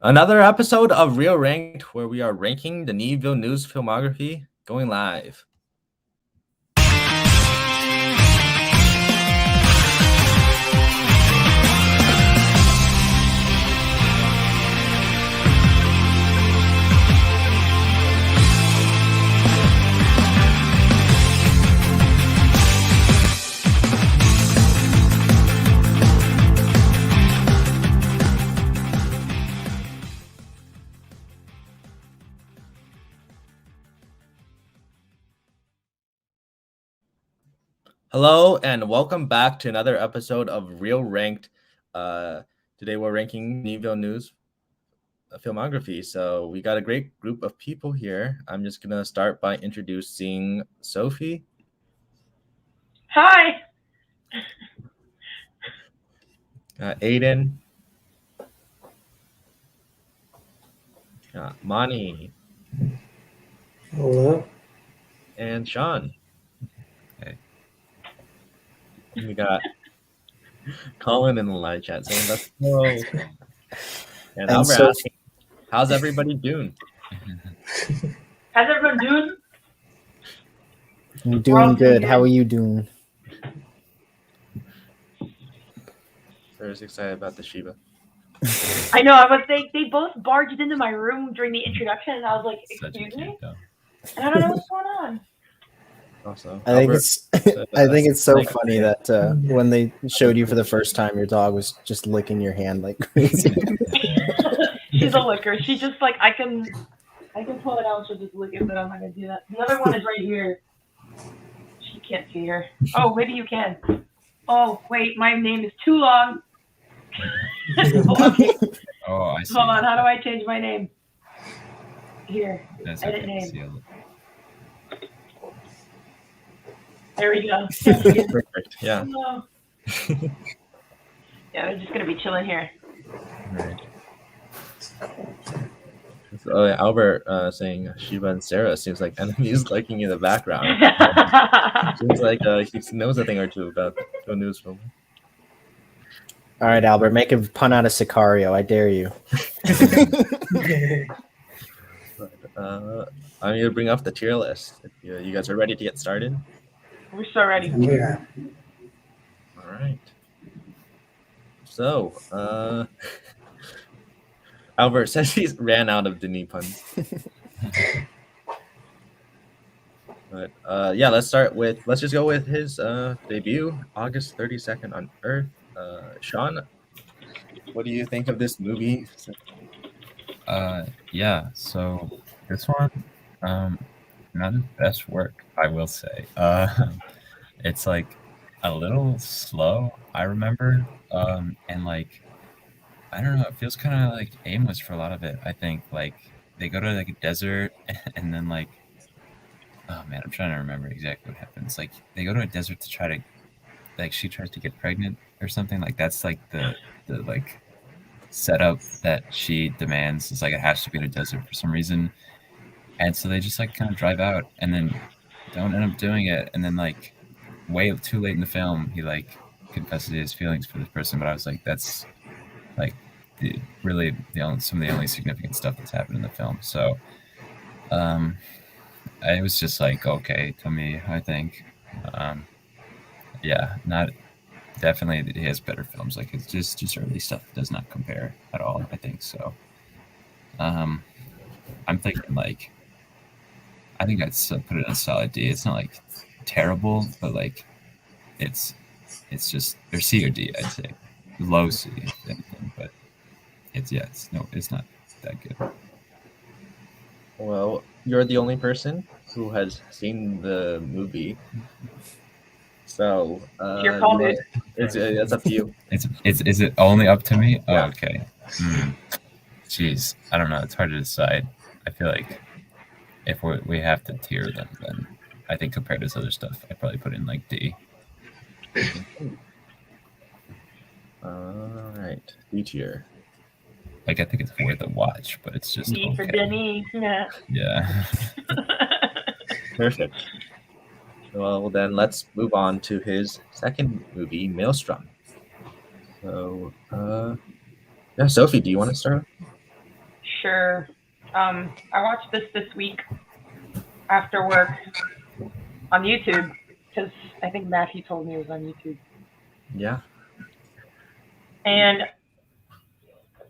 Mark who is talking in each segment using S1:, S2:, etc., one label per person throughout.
S1: Another episode of Real Ranked, where we are ranking Denis Villeneuve's filmography, going live. Hello and welcome back to another episode of Real Ranked. Today we're ranking Denis Villeneuve's filmography. So we got a great group of people here. I'm just gonna start by introducing Sophie.
S2: Hi.
S1: Aiden. Mani.
S3: Hello.
S1: And Sean.
S4: Hey.
S1: We got Colin in the live chat saying let's go. And Albert asking, how's everybody doing?
S2: How's everyone doing?
S5: I'm doing good. How are you doing?
S1: Very excited about the Shiba.
S2: I know. They both barged into my room during the introduction, and I was like, "Excuse me," and I don't know what's going on.
S1: Also,
S5: I think it's so funny that when they showed you for the first time, your dog was just licking your hand like crazy.
S2: She's a licker. She just like I can pull it out. She'll just lick it, but I'm not gonna do that. The other one is right here. She can't see her. Oh, maybe you can. Oh, wait, my name is too long.
S4: Oh, I see.
S2: Hold on, how do I change my name? Here,
S4: That's
S2: edit
S4: okay.
S2: name. There we go.
S1: Perfect. Yeah.
S2: Hello. Yeah, they're just gonna be chilling here.
S1: Right. So, Albert saying Shiva and Sarah seems like enemies liking in the background. Seems like he knows a thing or two about the news film.
S5: All right, Albert, make a pun out of Sicario. I dare you.
S1: I'm going to bring up the tier list. If you guys are ready to get started?
S2: We're so ready.
S3: Yeah.
S1: All right. So, Albert says he's ran out of Denis puns. But yeah, let's just go with his debut, August 32nd on Earth. Sean, what do you think of this movie?
S4: Yeah, so this one, not his best work, I will say. It's like a little slow, I remember, and like I don't know, it feels kind of like aimless for a lot of it. I think like they go to like a desert, and then like, oh man, I'm trying to remember exactly what happens. Like they go to a desert to try to, like she tries to get pregnant or something. Like that's like the like setup that she demands. It's like it has to be in a desert for some reason, and so they just like kind of drive out and then don't end up doing it, and then like way too late in the film he like confesses his feelings for this person. But I was like, that's like some of the only significant stuff that's happened in the film. So it was just like, okay, to me, I think yeah, not definitely he has better films. Like it's just early stuff does not compare at all, I think. So I'm thinking like I think I'd put it in a solid D. It's not like terrible, but like it's just or C or D, I'd say. Low C if anything, but it's not that good.
S1: Well, you're the only person who has seen the movie. So
S2: Your call, dude.
S1: It's up to you.
S4: Is it only up to me?
S1: Yeah.
S4: Oh, okay. Jeez, I don't know. It's hard to decide. I feel like if we have to tier them, then I think compared to this other stuff, I'd probably put in like D.
S1: All right, D tier.
S4: Like I think it's worth a watch, but it's just
S2: D
S4: okay.
S2: for Denis.
S4: Yeah.
S1: Perfect. Well, then let's move on to his second movie, Maelstrom. So, yeah, Sophie, do you want to start?
S2: sure. I watched this week after work on YouTube because I think Matthew told me it was on YouTube.
S1: Yeah.
S2: And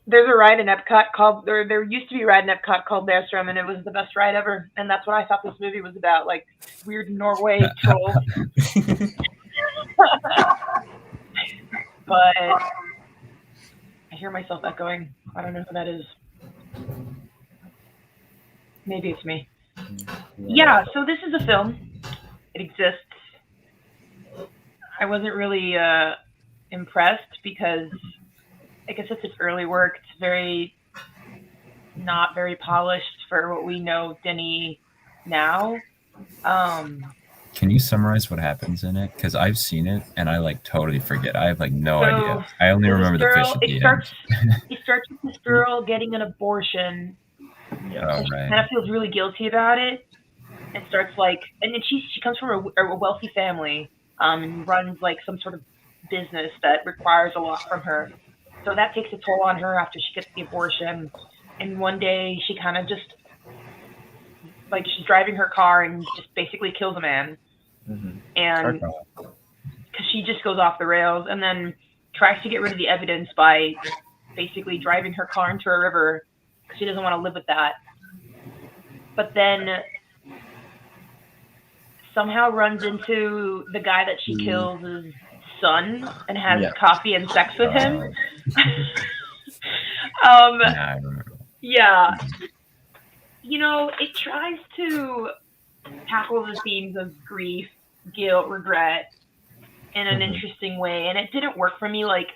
S2: there's a ride in Epcot called there used to be a ride in Epcot called Maelstrom, and it was the best ride ever. And that's what I thought this movie was about, like weird Norway trolls. But I hear myself echoing. I don't know who that is. Maybe it's me. Yeah, so this is a film. It exists. I wasn't really impressed because I guess it's its early work. It's not very polished for what we know Denis now.
S4: Can you summarize what happens in it? Because I've seen it and I like totally forget. I have like no idea. I only remember the fish at the end.
S2: It starts with this girl getting an abortion.
S4: Oh,
S2: She
S4: right.
S2: kind of feels really guilty about it. And starts like, and then she comes from a wealthy family, and runs like some sort of business that requires a lot from her. So that takes a toll on her after she gets the abortion. And one day she kind of just, like, she's driving her car and just basically kills a man.
S1: Mm-hmm.
S2: And because she just goes off the rails, and then tries to get rid of the evidence by basically driving her car into a river because she doesn't want to live with that. But then somehow runs into the guy that she kills' son and has coffee and sex with him.
S4: I remember.
S2: Yeah. You know, it tries to tackle the themes of grief, guilt, regret in an interesting way, and it didn't work for me. Like,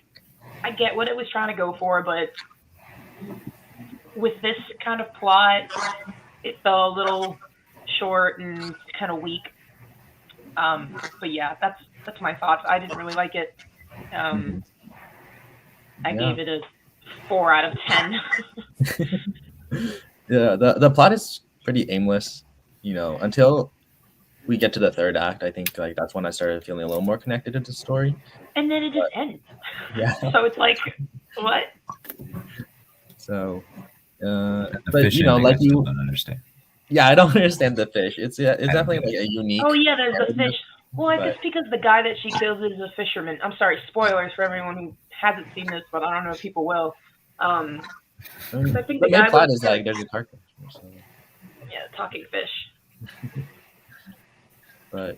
S2: I get what it was trying to go for, but with this kind of plot, it fell a little short and kind of weak. But yeah, that's my thoughts. I didn't really like it. I gave it a 4 out of 10.
S1: Yeah, the plot is pretty aimless, you know, until we get to the third act. I think like that's when I started feeling a little more connected to the story.
S2: And then it just ends.
S1: Yeah.
S2: So it's like, what?
S1: So,
S4: The
S1: but
S4: fish
S1: you know,
S4: ending,
S1: like
S4: I still
S1: you,
S4: don't understand.
S1: yeah, I don't understand the fish. It's definitely like a unique.
S2: Oh yeah, there's the fish. Well, I guess because the guy that she kills is a fisherman. I'm sorry, spoilers for everyone who hasn't seen this, but I don't know if people will. I think the
S1: main
S2: guy
S1: plot is like there's a carcass. So.
S2: Yeah, talking fish.
S1: But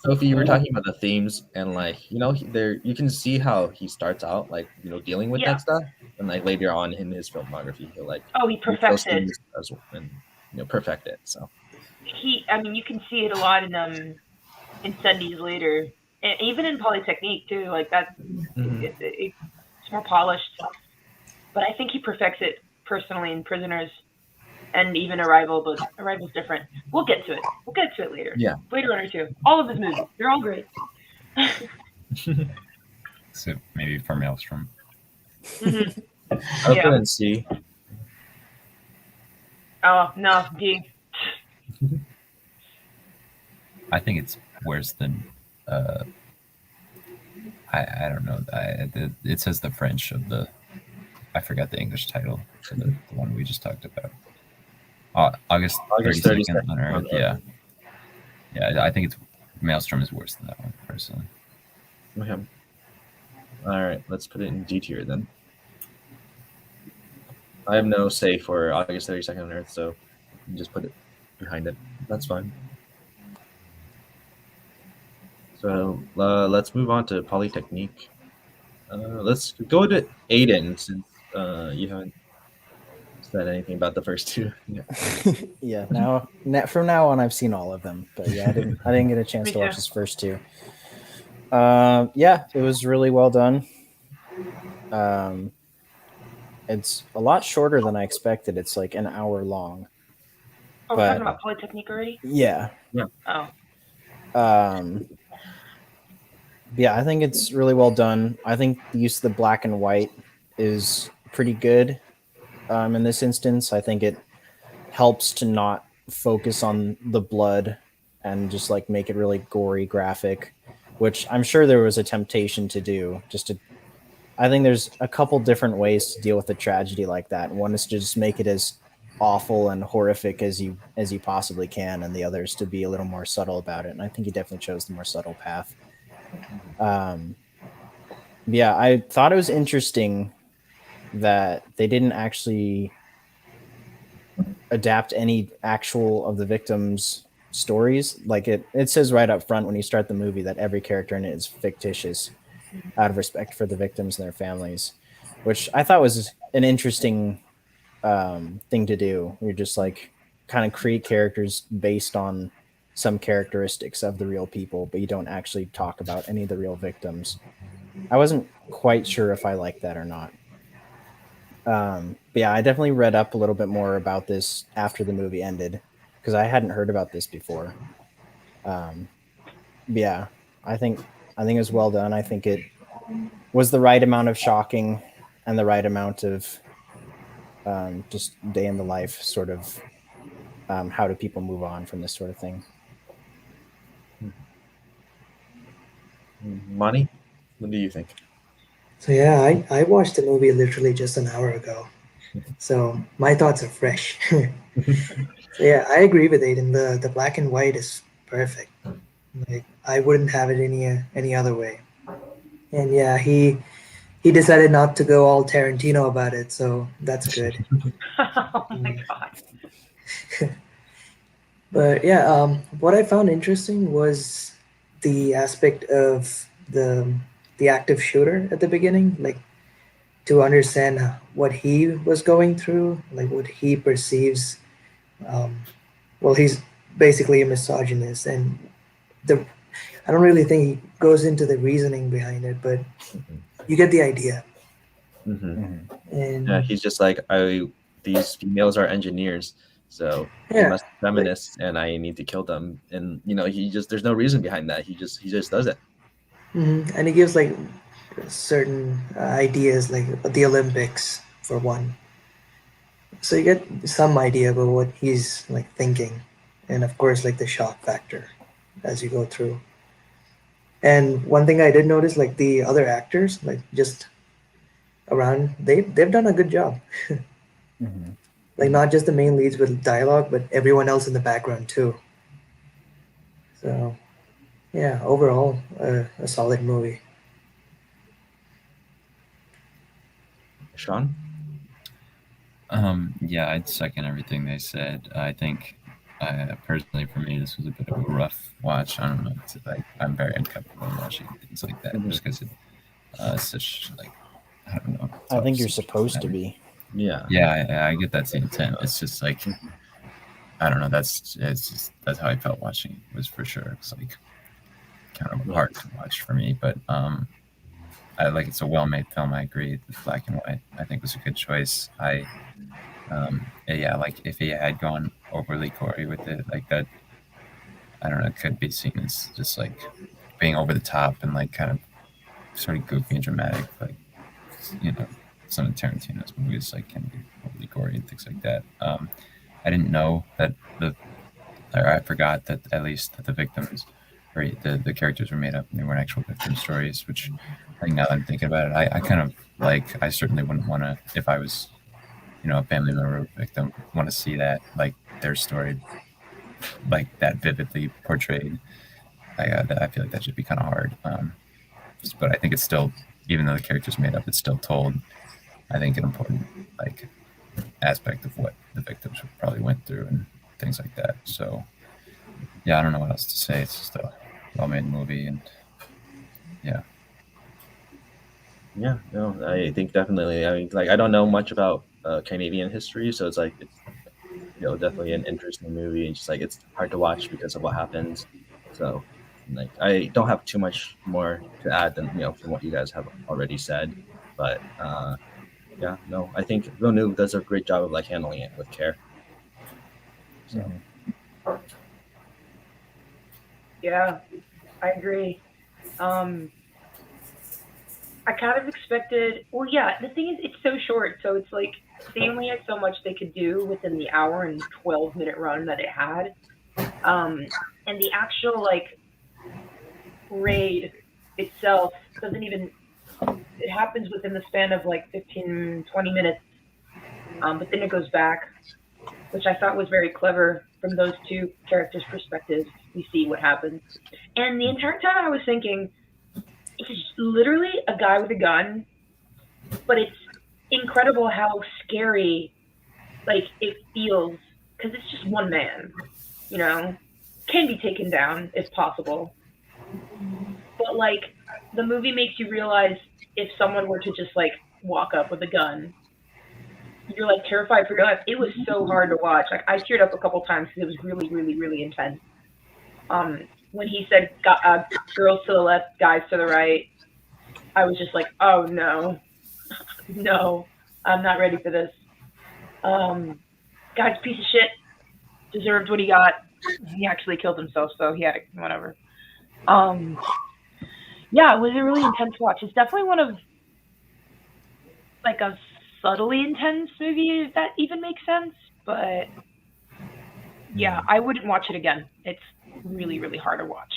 S1: Sophie, you were talking about the themes, and like you know, there you can see how he starts out like you know dealing with that stuff, and like later on in his filmography, he'll like
S2: he perfects it
S1: as well, and you know perfect it. So
S2: I mean, you can see it a lot in Incendies later, and even in Polytechnic too. Like that, it's more polished. But I think he perfects it personally in Prisoners and even Arrival, but Arrival's different. We'll get to it. We'll get to it later.
S1: Yeah.
S2: Blade Runner 2. All of his movies. They're all great.
S4: So maybe for Maelstrom.
S1: I'll put in C.
S2: Oh, no, D.
S4: I think it's worse than I don't know. It says the French of the. I forgot the English title for the one we just talked about. August 32nd on Earth. Yeah. I think it's Maelstrom is worse than that one personally.
S1: Okay. All right, let's put it in D tier then. I have no say for August 32nd on Earth, so you just put it behind it. That's fine. So let's move on to Polytechnic. Let's go to Aiden since you haven't said anything about the first two.
S5: Yeah. Now from now on, I've seen all of them, but yeah, I didn't get a chance to watch this first two. Yeah, it was really well done. It's a lot shorter than I expected. It's like an hour long.
S2: Oh, we're talking about Polytechnic already?
S5: Yeah.
S2: Oh.
S5: Yeah, I think it's really well done. I think the use of the black and white is pretty good. In this instance, I think it helps to not focus on the blood and just like make it really gory graphic, which I'm sure there was a temptation to do just to I think there's a couple different ways to deal with a tragedy like that. One is to just make it as awful and horrific as you possibly can, and the other is to be a little more subtle about it. And I think he definitely chose the more subtle path. Yeah, I thought it was interesting that they didn't actually adapt any actual of the victims' stories. Like it says right up front when you start the movie that every character in it is fictitious out of respect for the victims and their families, which I thought was an interesting thing to do. You're just like kind of create characters based on some characteristics of the real people, but you don't actually talk about any of the real victims. I wasn't quite sure if I liked that or not. But yeah, I definitely read up a little bit more about this after the movie ended because I hadn't heard about this before. But yeah, I think it was well done. I think it was the right amount of shocking and the right amount of just day in the life sort of how do people move on from this sort of thing.
S1: Money, what do you think?
S3: So yeah, I watched the movie literally just an hour ago. So my thoughts are fresh. So yeah, I agree with Aiden. The black and white is perfect. Like I wouldn't have it any other way. And yeah, he decided not to go all Tarantino about it, so that's good.
S2: Oh my god.
S3: But yeah, what I found interesting was the aspect of the active shooter at the beginning, like to understand what he was going through, like what he perceives. Um, well, he's basically a misogynist, and the I don't really think he goes into the reasoning behind it, but you get the idea.
S1: Yeah,
S3: And
S1: he's just like, these females are engineers, so they
S3: yeah,
S1: must be
S3: like,
S1: feminists, and I need to kill them. And he just there's no reason behind that. He just does it.
S3: and he gives like certain ideas, like the Olympics for one. So you get some idea about what he's like thinking, and of course, like the shock factor as you go through. And one thing I did notice, like the other actors, like just around, they've done a good job.
S5: Mm-hmm.
S3: Like not just the main leads with dialogue, but everyone else in the background too. So yeah, overall, a solid movie.
S1: Sean?
S4: Yeah, I'd second everything they said. I think, personally, for me, this was a bit of a rough watch. I don't know. It's like I'm very uncomfortable watching things like that, just because it's such like I don't know.
S5: I think you're
S4: tough
S5: supposed to
S4: subject
S5: be.
S1: Yeah.
S4: Yeah, I get that's the intent. It's just like I don't know. That's how I felt watching it. Was for sure. It's like kind of hard to watch for me, but I like it's a well-made film. I agree. The black and white, I think, was a good choice. Yeah, like if he had gone overly gory with it, like that, I don't know, it could be seen as just like being over the top and like kind of sort of goofy and dramatic, like you know, some of Tarantino's movies like can be overly gory and things like that. I didn't know that or I forgot that at least that the victims or the characters were made up and they weren't actual victim stories, which I think now that I'm thinking about it, I kind of like, I certainly wouldn't want to, if I was, a family member of a victim, want to see that, like their story, like that vividly portrayed. I feel like that should be kind of hard. But I think it's still, even though the character's made up, it's still told, I think, an important, like, aspect of what the victims probably went through and things like that. So, yeah, I don't know what else to say. It's just a well-made movie, and yeah.
S1: Yeah, no, I think definitely. I mean, like I don't know much about Canadian history, so it's definitely an interesting movie, and just like it's hard to watch because of what happens. So, like I don't have too much more to add than from what you guys have already said, but yeah, no, I think Villeneuve does a great job of like handling it with care. So.
S5: Mm-hmm.
S2: Yeah, I agree. Um, I kind of expected. Well, yeah. The thing is, it's so short, so it's like they only had so much they could do within the hour and 12-minute run that it had. And the actual like raid itself doesn't even it happens within the span of like 15, 20 minutes, but then it goes back, which I thought was very clever from those two characters' perspectives. We see what happens. And the entire time I was thinking, he's literally a guy with a gun, but it's incredible how scary like it feels because it's just one man, you know, can be taken down if possible. But like the movie makes you realize if someone were to just like walk up with a gun, you're like terrified for your life. It was so hard to watch. Like I teared up a couple times because it was really, really, really intense. When he said girls to the left, guys to the right, I was just like, oh no, no, I'm not ready for this. Guy's a piece of shit. Deserved what he got. He actually killed himself, so he had it, whatever. Yeah, it was a really intense watch. It's definitely one of like a subtly intense movie, if that even makes sense. But yeah, I wouldn't watch it again. It's really, really hard to watch.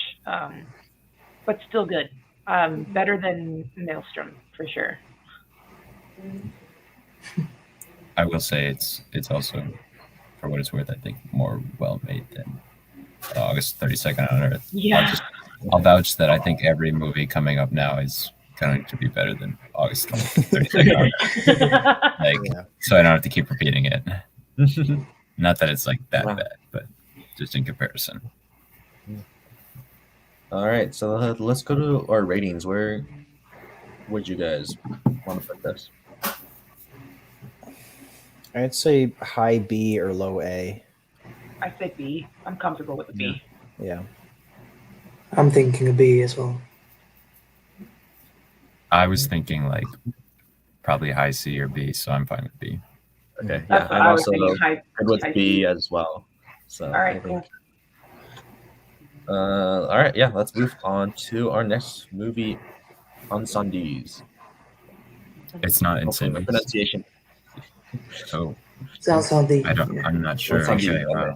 S2: But still good. Better than Maelstrom for sure.
S4: I will say it's also, for what it's worth, I think more well made than August 32nd on Earth.
S2: Yeah.
S4: I'll vouch that I think every movie coming up now is going to be better than August 32nd on Earth. Like,
S5: Yeah.
S4: so I don't have to keep repeating it. Not that it's like that
S1: Wow.
S4: bad, but just in comparison.
S1: All right, so let's go to our ratings. Where would you guys want to put this?
S5: I'd say high B or low A.
S2: I say B. I'm comfortable with the B.
S5: Yeah.
S3: I'm thinking a B as well.
S4: I was thinking like probably high C or B, so I'm fine with B.
S1: Okay,
S2: That's
S1: yeah,
S2: what
S1: I'm
S2: I was
S1: also
S2: thinking.
S1: good with
S2: High
S1: B as well. So
S2: All right,
S1: I think.
S2: cool.
S1: All right, yeah, let's move on to our next movie, Incendies.
S4: It's not
S1: Hopefully my
S4: Incendies.
S1: pronunciation.
S4: Oh,
S3: Sounds on the.
S4: I don't.
S3: Yeah.
S4: I'm not sure.
S1: Incendies,
S4: Okay, wow.
S1: okay.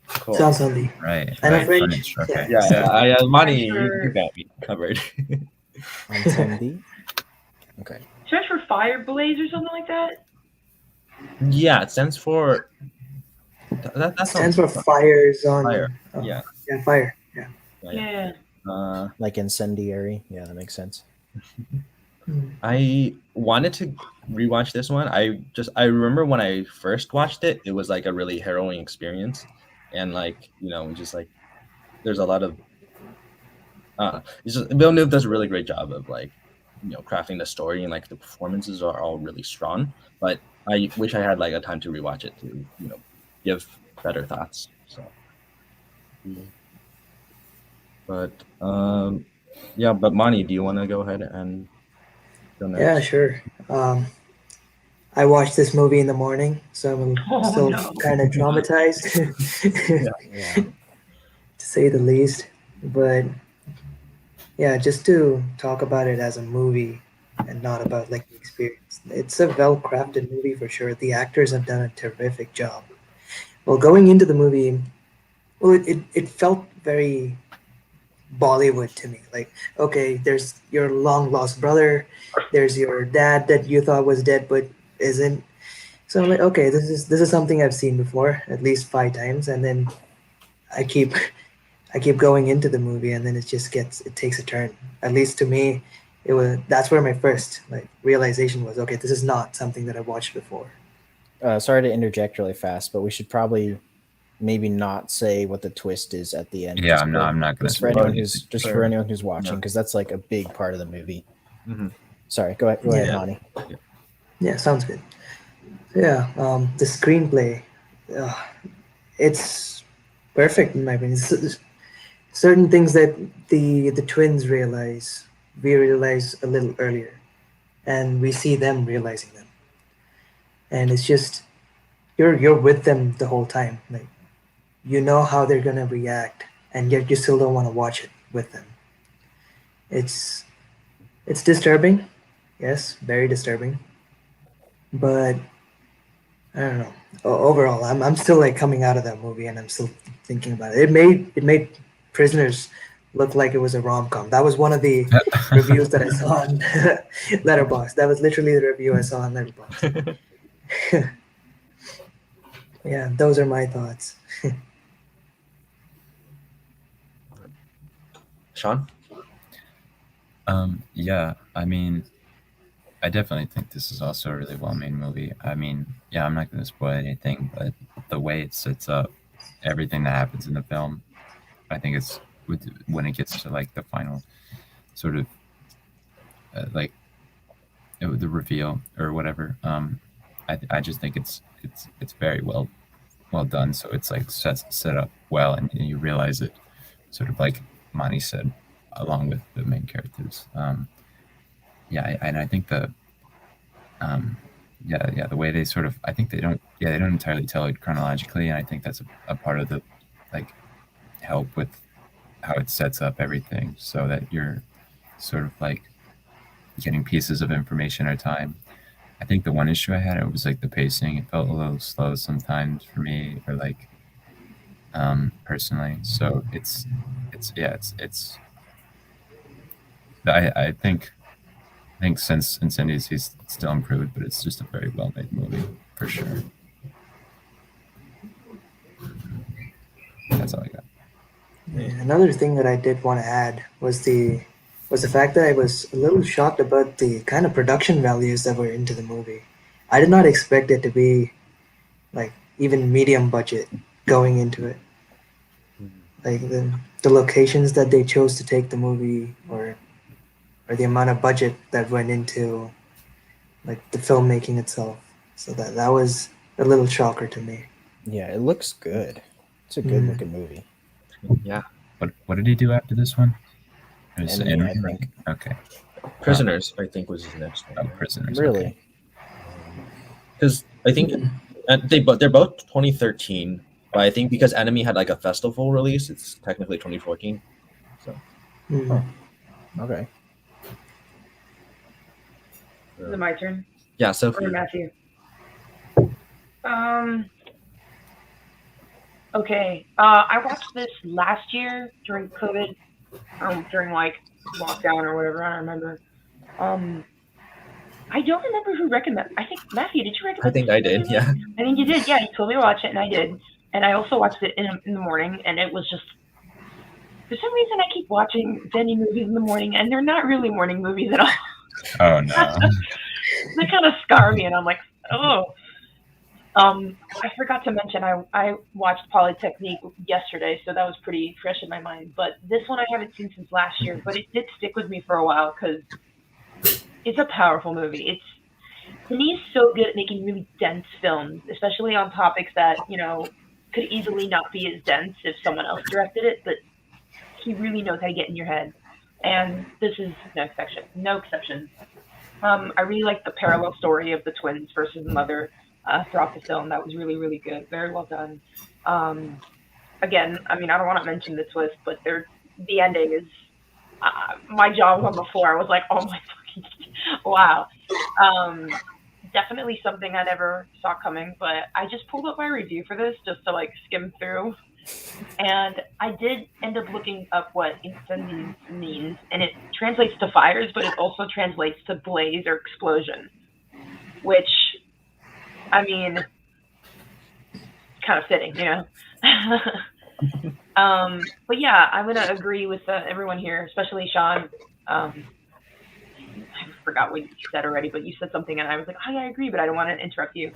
S1: Cool.
S3: Sounds on the.
S4: Right.
S3: And a
S4: Right.
S3: French.
S4: French. Okay.
S1: Yeah, Monty,
S2: French
S1: you
S2: for-
S1: got me covered.
S5: Incendies. Okay.
S2: Search for Fire Blaze or something like that.
S1: Yeah, it stands for. That
S3: Stands
S1: sounds
S3: for fires on.
S1: fire.
S3: Oh,
S1: Yeah.
S3: Yeah, fire. Yeah.
S2: Yeah.
S5: Like incendiary. Yeah, that makes sense.
S1: I wanted to rewatch this one. I remember when I first watched it, it was like a really harrowing experience, and like just like there's a lot of Villeneuve does a really great job of like crafting the story, and like the performances are all really strong. But I wish I had like a time to rewatch it to give better thoughts. So, but yeah, but Monty, do you want to go ahead and go next?
S3: Yeah, sure. I watched this movie in the morning, so I'm
S2: Oh,
S3: still
S2: no.
S3: kind of traumatized,
S5: Yeah.
S3: to say the least. But yeah, just to talk about it as a movie and not about like the experience. It's a well-crafted movie for sure. The actors have done a terrific job. Well, going into the movie, it felt very Bollywood to me. Like, okay, there's your long lost brother, there's your dad that you thought was dead but isn't. So I'm like, okay, this is something I've seen before, at least 5 times, and then I keep going into the movie, and then it takes a turn. At least to me, that's where my first like realization was. Okay, this is not something that I've watched before.
S5: Sorry to interject really fast, but we should probably maybe not say what the twist is at the end.
S4: Yeah,
S5: just
S4: I'm
S5: for-
S4: not going to
S5: Just for
S4: spoil
S5: anyone
S4: anything.
S5: for anyone who's watching, because that's like a big part of the movie.
S1: Mhm.
S5: Sorry, go ahead,
S3: Yeah.
S5: Monty.
S3: Yeah, sounds good. Yeah, the screenplay, it's perfect in my opinion. Certain things that the twins realize, we realize a little earlier, and we see them realizing them, and it's just you're with them the whole time. Like you know how they're gonna react, and yet you still don't want to watch it with them. It's disturbing, yes, very disturbing, but I don't know. Overall, I'm still like coming out of that movie, and I'm still thinking about it. It made Prisoners looked like it was a rom-com. That was one of the reviews that I saw on Letterboxd. That was literally the review I saw on Letterboxd. Yeah, those are my thoughts.
S1: Sean?
S4: Yeah, I mean, I definitely think this is also a really well-made movie. I mean, yeah, I'm not going to spoil anything, but the way it sets up everything that happens in the film, I think it's when it gets to like the final sort of like the reveal or whatever. I just think it's very well done. So it's like set up well, and you realize it, sort of like Mani said, along with the main characters. And I think the way they sort of, I think they don't entirely tell it chronologically, and I think that's a part of the like help with how it sets up everything, so that you're sort of like getting pieces of information at a time. I think the one issue I had, it was like the pacing. It felt a little slow sometimes for me, or like personally. So it's I think since Incendies he's still improved, but it's just a very well made movie for sure. That's all I got.
S3: Another thing that I did want to add was the fact that I was a little shocked about the kind of production values that were into the movie. I did not expect it to be like even medium budget going into it. Like the locations that they chose to take the movie, or the amount of budget that went into like the filmmaking itself. So that was a little shocker to me.
S5: Yeah, it looks good. It's a good looking movie.
S1: Yeah.
S4: What did he do after this one? It was
S5: Enemy, I
S4: Enemy,
S5: think.
S4: right? Okay.
S1: Prisoners, I think, was his next one.
S4: Oh, Prisoners.
S5: Really?
S4: Okay.
S1: Because I think they're both 2013, but I think because Enemy had like a festival release, it's technically 2014. So
S5: Okay.
S2: Is it my turn?
S1: yeah, Sophie.
S2: Or Matthew? Okay. I watched this last year during COVID, during like lockdown or whatever. I don't remember. I don't remember who recommended. I think Matthew, did you recommend?
S1: I think I did. Yeah.
S2: I think you did. Yeah, you told me to watch it, and I did. And I also watched it in the morning, and it was just, for some reason, I keep watching Denny movies in the morning, and they're not really morning movies at all.
S4: Oh no.
S2: They kind of scar me, and I'm like, oh. I forgot to mention I watched Polytechnic yesterday, so that was pretty fresh in my mind. But this one I haven't seen since last year, but it did stick with me for a while because it's a powerful movie. He's so good at making really dense films, especially on topics that, could easily not be as dense if someone else directed it, but he really knows how to get in your head. And this is no exception. I really like the parallel story of the twins versus the mother throughout the film. That was really, really good. Very well done. Again, I mean, I don't want to mention the twist, but the ending is, my jaw was on the floor. I was like, oh my fucking, wow. Definitely something I never saw coming, but I just pulled up my review for this just to like skim through. And I did end up looking up what incendies means, and it translates to fires, but it also translates to blaze or explosion, which, I mean, it's kind of fitting, But yeah, I'm gonna agree with everyone here, especially Sean. I forgot what you said already, but you said something, and I was like, "Oh, yeah, I agree," but I don't want to interrupt you.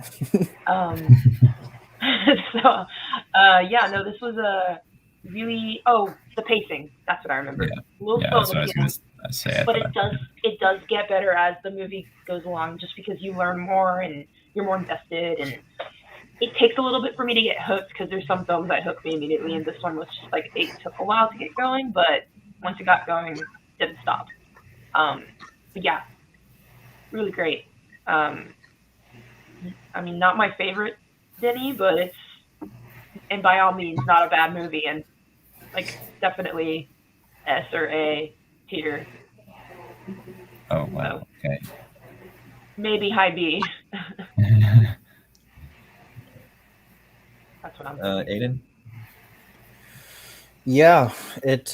S2: This was a really the pacing. That's what I remember.
S4: Yeah,
S2: A little
S4: yeah,
S2: slow
S4: that's what I was gonna say.
S2: but it does get better as the movie goes along, just because you learn more and you're more invested, and it takes a little bit for me to get hooked because there's some films that hook me immediately, and this one was just like it took a while to get going, but once it got going, it didn't stop. But yeah, really great. I mean, not my favorite Denny, but and by all means, not a bad movie, and like definitely S or A tier.
S4: Oh wow.
S2: So,
S4: Okay.
S2: maybe high B. That's what I'm thinking.
S1: Aiden.
S5: Yeah, it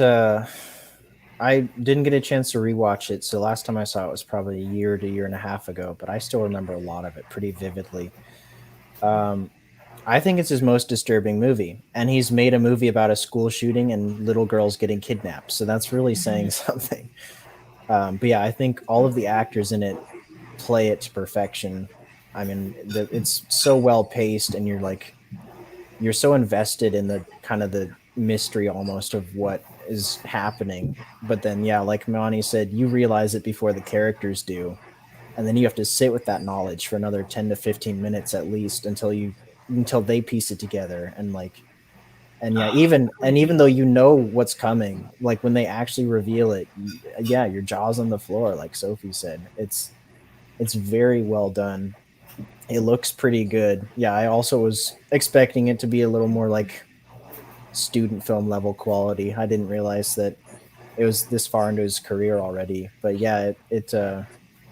S5: I didn't get a chance to rewatch it, so last time I saw it was probably a year to year and a half ago, but I still remember a lot of it pretty vividly. I think it's his most disturbing movie, and he's made a movie about a school shooting and little girls getting kidnapped, so that's really saying something. But yeah, I think all of the actors in it play it to perfection. I mean, it's so well paced, and you're so invested in the kind of the mystery almost of what is happening. But then, yeah, like Mani said, you realize it before the characters do, and then you have to sit with that knowledge for another 10 to 15 minutes at least until they piece it together. And yeah, even though you know what's coming, like when they actually reveal it, yeah, your jaw's on the floor, like Sophie said. It's very well done. It looks pretty good. Yeah, I also was expecting it to be a little more like student film level quality. I didn't realize that it was this far into his career already. But yeah, it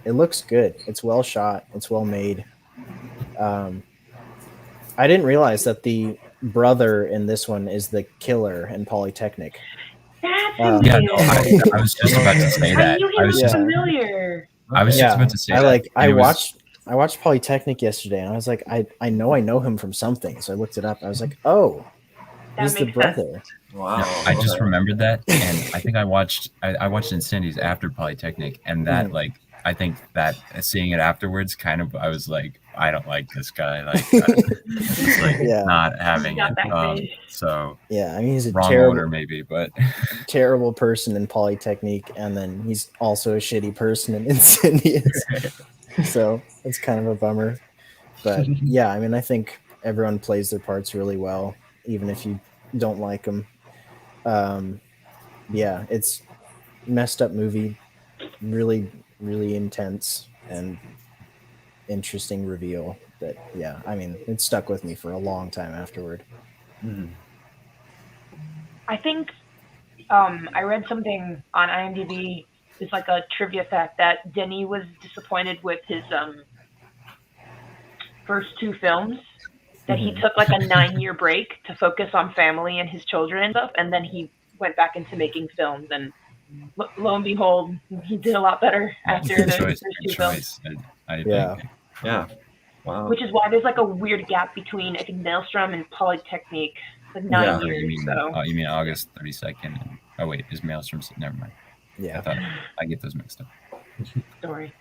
S5: looks good. It's well shot. It's well made. Um, I didn't realize that the brother in this one is the killer in Polytechnic.
S2: That's
S5: Um,
S4: Yeah,
S2: him.
S4: no, I was just about to say
S2: I
S4: that.
S2: knew he
S4: I was
S2: looked
S4: just,
S5: Yeah.
S2: familiar.
S4: I was just about to say that.
S5: I
S4: And it was-
S5: watched Polytechnic yesterday, and I was like, I know him from something. So I looked it up. I was like, oh,
S2: That
S5: he's the
S2: makes sense.
S5: brother.
S1: Wow.
S4: No, I just
S1: okay.
S4: remembered that, and I think I watched Incendies after Polytechnic, and that I think that seeing it afterwards, kind of, I was like, I don't like this guy, just like
S5: Yeah.
S4: not having
S2: Got
S4: it.
S2: that face.
S4: So
S5: Yeah, I mean, he's a
S4: wrong
S5: terrible,
S4: order maybe, but
S5: terrible person in Polytechnic, and then he's also a shitty person in Insidious. So it's kind of a bummer. But yeah, I mean, I think everyone plays their parts really well, even if you don't like them. Yeah, it's messed up movie, really, really intense and interesting reveal. But yeah, I mean, it stuck with me for a long time afterward.
S1: Mhm.
S2: I think I read something on IMDb. It's like a trivia fact that Denis was disappointed with his first two films. That he
S5: Mhm.
S2: took like a 9-year break to focus on family and his children and stuff, and then he went back into making films. And lo and behold, he did a lot better after
S4: good
S2: the
S4: choice,
S2: first
S4: good
S2: two films.
S4: choice. I
S5: Yeah.
S4: think.
S1: Yeah. Wow.
S2: Which is why there's like a weird gap between I think Maelstrom and Polytechnic, like 9
S1: Yeah.
S4: Oh,
S2: years. So
S4: you mean August 32nd? Oh wait, is Maelstrom? Never mind. I
S5: Yeah.
S4: thought I get those mixed up.
S2: story.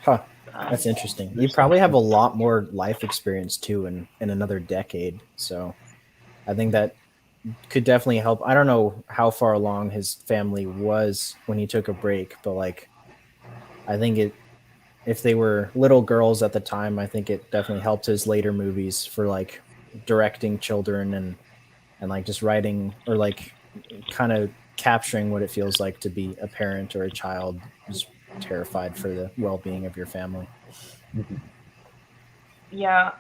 S5: Huh.
S2: Um,
S5: That's interesting. You probably have a lot more life experience too in another decade. So I think that could definitely help. I don't know how far along his family was when he took a break, but like I think if they were little girls at the time, I think it definitely helped his later movies for like directing children and like just writing or like kind of capturing what it feels like to be a parent or a child just terrified for the well-being of your family.
S1: Mhm.
S2: yeah.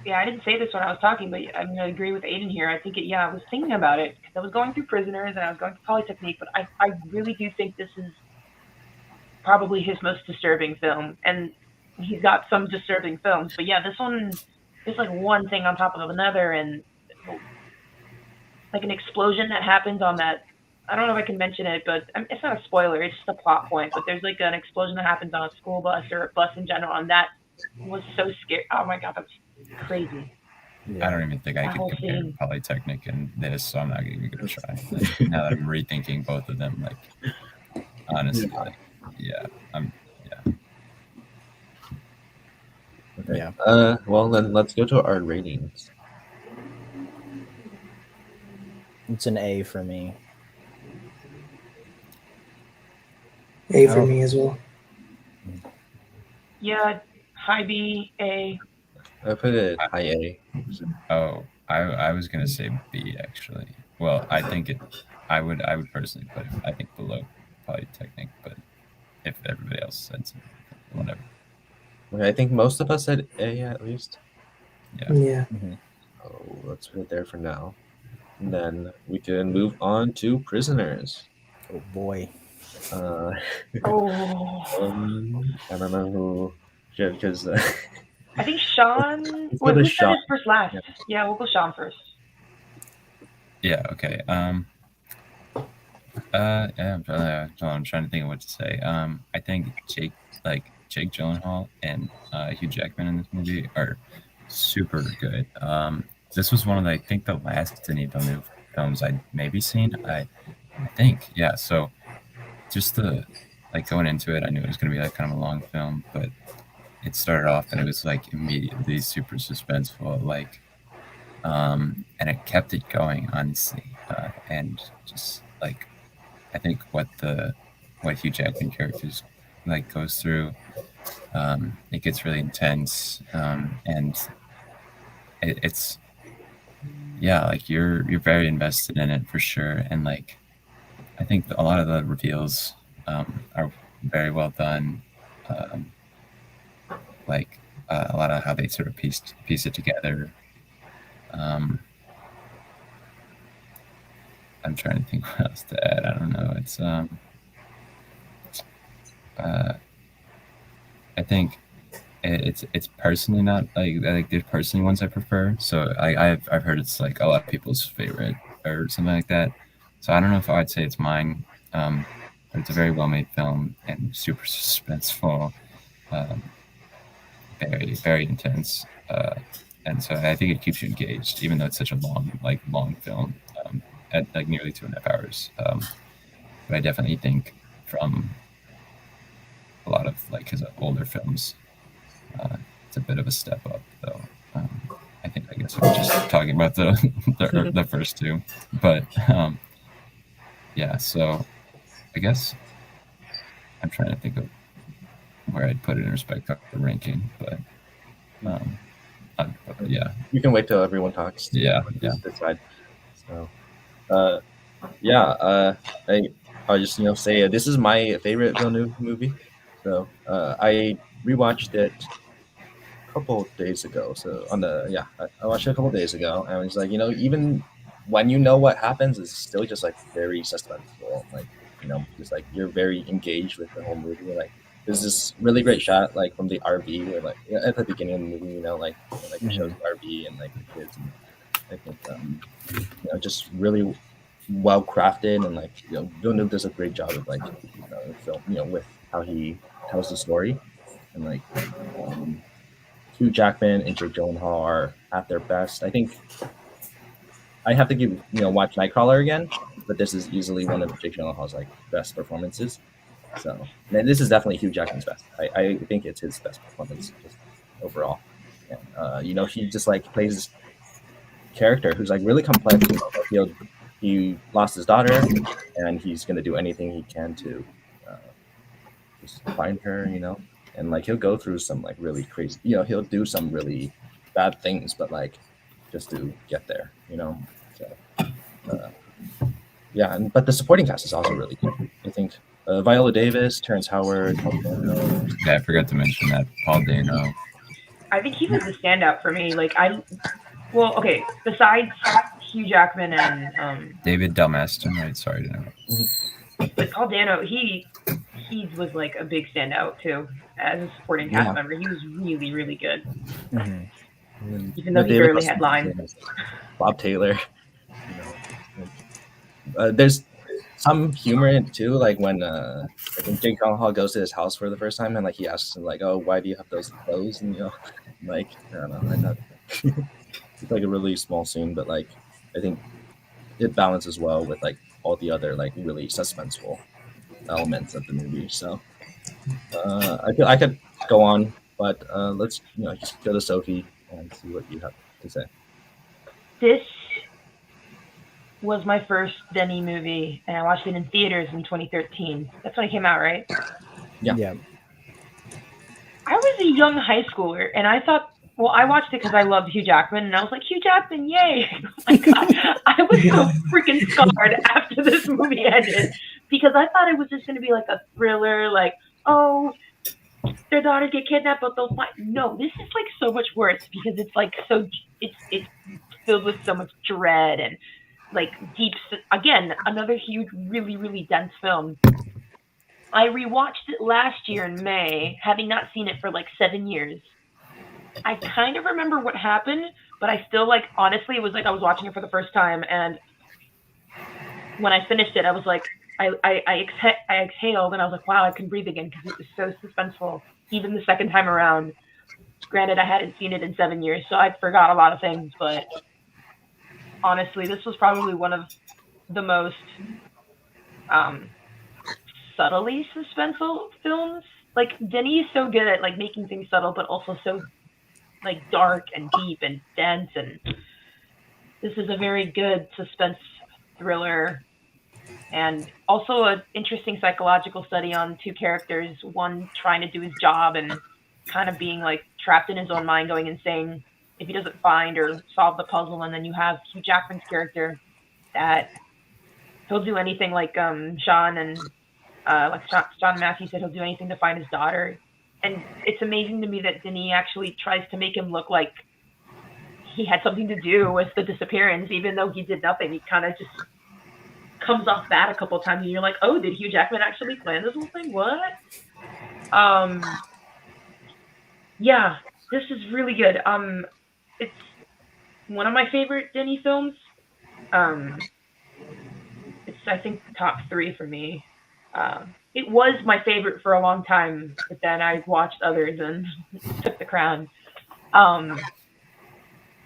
S2: Yeah. I didn't say this when I was talking, but I'm gonna agree with Aiden here. I think it. Yeah. I was thinking about it because I was going through Prisoners and I was going through Polytechnique, but I really do think this is probably his most disturbing film, and he's got some disturbing films. But yeah, this one is like one thing on top of another, and like an explosion that happens on that. I don't know if I can mention it, but it's not a spoiler. It's just a plot point. But there's like an explosion that happens on a school bus or a bus in general, and that was so scary. Oh my god, that's crazy.
S4: I don't even think I
S2: That
S4: could
S2: whole
S4: compare
S2: scene.
S4: Polytechnic and this, so I'm not even gonna try. Like, now that I'm rethinking both of them, like honestly, like yeah,
S1: Okay.
S5: Yeah.
S1: Well, then let's go to our ratings.
S5: It's an A for me.
S3: A for me as well.
S2: Yeah, high B, A.
S1: I put it high A.
S4: Oh, I was gonna say B actually. Well, I think I would personally put it I think below Polytechnic, but if everybody else said something, whatever.
S1: Okay, I think most of us said A at least.
S4: Yeah.
S3: Yeah.
S5: Mhm.
S1: Oh, let's put it there for now. And then we can move on to Prisoners.
S5: Oh boy.
S1: Uh,
S2: Oh,
S1: I don't know who, because
S2: I think Sean.
S1: Let's go
S2: Wait,
S1: to
S2: who said
S1: Sean.
S2: his first last?
S1: Yeah.
S2: Yeah, we'll go Sean first.
S4: Yeah, okay. I'm trying to think of what to say. I think Jake Gyllenhaal and Hugh Jackman in this movie are super good. This was one of I think the last Denis Villeneuve films I'd maybe seen. I think, yeah. So just the like going into it, I knew it was gonna be like kind of a long film, but it started off and it was like immediately super suspenseful, like, and it kept it going, honestly, and just like I think what Hugh Jackman characters like goes through, it gets really intense, and it's yeah, like you're very invested in it for sure, and like I think a lot of the reveals are very well done, um, like a lot of how they sort of piece it together. Um, I'm trying to think what else to add. I don't know. It's uh, I think it's personally not like there's personally ones I prefer. So I've heard it's like a lot of people's favorite or something like that. So I don't know if I'd say it's mine, but it's a very well made film and super suspenseful, um, very intense, and so I think it keeps you engaged, even though it's such a long film, at like nearly 2.5 hours. But I definitely think from a lot of like his older films, it's a bit of a step up, though. I think I guess we're just talking about the first two, but yeah. So I guess I'm trying to think of where I'd put it in respect to the ranking, but um, yeah,
S1: You can wait till everyone talks.
S4: yeah.
S1: Decide. So, yeah. I'll just say this is my favorite Villeneuve movie. So I rewatched it a couple of days ago. So I watched it a couple of days ago, and it's like even when you know what happens, it's still just like very suspenseful. Like just like you're very engaged with the whole movie. Like there's this really great shot like from the RV where like at the beginning of the movie, like it shows the RV and like the kids, and I think just really well crafted, and like Villeneuve does a great job of like film with how he tells the story, and like Hugh Jackman and Jake Gyllenhaal are at their best. I think I have to watch Nightcrawler again, but this is easily one of Jake Gyllenhaal's like best performances. So and this is definitely Hugh Jackman's best. I think it's his best performance just overall. And he just like plays this character who's like really complex. He lost his daughter, and he's gonna do anything he can to just find her. And like he'll go through some like really crazy. He'll do some really bad things, but like just to get there. So yeah, but the supporting cast is also really good. I think Viola Davis, Terrence Howard.
S4: Yeah, I forgot to mention that Paul Dano.
S2: I think he was the standout for me. Okay, besides Hugh Jackman and
S4: David Dalmaston, right? Sorry to interrupt.
S2: but Paul Dano, he was like a big standout too as a supporting cast member. He was really, really good, even though he barely had lines.
S1: Bob Taylor. There's some humor in it too, like when I think Jake Gyllenhaal goes to his house for the first time, and like he asks him like, "Oh, why do you have those clothes?" And like I don't know, I thought it's like a really small scene, but like I think it balances well with like all the other like really suspenseful elements of the movie. So I could go on, but let's just go to Sophie and see what you have to say.
S2: This was my first Denis movie, and I watched it in theaters in 2013. That's when it came out, right?
S1: Yeah.
S2: I was a young high schooler, and I thought, well, I watched it because I loved Hugh Jackman, and I was like, Hugh Jackman, yay! Oh my God, I was so freaking scarred after this movie ended because I thought it was just going to be like a thriller, like, oh, their daughters get kidnapped, but they'll find. No, this is like so much worse because it's like it's filled with so much dread and like deep. Again, another huge, really, really dense film. I rewatched it last year in May, having not seen it for like 7 years. I kind of remember what happened, but I still like honestly, it was like I was watching it for the first time, and when I finished it, I was like, I exhaled and I was like, wow, I can breathe again because it was so suspenseful. Even the second time around. Granted, I hadn't seen it in 7 years, so I forgot a lot of things. But honestly, this was probably one of the most um, subtly suspenseful films. Like Denis is so good at like making things subtle, but also so like dark and deep and dense. And this is a very good suspense thriller, and also an interesting psychological study on two characters. One trying to do his job and kind of being like trapped in his own mind, going insane if he doesn't find or solve the puzzle. And then you have Hugh Jackman's character that he'll do anything, like Sean and John Matthew said, he'll do anything to find his daughter. And it's amazing to me that Denis actually tries to make him look like he had something to do with the disappearance, even though he did nothing. He kind of just comes off that a couple times, and you're like, oh, did Hugh Jackman actually plan this whole thing? What? Yeah, this is really good. It's one of my favorite Denis films. It's, I think, top 3 for me. It was my favorite for a long time, but then I watched others and took the crown.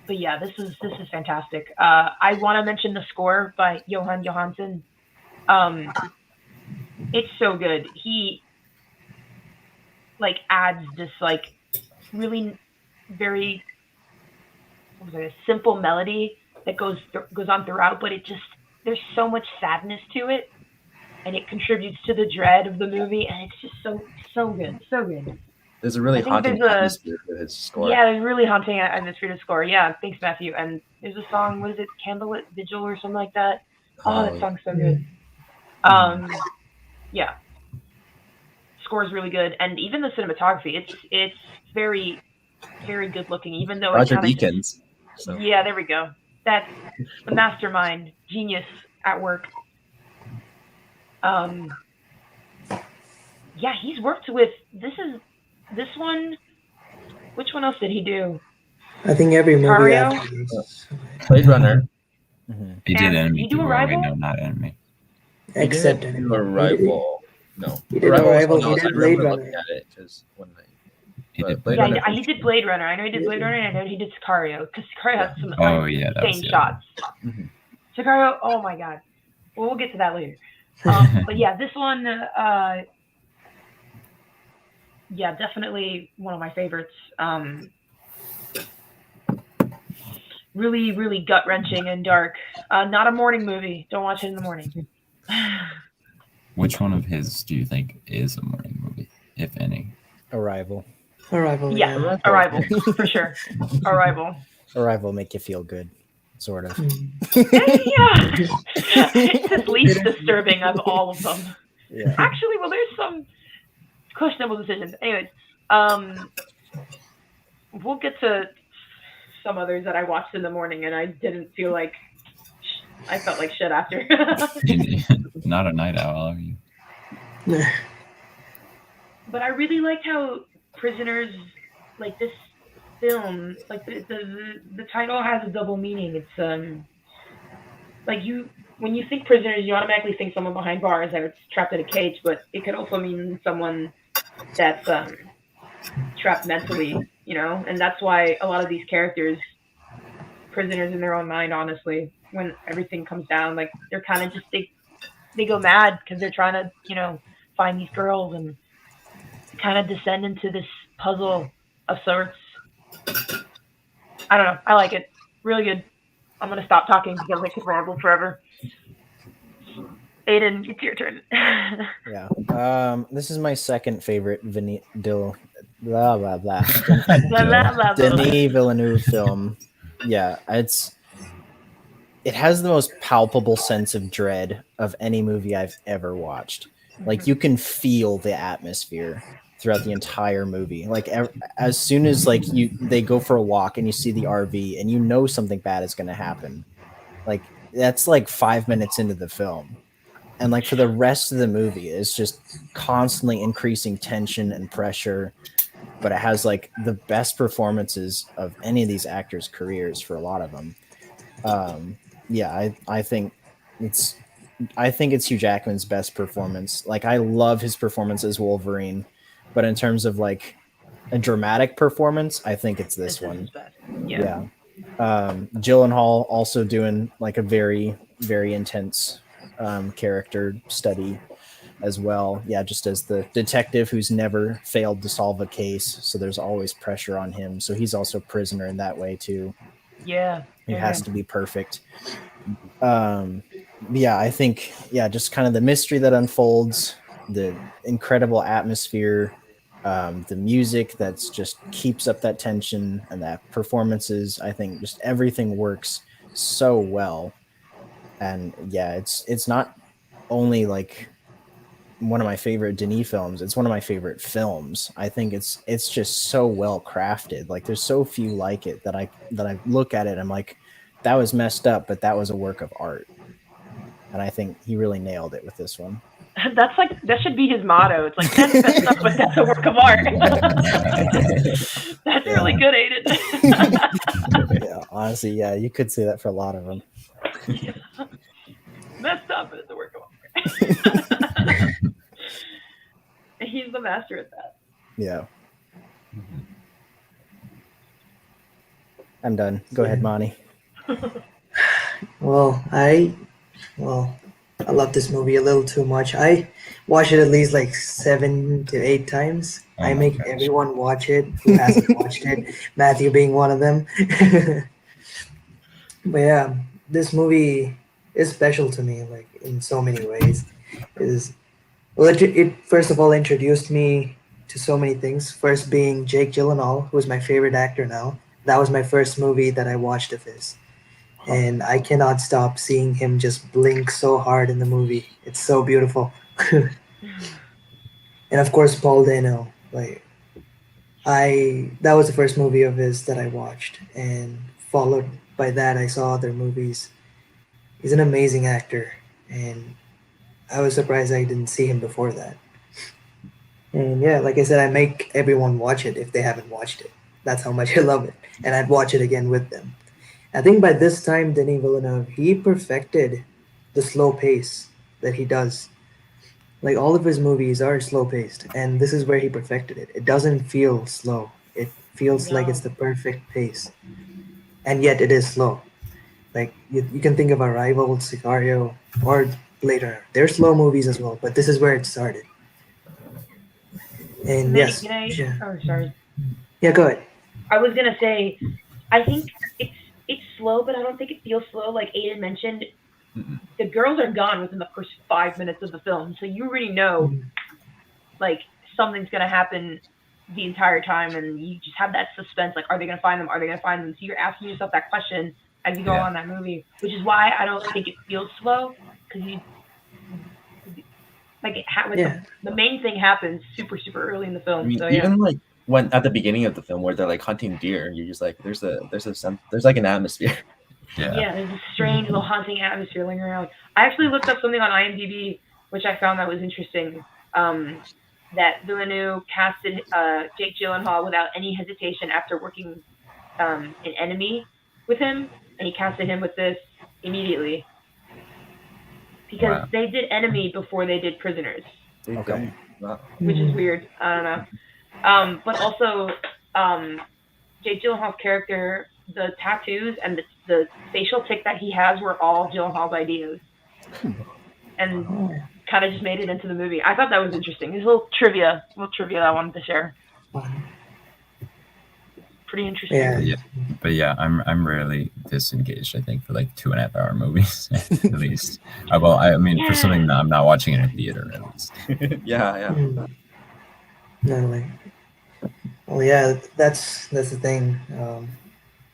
S2: But yeah, this is fantastic. I want to mention the score by Johansen. It's so good. He like adds this like really very simple melody that goes on throughout, but it just, there's so much sadness to it, and it contributes to the dread of the movie, and it's just so good, so good.
S1: There's a really haunting atmosphere to his score.
S2: Yeah, there's really haunting atmosphere to score. Yeah, thanks, Matthew. And there's a song, what is it, Candlelit Vigil or something like that? Oh, that song's so good. Yeah. Score's really good, and even the cinematography, it's very, very good looking, even though
S1: Roger Deakins.
S2: So. Yeah, there we go. That's the mastermind, genius at work. Yeah, he's worked with this one. Which one else did he do?
S3: I think every movie
S2: Sicario?
S3: after this.
S1: Blade Runner.
S4: He did Enemy.
S2: He do Arrival?
S4: No, not Enemy.
S3: Except
S1: he didn't do Arrival. No.
S3: He did Arrival.
S1: He
S3: did Blade Runner.
S1: Looking at it just one night.
S4: He did
S1: Blade
S2: Runner.
S1: Runner.
S2: He did Blade Runner. I know he did Blade Runner, and I know he did Sicario, because Sicario has some insane shots.
S1: Mm-hmm.
S2: Sicario, oh my god. Well, we'll get to that later. But yeah, this one, yeah, definitely one of my favorites. Really, really gut-wrenching and dark. Not a morning movie. Don't watch it in the morning.
S4: Which one of his do you think is a morning movie, if any?
S5: Arrival.
S2: Yeah, Arrival, for sure.
S5: Arrival make you feel good, sort of.
S2: Yeah. It's the least disturbing of all of them.
S5: Yeah.
S2: Actually, well, there's some questionable decisions. Anyways, we'll get to some others that I watched in the morning, and I didn't feel like I felt like shit after.
S4: Not a night owl, are you?
S2: But I really liked how Prisoners, like this film, like the title has a double meaning. It's like when you think Prisoners, you automatically think someone behind bars that's trapped in a cage, but it could also mean someone that's trapped mentally, you know. And that's why a lot of these characters, prisoners in their own mind, honestly, when everything comes down, like they're kind of just they go mad because they're trying to, you know, find these girls and kind of descend into this puzzle of sorts. I don't know. I like it. Really good. I'm going to stop talking because I could ramble forever. Aiden, it's your turn.
S5: Yeah. This is my second favorite Denis Villeneuve film. Yeah, it has the most palpable sense of dread of any movie I've ever watched. Like, you can feel the atmosphere throughout the entire movie. Like, as soon as like they go for a walk and you see the RV and you know something bad is going to happen, like that's like 5 minutes into the film, and like for the rest of the movie it's just constantly increasing tension and pressure. But it has like the best performances of any of these actors' careers for a lot of them. Yeah, I think it's I think it's Hugh Jackman's best performance. Like, I love his performance as Wolverine, but in terms of like a dramatic performance, I think it's this
S2: This is
S5: one.
S2: his best. Yeah.
S5: Gyllenhaal also doing like a very, very intense character study as well. Yeah, just as the detective who's never failed to solve a case, so there's always pressure on him. So he's also a prisoner in that way too.
S2: Yeah.
S5: He
S2: Yeah.
S5: has to be perfect. Yeah, I think just kind of the mystery that unfolds, the incredible atmosphere, the music that's just keeps up that tension, and that performances. I think just everything works so well, and yeah, it's not only like one of my favorite Denis films. It's one of my favorite films. I think it's just so well crafted. Like, there's so few like it that I look at it and I'm like, that was messed up, but that was a work of art. And I think he really nailed it with this one.
S2: That's like that should be his motto. It's like that's messed up, but that's a work of art. That's really good, Aiden.
S5: Yeah, honestly, yeah, you could say that for a lot of them.
S2: Yeah. Messed up, but it's a work of art. He's the master at that.
S5: Yeah. I'm done. Go ahead, Monty.
S3: Well, I love this movie a little too much. I watch it at least like 7 to 8 times.
S4: Oh
S3: I
S4: my
S3: make
S4: gosh.
S3: everyone watch it who hasn't watched it, Matthew being one of them. But yeah, this movie is special to me, like in so many ways. It first of all introduced me to so many things. First being Jake Gyllenhaal, who is my favorite actor now. That was my first movie that I watched of his. And I cannot stop seeing him just blink so hard in the movie. It's so beautiful. And of course Paul Dano. Like that was the first movie of his that I watched, and followed by that I saw other movies. He's an amazing actor, and I was surprised I didn't see him before that. And yeah, like I said, I make everyone watch it if they haven't watched it. That's how much I love it, and I'd watch it again with them. I think by this time, Denis Villeneuve, he perfected the slow pace that he does. Like, all of his movies are slow paced, and this is where he perfected it. It doesn't feel slow. It feels like
S2: No.
S3: it's the perfect pace, and yet it is slow. Like, you can think of Arrival, Sicario, or Blade Runner. They're slow movies as well, but this is where it started. And yes, yeah.
S2: Oh, sorry.
S3: Yeah, go ahead.
S2: I was gonna say, I think it's slow, but I don't think it feels slow. Like Aiden mentioned, the girls are gone within the first 5 minutes of the film, so you already know like something's gonna happen the entire time, and you just have that suspense. Like, are they gonna find them? Are they gonna find them? So you're asking yourself that question as you go on that movie, which is why I don't think it feels slow, because you like the main thing happens super early in the film.
S1: I mean,
S2: so
S1: even like when at the beginning of the film where they're like hunting deer, you're just like, there's like an atmosphere.
S2: Yeah, there's a strange little haunting atmosphere lingering around. I actually looked up something on IMDb, which I found that was interesting. That Villeneuve casted Jake Gyllenhaal without any hesitation after working in Enemy with him, and he casted him with this immediately because they did Enemy before they did Prisoners.
S5: Okay.
S2: Which is weird. I don't know. But also, Jake Gyllenhaal's character, the tattoos and the facial tic that he has were all Gyllenhaal's ideas, and kind of just made it into the movie. I thought that was interesting. There's a little trivia that I wanted to share. Pretty interesting.
S4: But yeah, I'm rarely disengaged. I think for like 2.5 hour movies at least. I mean, for something that I'm not watching in a theater at least.
S1: Yeah.
S3: No, like, well, yeah, that's the thing. The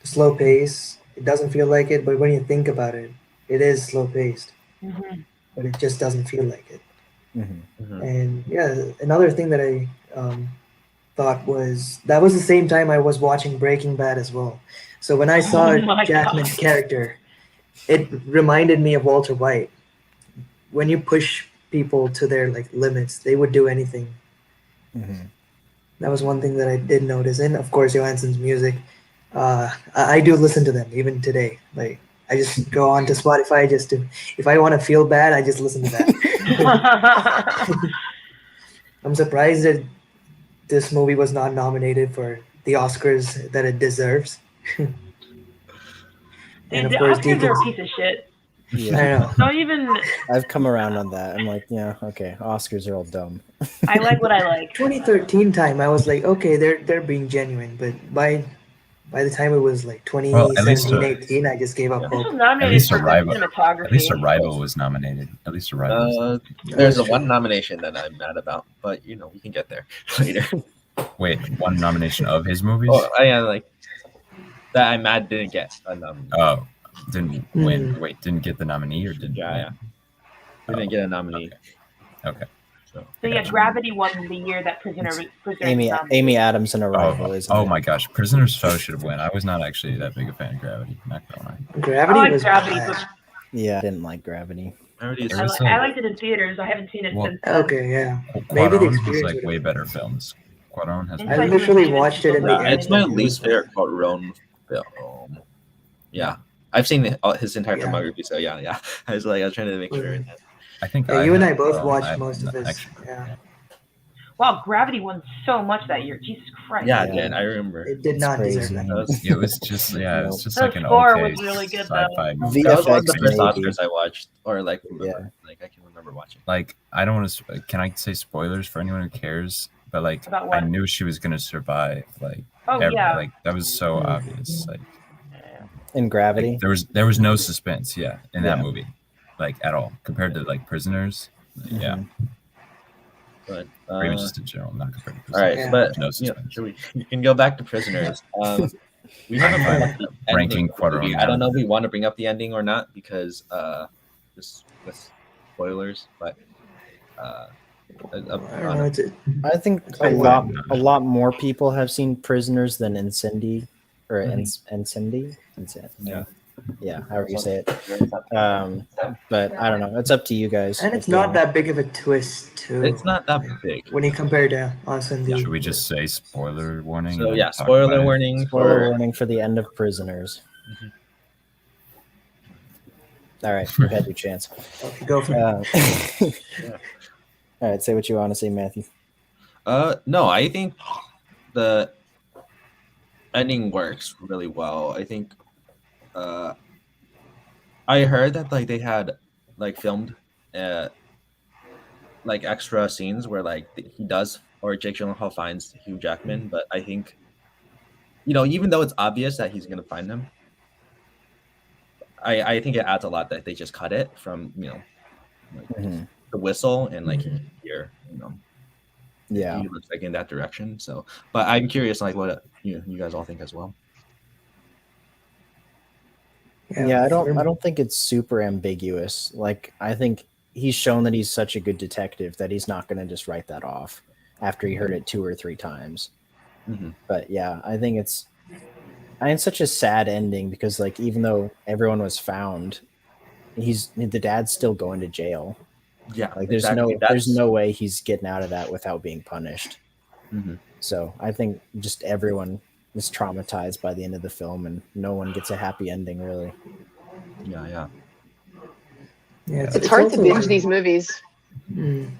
S3: slow pace. It doesn't feel like it, but when you think about it, it is slow paced.
S2: Mm-hmm.
S3: But it just doesn't feel like it.
S5: Mm-hmm.
S3: And yeah, another thing that I thought was that was the same time I was watching Breaking Bad as well. So when I saw Jackman's character, it reminded me of Walter White. When you push people to their like limits, they would do anything.
S5: Mm-hmm.
S3: That was one thing that I did notice, and of course Johansen's music. I do listen to them even today. Like I just go on to Spotify just to, if I want to feel bad, I just listen to that. I'm surprised that this movie was not nominated for the Oscars that it deserves.
S2: Dude,
S3: And of
S2: the
S3: course,
S2: Oscars are
S3: Deacon's.
S2: a piece of shit.
S3: I
S5: Yeah,
S3: know.
S2: Don't even.
S5: I've come around on that. I'm like, yeah, okay, Oscars are all dumb.
S2: I like what I like.
S3: 2013 time, I was like, okay, they're being genuine, but by the time it was like
S4: Well, at least
S3: 2017, 18, I just gave up
S2: This
S3: hope.
S2: was
S4: at
S2: nominated
S4: least
S2: for best
S4: Arrival.
S2: cinematography.
S4: At least Arrival was nominated. At least Arrival. Was
S1: There's a
S3: That's
S1: one
S3: true.
S1: nomination that I'm mad about, but you know we can get there later.
S4: Wait, one nomination of his movies?
S1: Oh, I am like that. I'm mad didn't get a nominee.
S4: Oh, didn't win.
S3: Mm.
S4: Wait, didn't get the nominee or didn't?
S1: Yeah,
S4: win?
S1: didn't get a nominee.
S4: Okay.
S1: So
S2: So yeah, Gravity won the year that Prisoners
S5: Amy
S2: nominated.
S5: Adams in Arrival,
S4: Oh,
S5: isn't
S4: oh
S5: it?
S4: my gosh, Prisoner's Foe should have won. I was not actually that big a fan of Gravity. Not gonna lie.
S3: Gravity
S2: I like
S3: was
S2: Gravity,
S3: bad.
S2: but
S5: Yeah, I didn't like Gravity.
S1: already
S4: It
S2: I,
S4: was
S2: I
S4: like
S2: liked it in theaters. I haven't seen it
S4: Well,
S2: since then.
S3: Okay, yeah. Maybe the
S4: Cuarón has
S3: experience
S4: like
S3: would
S4: way
S3: have
S4: better films. Cuarón has.
S2: It's
S3: I
S2: like
S3: literally
S2: Steven
S3: watched it in the
S2: Spielberg.
S3: end.
S1: it's my
S3: It was
S1: least favorite
S3: bad.
S1: Cuarón film. Yeah, I've seen his entire
S3: Yeah.
S1: filmography, so yeah. I was trying to make sure.
S4: I think
S3: Yeah, you and I
S4: have,
S3: both
S4: I
S3: watched
S4: have
S3: most of his.
S4: actually.
S3: Yeah,
S2: Wow, Gravity won so much that year. Jesus Christ.
S1: Yeah,
S5: Yeah.
S1: I remember.
S3: it did
S5: It's
S3: not
S5: crazy.
S3: deserve that.
S1: That was,
S4: It was just yeah, it was just
S2: The
S4: like an
S2: score
S4: okay
S2: was really good, though.
S4: sci-fi movie.
S1: that was one of the
S5: VFX
S1: first
S5: maybe.
S1: Oscars I watched, or like remember, like I can remember watching.
S4: Like I don't want to. Can I say spoilers for anyone who cares? But like
S2: About
S4: I
S2: what?
S4: knew she was gonna survive. Like
S2: Oh yeah.
S4: like that was so obvious. Like
S5: In Gravity.
S4: there was no suspense. Yeah, in that
S5: Yeah.
S4: movie, like at all compared to like Prisoners. Yeah,
S5: Mhm.
S1: But
S4: or even just in general, not compared to Prisoners.
S1: all right,
S3: Yeah.
S1: but
S4: No
S1: you know,
S4: suspense.
S1: you can go back to Prisoners. We haven't brought up the
S4: Ranking
S1: ending of the movie.
S4: Cuarón
S1: I don't
S4: now.
S1: know if we want to bring up the ending or not because just with spoilers, but
S3: I don't know. It's
S5: I think
S3: I
S5: a lot more people have seen Prisoners than Incendy or
S1: Mhm.
S5: Incendy.
S1: Yeah.
S5: Yeah, however you say it. But I don't know. It's up to you guys.
S3: and it's
S5: if you
S3: not
S5: want.
S3: that big of a twist too.
S1: It's not that big.
S3: when you compare to us and the.
S4: Should we just say spoiler warning?
S1: So
S4: and then
S1: yeah,
S4: talk
S1: spoiler
S4: about it?
S1: warning
S5: Spoiler
S1: for
S5: warning for the end of Prisoners.
S1: Mhm.
S5: All right, you had your chance.
S3: Okay, go for it.
S5: All right, say what you want to say, Matthew.
S1: no, I think the ending works really well. I think I heard that like they had like filmed like extra scenes where like he does or Jake Gyllenhaal finds Hugh Jackman, but I think even though it's obvious that he's gonna find him, I think it adds a lot that they just cut it from like
S5: Mhm.
S1: the whistle and like you can hear
S5: Yeah.
S1: he looks like in that direction. So, but I'm curious like what you guys all think as well.
S5: Yeah, I
S3: for-
S5: don't think it's super ambiguous. Like I think he's shown that he's such a good detective that he's not going to just write that off after he heard it 2 or 3 times.
S1: Mhm.
S5: But yeah, I think it's such a sad ending because like even though everyone was found, the dad's still going to jail.
S1: Yeah,
S5: Like there's no way he's getting out of that without being punished.
S1: Mhm.
S5: So I think just everyone is traumatized by the end of the film and no one gets a happy ending really.
S1: Yeah.
S3: Yeah,
S6: It's hard to
S3: also-
S6: binge these movies.
S3: Mm.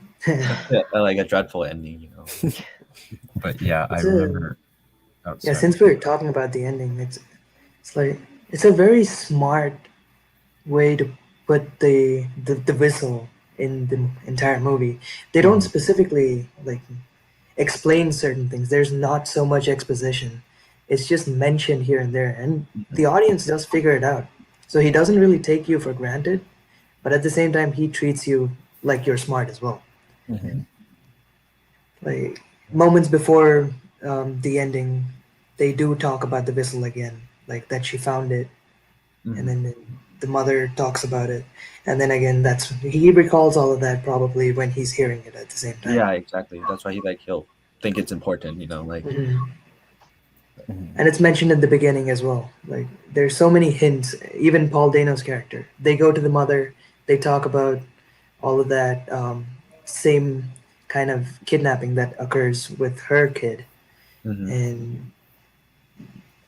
S1: Like a dreadful ending,
S4: But yeah, I
S3: It's a-
S4: remember. Oh,
S3: Yeah,
S4: sorry.
S3: since we were talking about the ending, it's like it's a very smart way to put the whistle in the entire movie. They don't specifically like explain certain things. There's not so much exposition. It's just mentioned here and there, and the audience does figure it out. So he doesn't really take you for granted, but at the same time, he treats you like you're smart as well.
S5: Mhm.
S3: Like moments before the ending, they do talk about the whistle again, like that she found it,
S1: Mhm.
S3: and then the mother talks about it, and then again he recalls all of that probably when he's hearing it at the same time.
S1: Yeah, exactly. That's why he'll think it's important, like
S3: Mhm.
S5: Mhm.
S3: And it's mentioned in the beginning as well. Like there's so many hints. Even Paul Dano's character, they go to the mother, they talk about all of that same kind of kidnapping that occurs with her kid,
S1: Mhm.
S3: and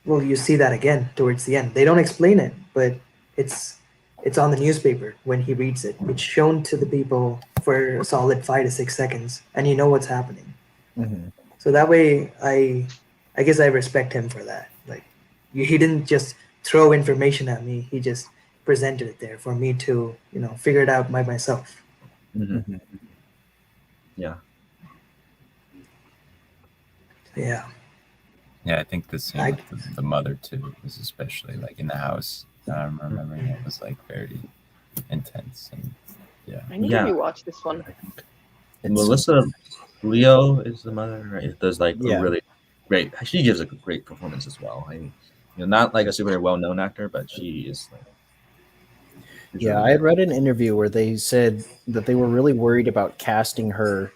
S3: well, you see that again towards the end. They don't explain it, but it's on the newspaper when he reads it. It's shown to the people for a solid 5 to 6 seconds, and you know what's happening.
S5: Mhm.
S3: So that way, I guess I respect him for that. Like, he didn't just throw information at me. He just presented it there for me to, figure it out by myself.
S1: Mm-hmm.
S5: Mhm.
S1: Yeah.
S3: Yeah.
S4: Yeah, I think the scene
S3: I-
S4: with the mother too was especially like in the house. I'm remembering it was like very intense and yeah.
S2: I need
S1: Yeah.
S2: to rewatch this one.
S5: It's-
S1: Melissa Leo is the mother, right? It does like
S5: Yeah.
S1: a really great. She gives a great performance as well. I mean, not like a super well-known actor, but she is like. she's
S5: Yeah,
S1: really
S5: I had
S1: good.
S5: read an interview where they said that they were really worried about casting her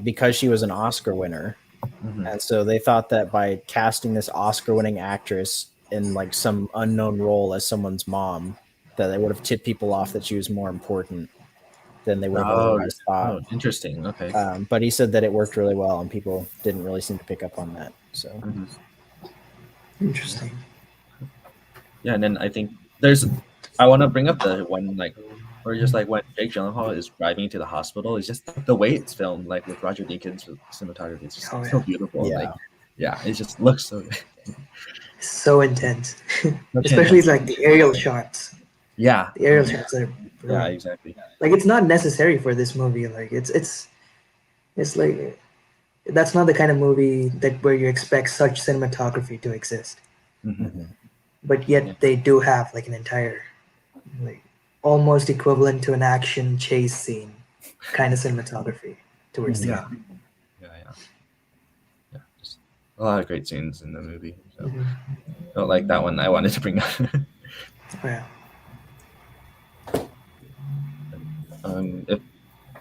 S5: because she was an Oscar winner.
S1: Mhm.
S5: And so they thought that by casting this Oscar-winning actress in like some unknown role as someone's mom, that they would have tipped people off that she was more important than they would have otherwise thought.
S1: Oh, interesting. Okay.
S5: But he said that it worked really well, and people didn't really seem to pick up on that. So
S1: Mhm.
S3: Interesting.
S1: Yeah, and then I think I want to bring up the one like, or just like when Jake Gyllenhaal is driving to the hospital. It's just the way it's filmed, like with Roger Deakins with cinematography. It's just
S3: Oh,
S1: so
S3: yeah.
S1: beautiful.
S5: Yeah.
S1: Like, yeah, it just looks so good.
S3: So intense. Especially like the aerial shots.
S1: Yeah.
S3: The aerial shots are
S1: Yeah,
S3: brilliant.
S1: exactly.
S3: Like, it's not necessary for this movie. Like, it's like, that's not the kind of movie that where you expect such cinematography to exist.
S1: Mhm.
S5: Mhm.
S3: But yet
S1: Yeah.
S3: they do have like an entire, like, almost equivalent to an action chase scene kind of cinematography towards the
S1: Yeah.
S3: end.
S1: Yeah. Just a lot of great scenes in the movie. So
S3: Mhm.
S1: don't like that one. I wanted to bring up.
S3: Oh, yeah.
S1: If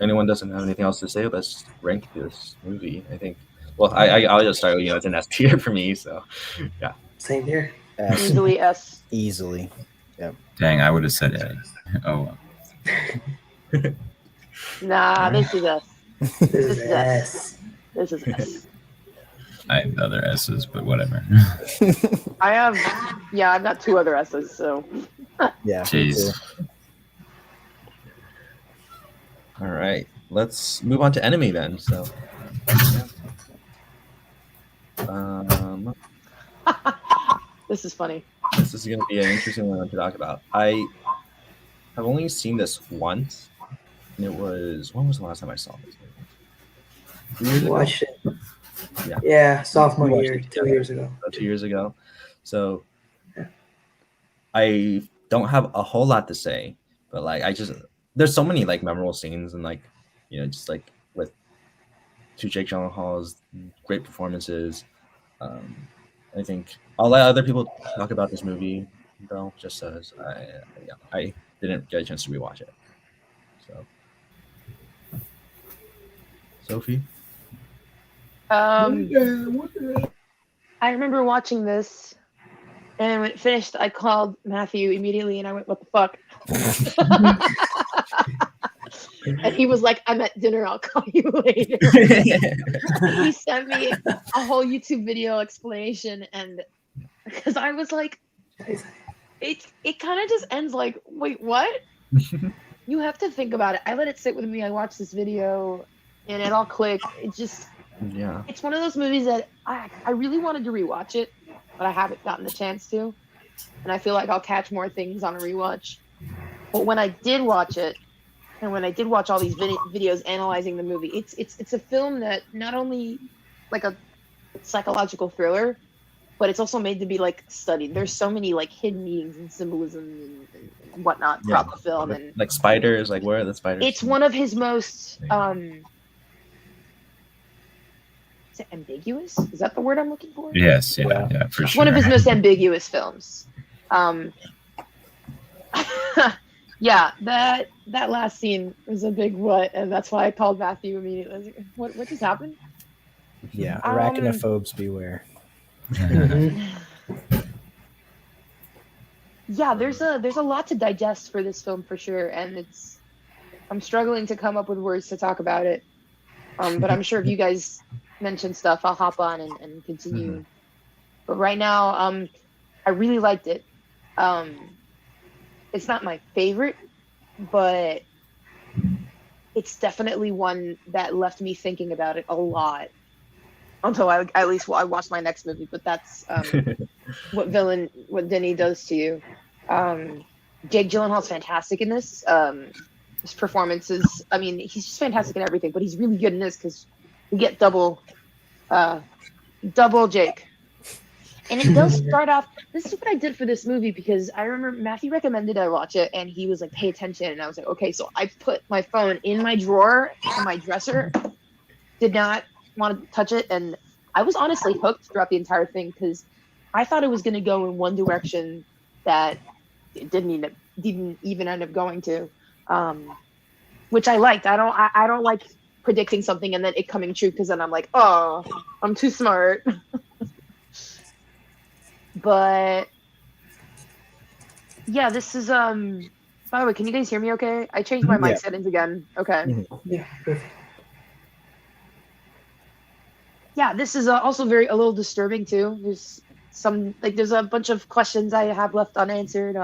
S1: anyone doesn't have anything else to say, let's rank this movie. I think. Well, I'll just start. It's an S tier for me. So yeah.
S3: Same here.
S5: S,
S2: Easily S.
S5: easily.
S4: Dang, I would have said A. Oh well.
S2: Nah, this is S.
S3: This
S2: This
S3: is
S2: is S.
S3: S.
S2: This is S.
S4: I have other S's, but whatever.
S2: I've got 2 other S's, so.
S5: Yeah. me
S4: Jeez.
S5: too.
S1: All right. Let's move on to Enemy then. So.
S2: This is funny.
S1: This is going to be an interesting one to talk about. I have only seen this once, and it was when was the last time I saw this movie? 2 years ago.
S3: Watched it.
S1: Yeah.
S3: Yeah, sophomore
S1: We watched
S3: year,
S1: it
S3: 2
S1: together.
S3: years ago.
S1: 2 years ago. So
S3: Yeah.
S1: I don't have a whole lot to say, but like there's so many like memorable scenes and like just like with Jake Gyllenhaal's great performances. I think I'll let other people talk about this movie though, just as I didn't get a chance to rewatch it. So, Sophie.
S2: I remember watching this, and when it finished, I called Matthew immediately, and I went, "What the fuck?" And he was like, "I'm at dinner. I'll call you later." He sent me a whole YouTube video explanation, and because I was like, it kind of just ends like, wait, what? You have to think about it. I let it sit with me. I watched this video, and it all clicked.
S1: Yeah.
S2: It's one of those movies that I really wanted to rewatch it, but I haven't gotten the chance to. And I feel like I'll catch more things on a rewatch. But when I did watch it, and when I did watch all these videos analyzing the movie, it's a film that not only like a psychological thriller, but it's also made to be like studied. There's so many like hidden meanings and symbolism and whatnot throughout the film, and
S1: like spiders. Like where are the spiders?
S2: it's one of his most is it ambiguous? Is that the word I'm looking for?
S4: Yes, yeah, for
S2: It's
S4: sure.
S2: one of his most ambiguous films. Yeah, that last scene was a big what, and that's why I called Matthew immediately. I was like, what just happened?
S5: Yeah. Arachnophobes beware.
S2: Yeah, there's a lot to digest for this film for sure, and I'm struggling to come up with words to talk about it. But I'm sure if you guys mention stuff, I'll hop on and continue.
S1: Mhm.
S2: But right now, I really liked it. it's not my favorite, but it's definitely one that left me thinking about it a lot until I watched my next movie. But that's what Denis does to you. Jake Gyllenhaal's fantastic in this. His performance is, I mean, he's just fantastic in everything, but he's really good in this because we get double Jake. And it does start off, this is what I did for this movie, because I remember Matthew recommended I watch it, and he was like, pay attention. And I was like, okay, so I put my phone in my drawer, in my dresser, did not want to touch it. And I was honestly hooked throughout the entire thing, because I thought it was going to go in one direction that it didn't even end up going to, which I liked. I don't like predicting something and then it coming true, because then I'm like, oh, I'm too smart. But yeah, this is by the way, can you guys hear me okay? I changed my mic settings again. Okay.
S3: Yeah, perfect.
S2: Yeah, this is also a little disturbing too. There's a bunch of questions I have left unanswered.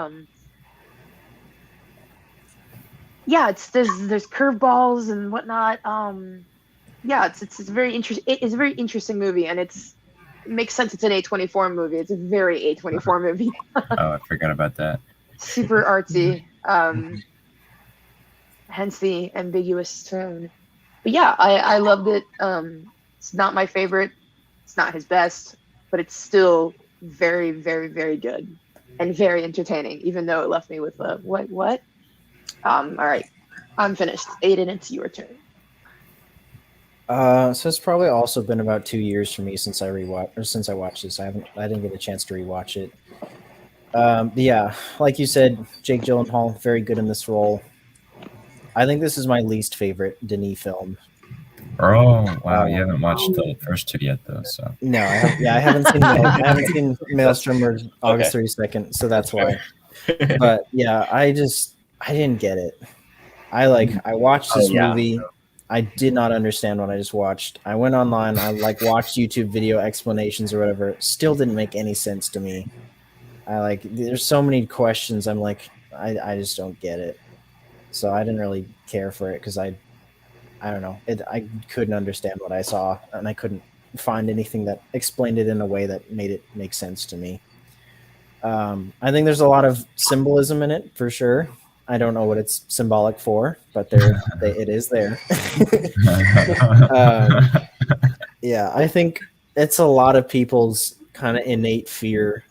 S2: Yeah, there's curveballs and whatnot. Yeah, it's a very interesting movie, and it makes sense. It's an A24 movie. It's a very A24 movie.
S4: Oh, I forgot about that.
S2: Super artsy. Hence the ambiguous tone. But yeah, I loved it. It's not my favorite. It's not his best, but it's still very, very, very good and very entertaining, even though it left me with a what? All right, I'm finished. Aiden, it's your turn.
S5: So it's probably also been about 2 years for me since I watched this. I didn't get a chance to rewatch it. Yeah, like you said, Jake Gyllenhaal, very good in this role. I think this is my least favorite Denis film.
S4: Oh wow, you haven't watched the first two yet, though. So
S5: no, I haven't seen Maelstrom or August 32nd, so that's why. But yeah, I didn't get it. I watched this movie. I did not understand what I just watched. I went online. I watched YouTube video explanations or whatever. Still didn't make any sense to me. There's so many questions. I'm like, I just don't get it. So I didn't really care for it because I don't know. I couldn't understand what I saw, and I couldn't find anything that explained it in a way that made it make sense to me. I think there's a lot of symbolism in it for sure. I don't know what it's symbolic for, but it is there. Yeah, I think it's a lot of people's kind of innate fear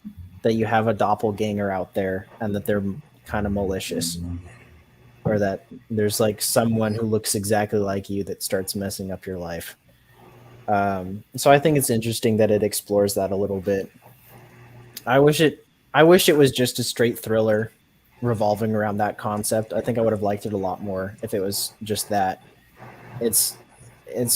S5: that you have a doppelganger out there and that they're kind of malicious, or that there's someone who looks exactly like you that starts messing up your life. So I think it's interesting that it explores that a little bit. I wish it was just a straight thriller revolving around that concept. I think I would have liked it a lot more if it was just that. It's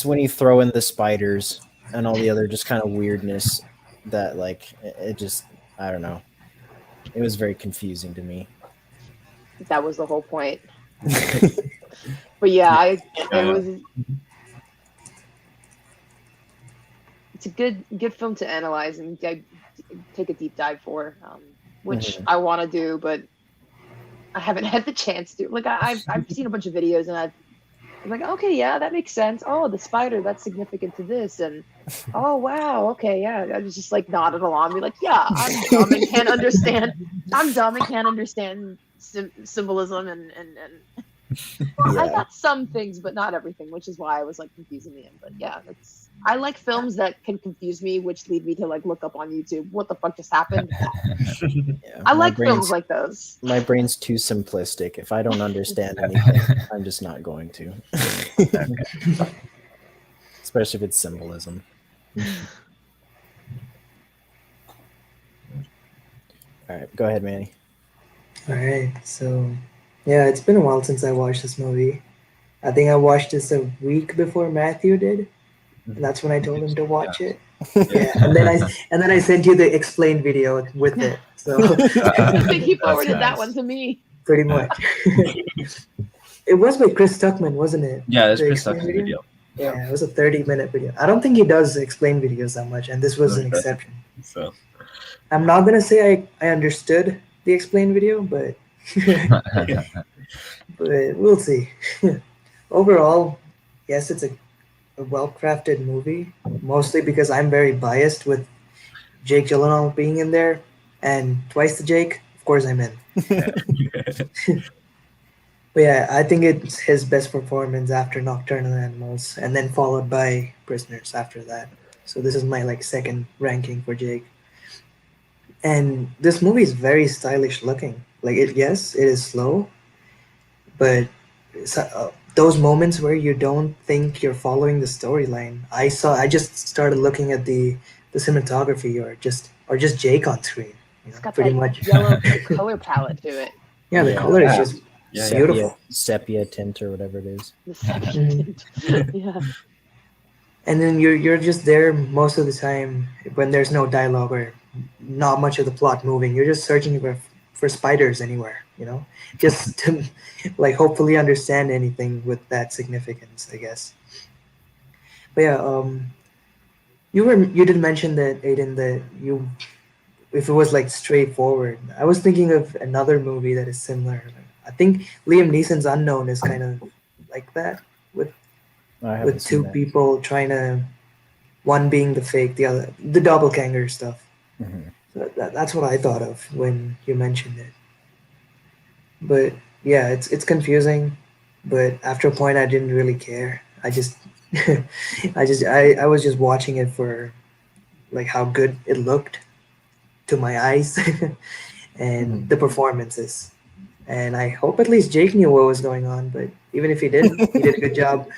S5: when you throw in the spiders and all the other just kind of weirdness that it just, I don't know. It was very confusing to me.
S2: That was the whole point. But yeah, it's a good film to analyze and take a deep dive for, which I want to do, but I haven't had the chance to. I've seen a bunch of videos and I'm like, okay, yeah, that makes sense. Oh, the spider, that's significant to this, and oh wow, okay, yeah. I was just nodded along, be like, yeah, I'm dumb and can't understand. I'm dumb and can't understand symbolism and
S5: Yeah.
S2: I got some things, but not everything, which is why I was confusing me. But yeah, I like films that can confuse me, which lead me to look up on YouTube what the fuck just happened.
S5: Yeah,
S2: I like films like those.
S5: My brain's too simplistic. If I don't understand anything, I'm just not going to. Especially if it's symbolism. All right, go ahead, Manny.
S3: All right, so yeah, it's been a while since I watched this movie. I think I watched this a week before Matthew did, and that's when I told him to watch it. Yeah, and then I sent you the explained video with it. So
S2: I think he forwarded that one to me.
S3: Pretty much. It was with Chris Tuckman, wasn't it?
S1: Yeah, it's Chris Tuckman's video.
S3: Yeah, it was a 30-minute video. I don't think he does explain videos that much, and this was an exception.
S1: So
S3: I'm not gonna say I understood the explained video, but But we'll see. Overall, yes, it's a well-crafted movie, mostly because I'm very biased with Jake Gyllenhaal being in there, and twice the Jake, of course I'm in. But yeah, I think it's his best performance after Nocturnal Animals, and then followed by Prisoners after that. So this is my like second ranking for Jake. And this movie is very stylish looking. Like it, yes, it is slow, but those moments where you don't think you're following the storyline, I just started looking at the cinematography or just Jake on screen.
S2: It's got
S3: Pretty
S2: that
S3: much.
S2: yellow color palette to it.
S3: Yeah, the
S5: Yeah.
S3: color is
S1: Yeah.
S3: just
S1: Yeah,
S3: beautiful.
S5: sepia tint or whatever it is.
S2: The sepia tint. Yeah.
S3: And then you're just there most of the time when there's no dialogue or not much of the plot moving. You're just searching for spiders anywhere, just to like hopefully understand anything with that significance, I guess. But yeah, you did mention that, Aiden, that you, if it was like straightforward, I was thinking of another movie that is similar. I think Liam Neeson's Unknown is kind of like that with
S5: I haven't seen
S3: two
S5: that.
S3: people trying to, one being the fake, the other the doppelganger stuff.
S5: Mhm.
S3: So that's what I thought of when you mentioned it. But yeah, it's confusing. But after a point, I didn't really care. I just, I was just watching it for like how good it looked to my eyes and the performances. And I hope at least Jake knew what was going on. But even if he didn't, he did a good job.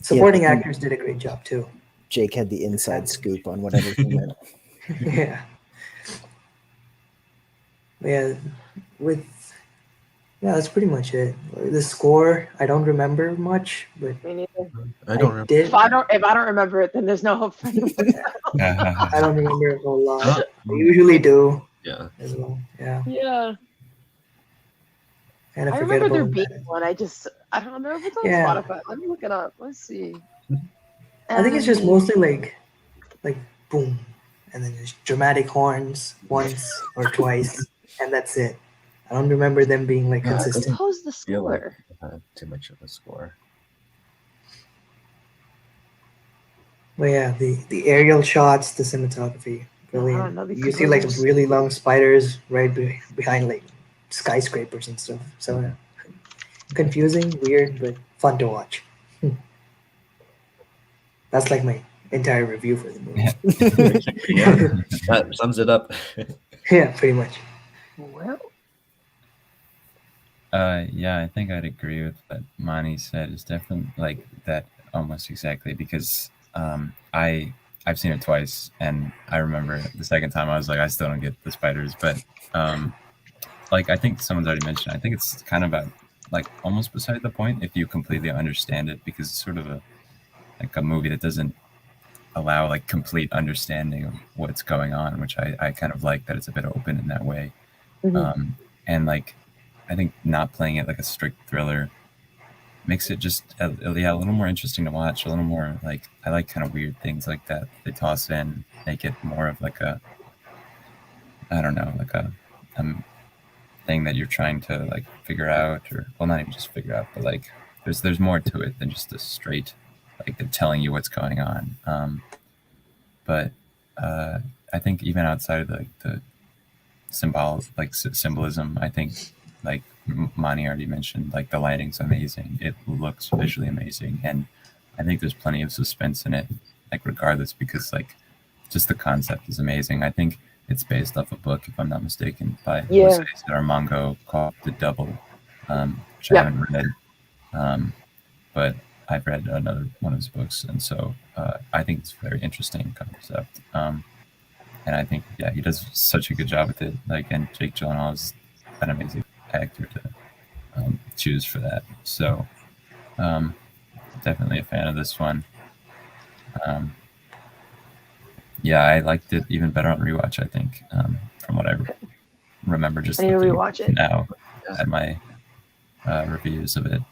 S3: Supporting
S5: Yeah,
S3: actors did a great job too.
S5: Jake had the inside scoop on what everything meant.
S3: Yeah. Yeah, with yeah, that's pretty much it. The score, I don't remember much, but
S2: Me neither.
S1: I don't remember.
S3: did.
S2: If I don't remember it, then there's no hope for the movie.
S3: I don't remember a whole lot.
S1: Huh?
S3: I usually do
S1: Yeah.
S3: as well. Yeah,
S2: Yeah.
S3: kind of
S2: I remember there
S3: forgettable.
S2: being one. I don't know if it's on
S3: Yeah.
S2: Spotify. Let me look it up. Let's see.
S3: I think it's just
S2: Enemy.
S3: mostly like boom, and then just dramatic horns once or twice, and that's it. I don't remember them being like
S1: Yeah, I
S3: consistent.
S2: Compose the
S1: feel like
S2: score.
S1: it had too much of a score.
S3: But yeah, the aerial shots, the cinematography,
S2: No, I
S3: brilliant.
S2: don't know these
S3: You see like
S2: composers.
S3: really long spiders right behind like skyscrapers and stuff. So confusing, weird, but fun to watch. That's like my entire review for the movie.
S1: Yeah, that sums it up.
S3: Yeah, pretty much.
S2: Well,
S4: Yeah, I think I'd agree with what Mani said. It's definitely like that almost exactly because I've seen it twice and I remember the second time I was like I still don't get the spiders, but like I think someone's already mentioned, I think it's kind of like almost beside the point if you completely understand it because it's sort of a movie that doesn't allow like complete understanding of what's going on, which I kind of like that it's a bit open in that way. And like I think not playing it like a strict thriller makes it just a little more interesting to watch, a little more like I like kind of weird things like that they toss in, make it more of like a I don't know, like a thing that you're trying to like figure out, or well not even just figure out, but like there's more to it than just a straight like they're telling you what's going on. But I think even outside of the symbolism, I think like Mani already mentioned, like the lighting's amazing. It looks visually amazing, and I think there's plenty of suspense in it, like regardless, because like just the concept is amazing. I think it's based off a book, if I'm not mistaken, by Jose Saramago called The Double, which I haven't read, but I've read another one of his books, and so I think it's a very interesting concept. And I think, yeah, he does such a good job with it. Like, and Jake Gyllenhaal is an amazing actor to choose for that. So, definitely a fan of this one. Yeah, I liked it even better on rewatch. I think, from what I remember, just
S2: I need to
S4: looking
S2: rewatch it.
S4: now at my reviews of it.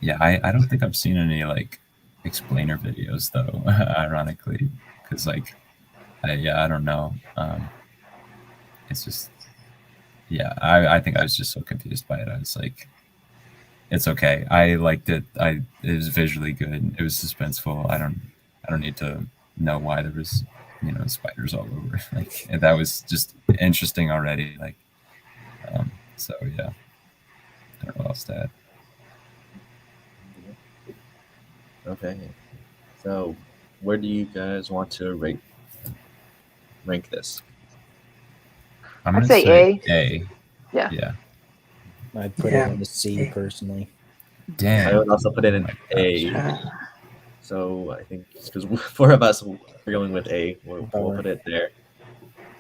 S4: Yeah, I don't think I've seen any like explainer videos though. Ironically, because like I don't know. it's just, yeah, I think I was just so confused by it. I was like, it's okay. I liked it. It was visually good. It was suspenseful. I don't need to know why there was, spiders all over. Like, and that was just interesting already. Like, so yeah, I don't know what else to add.
S1: Okay. So, where do you guys want to rank this?
S4: I'm
S2: I'd
S4: gonna
S2: say
S4: say A.
S2: Yeah.
S4: Yeah.
S5: I'd put
S3: Yeah.
S5: it in the C personally.
S4: Damn.
S1: I would also put it in
S4: Oh my
S1: A.
S3: Uh,
S1: So I think because 4 of us are going with A, we'll put it there.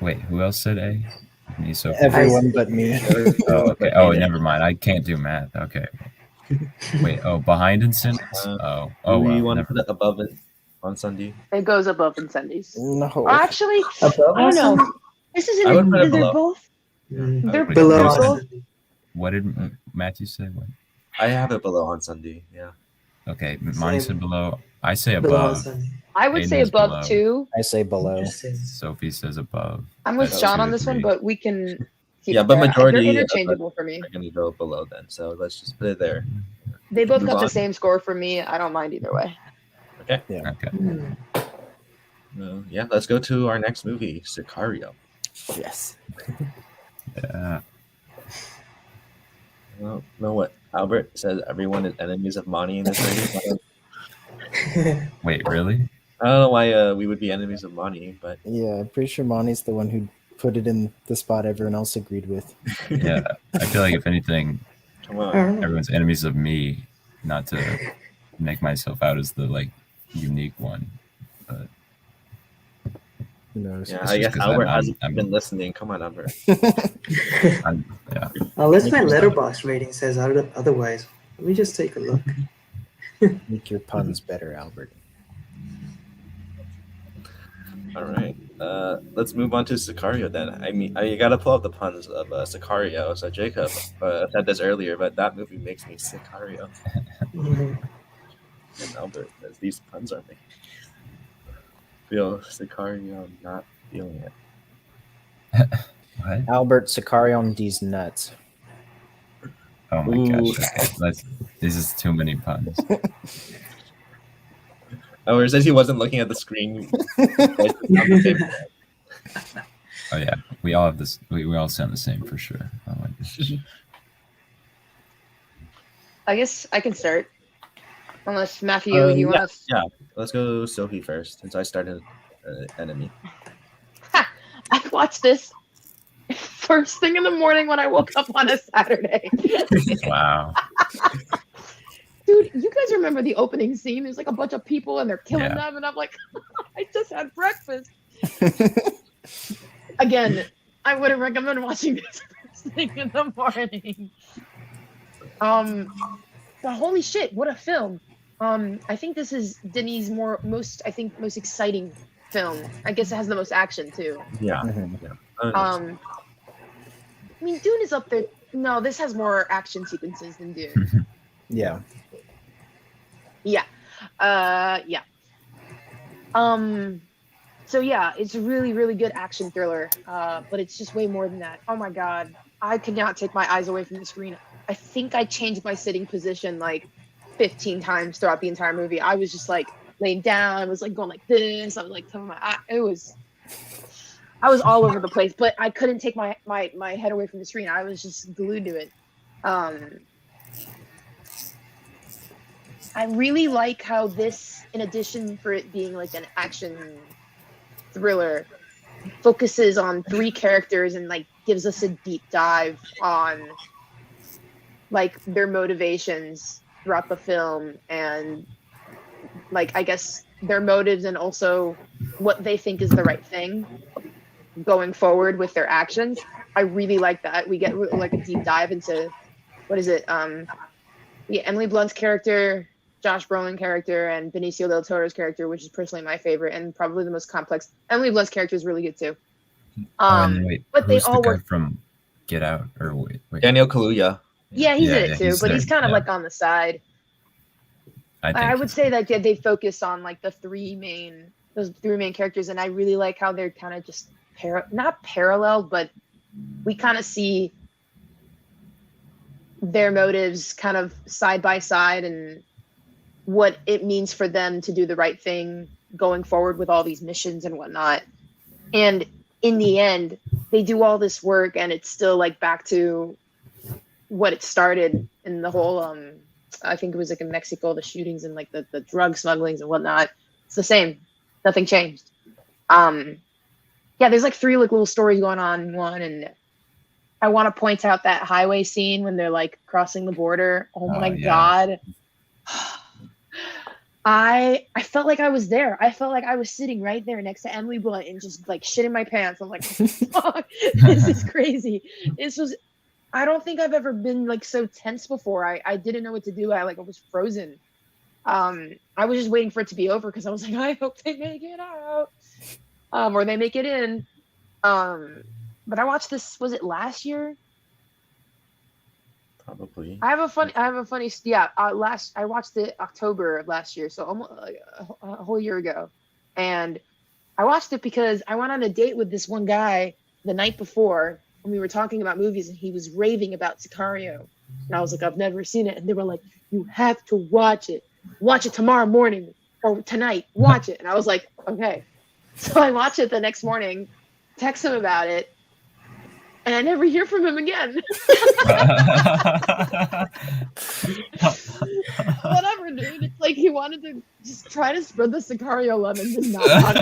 S4: Wait, who else said A? Me, Sophie.
S5: Everyone but me.
S4: Oh, okay. Oh, never mind. I can't do math. Okay. Wait. Oh, behind Incendies. Oh. Oh
S1: Do we
S4: well.
S1: want to
S4: Never.
S1: put it above it on Sunday?
S2: It goes above Incendies.
S5: No.
S2: Or actually,
S3: above
S2: I don't know.
S3: us?
S2: This
S1: I would
S2: isn't.
S1: put it
S2: They're
S1: below.
S2: both.
S3: Mm,
S2: They're
S4: Wait,
S3: below
S4: who's
S3: us.
S4: that? What did Matthew say? What?
S1: I have it below on Sunday. Yeah.
S4: Okay, Monty said below. I say
S3: Below
S4: above.
S3: us.
S2: I would
S4: Aiden
S2: say
S4: is
S2: above
S4: below.
S2: too.
S5: I say below.
S3: Interesting.
S4: Sophie says above.
S2: I'm with
S4: That's
S2: Sean
S4: 2
S2: on
S4: to
S2: this one,
S4: 3.
S2: but we can keep
S1: Yeah,
S2: it
S1: but
S2: there.
S1: majority
S2: They're
S1: of us
S2: interchangeable for me.
S1: are going to go below then. So let's just put it there.
S2: They both
S1: Move
S2: got
S1: on.
S2: the same score for me. I don't mind either way.
S4: Okay.
S3: Hmm.
S1: Yeah, let's go to our next movie, Sicario.
S5: Yes.
S4: Yeah.
S1: I don't know what Albert says. Everyone is enemies of Monty in this rating.
S4: Wait, really?
S1: I don't know why we would be enemies of Monty, but
S5: Yeah, I'm pretty sure Monty's the one who put it in the spot everyone else agreed with.
S4: Yeah. I feel like if anything,
S1: come
S3: I
S1: on.
S3: don't know.
S4: everyone's enemies of me. Not to make myself out as the unique one, but
S5: Who knows?
S1: Yeah,
S4: It's
S1: I
S4: just
S1: guess
S4: 'cause
S1: Albert
S4: I'm-
S1: hasn't
S4: I'm-
S1: been listening. Come on, Albert.
S4: yeah.
S3: Unless my letterbox rating says otherwise. Let me just take a look.
S5: Make your puns better, Albert.
S1: All right. Let's move on to Sicario then. I mean, I gotta pull up the puns of Sicario. So Jacob said this earlier, but that movie makes me Sicario.
S3: Mhm.
S1: And Albert says these puns are making me feel Sicario. I'm not feeling it.
S4: What?
S5: Albert Sicario on these nuts.
S4: Oh my
S1: Ooh.
S4: gosh. Okay. This is too many puns.
S1: Oh, it says he wasn't looking at the screen.
S4: Oh yeah. We all have this. We all sound the same for sure. Oh my gosh.
S2: I guess I can start. Unless Matthew, you want to?
S1: Yeah, let's go Sophie first, since I started enemy.
S2: I watched this first thing in the morning when I woke up on a Saturday.
S4: Wow.
S2: Dude, you guys remember the opening scene? There's like a bunch of people and they're killing
S4: Yeah.
S2: them, and I'm like, I just had breakfast. Again, I wouldn't recommend watching this first thing in the morning. But holy shit, what a film! I think this is Denis' most exciting film. I guess it has the most action too.
S1: Yeah.
S5: Mhm.
S2: I mean, Dune is up there. No, this has more action sequences than Dune.
S5: Yeah.
S2: Yeah. Yeah. So yeah, it's a really, really good action thriller. But it's just way more than that. Oh my god. I could not take my eyes away from the screen. I think I changed my sitting position like 15 times throughout the entire movie. I was just like laying down. I was like going like this. I was like covering my eye. I was all over the place, but I couldn't take my head away from the screen. I was just glued to it. I really like how this, in addition for it being like an action thriller, focuses on 3 characters and like gives us a deep dive on like their motivations throughout the film and like I guess their motives and also what they think is the right thing going forward with their actions. I really like that. We get like a deep dive into what is it? Emily Blunt's character, Josh Brolin character, and Benicio Del Toro's character, which is personally my favorite and probably the most complex. Emily Blunt's character is really good too.
S4: And wait,
S2: but they
S4: who's
S2: all
S4: the guy
S2: work.
S4: from Get Out? Or wait.
S1: Daniel Kaluuya.
S2: Yeah, he's
S4: Yeah,
S2: in it
S4: yeah,
S2: too,
S4: he's
S2: but he's
S4: there,
S2: kind of
S4: yeah.
S2: like on the side. I would say that they focus on like those 3 main characters, and I really like how they're kind of just not parallel, but
S6: we kind of see their motives kind of side by side and what it means for them to do the right thing going forward with all these missions and whatnot. And in the end, they do all this work and it's still like back to what it started in the whole I think it was like in Mexico, the shootings and like the drug smugglings and whatnot. It's the same. Nothing changed. Yeah, there's like 3 like little stories going on in one, and I want to point out that highway scene when they're like crossing the border. Oh my God. I felt like I was there. I felt like I was sitting right there next to Emily Blunt and just like shitting my pants. I'm like, fuck, this is crazy. This was, I don't think I've ever been like so tense before. I didn't know what to do. I was frozen. I was just waiting for it to be over because I was like, I hope they make it out, or they make it in. But I watched this. Was it last year?
S1: Probably.
S6: I have a funny. Yeah. I watched it October of last year, so almost a whole year ago, and I watched it because I went on a date with this one guy the night before, and we were talking about movies, and he was raving about Sicario, and I was like, I've never seen it, and they were like, you have to watch it. Watch it tomorrow morning or tonight. Watch it, and I was like, okay. So I watched it the next morning, text him about it. And I never hear from him again. Whatever, dude. It's like he wanted to just try to spread the Sicario love and did not talk.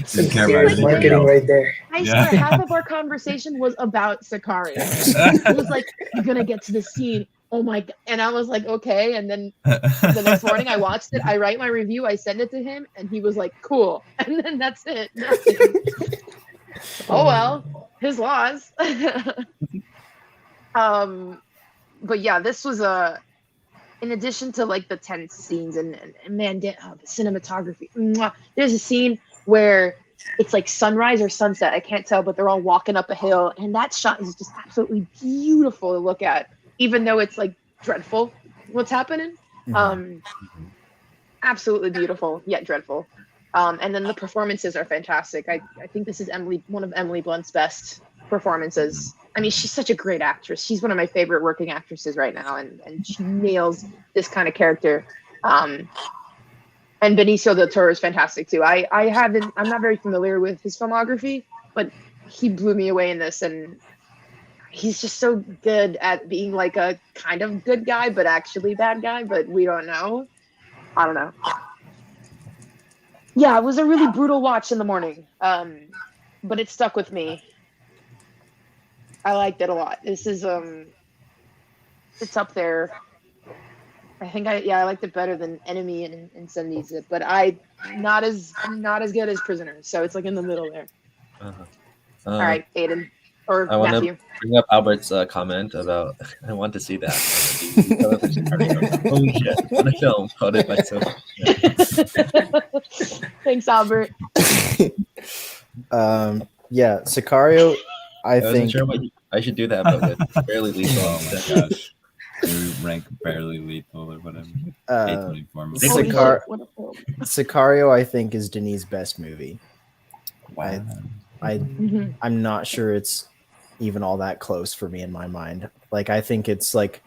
S3: Some serious marketing right there.
S6: I swear, half of our conversation was about Sicario. It was like, you're going to get to the scene. Oh my God. And I was like, okay. And then the next morning I watched it. I write my review. I send it to him. And he was like, cool. And then that's it. Nothing. Oh, well. His laws. But yeah, this was in addition to like the tense scenes and man, the cinematography. There's a scene where it's like sunrise or sunset, I can't tell, but they're all walking up a hill, and that shot is just absolutely beautiful to look at, even though it's like dreadful what's happening. Absolutely beautiful yet dreadful. And then the performances are fantastic. I think this is one of Emily Blunt's best performances. I mean, she's such a great actress. She's one of my favorite working actresses right now, and she nails this kind of character. And Benicio Del Toro is fantastic too. I'm not very familiar with his filmography, but he blew me away in this, and he's just so good at being like a kind of good guy, but actually bad guy, but we don't know. I don't know. Yeah, it was a really brutal watch in the morning, but it stuck with me. I liked it a lot. This is it's up there. I think I liked it better than Enemy and Sunday's it, but I'm not as good as Prisoners, so it's like in the middle there. All right, Aiden or
S1: I want
S6: Matthew.
S1: to bring up Albert's comment about I want to see that. Holy shit! On a film coded by so.
S6: Thanks, Albert.
S5: Yeah, Sicario. I
S1: wasn't
S5: think
S1: sure what I should do that, but with barely lethal.
S4: Oh my gosh. You rank barely lethal or whatever.
S5: Sicario, I think, is Denis' best movie.
S4: Wow.
S5: I'm not sure it's even all that close for me in my mind. Like, I think it's like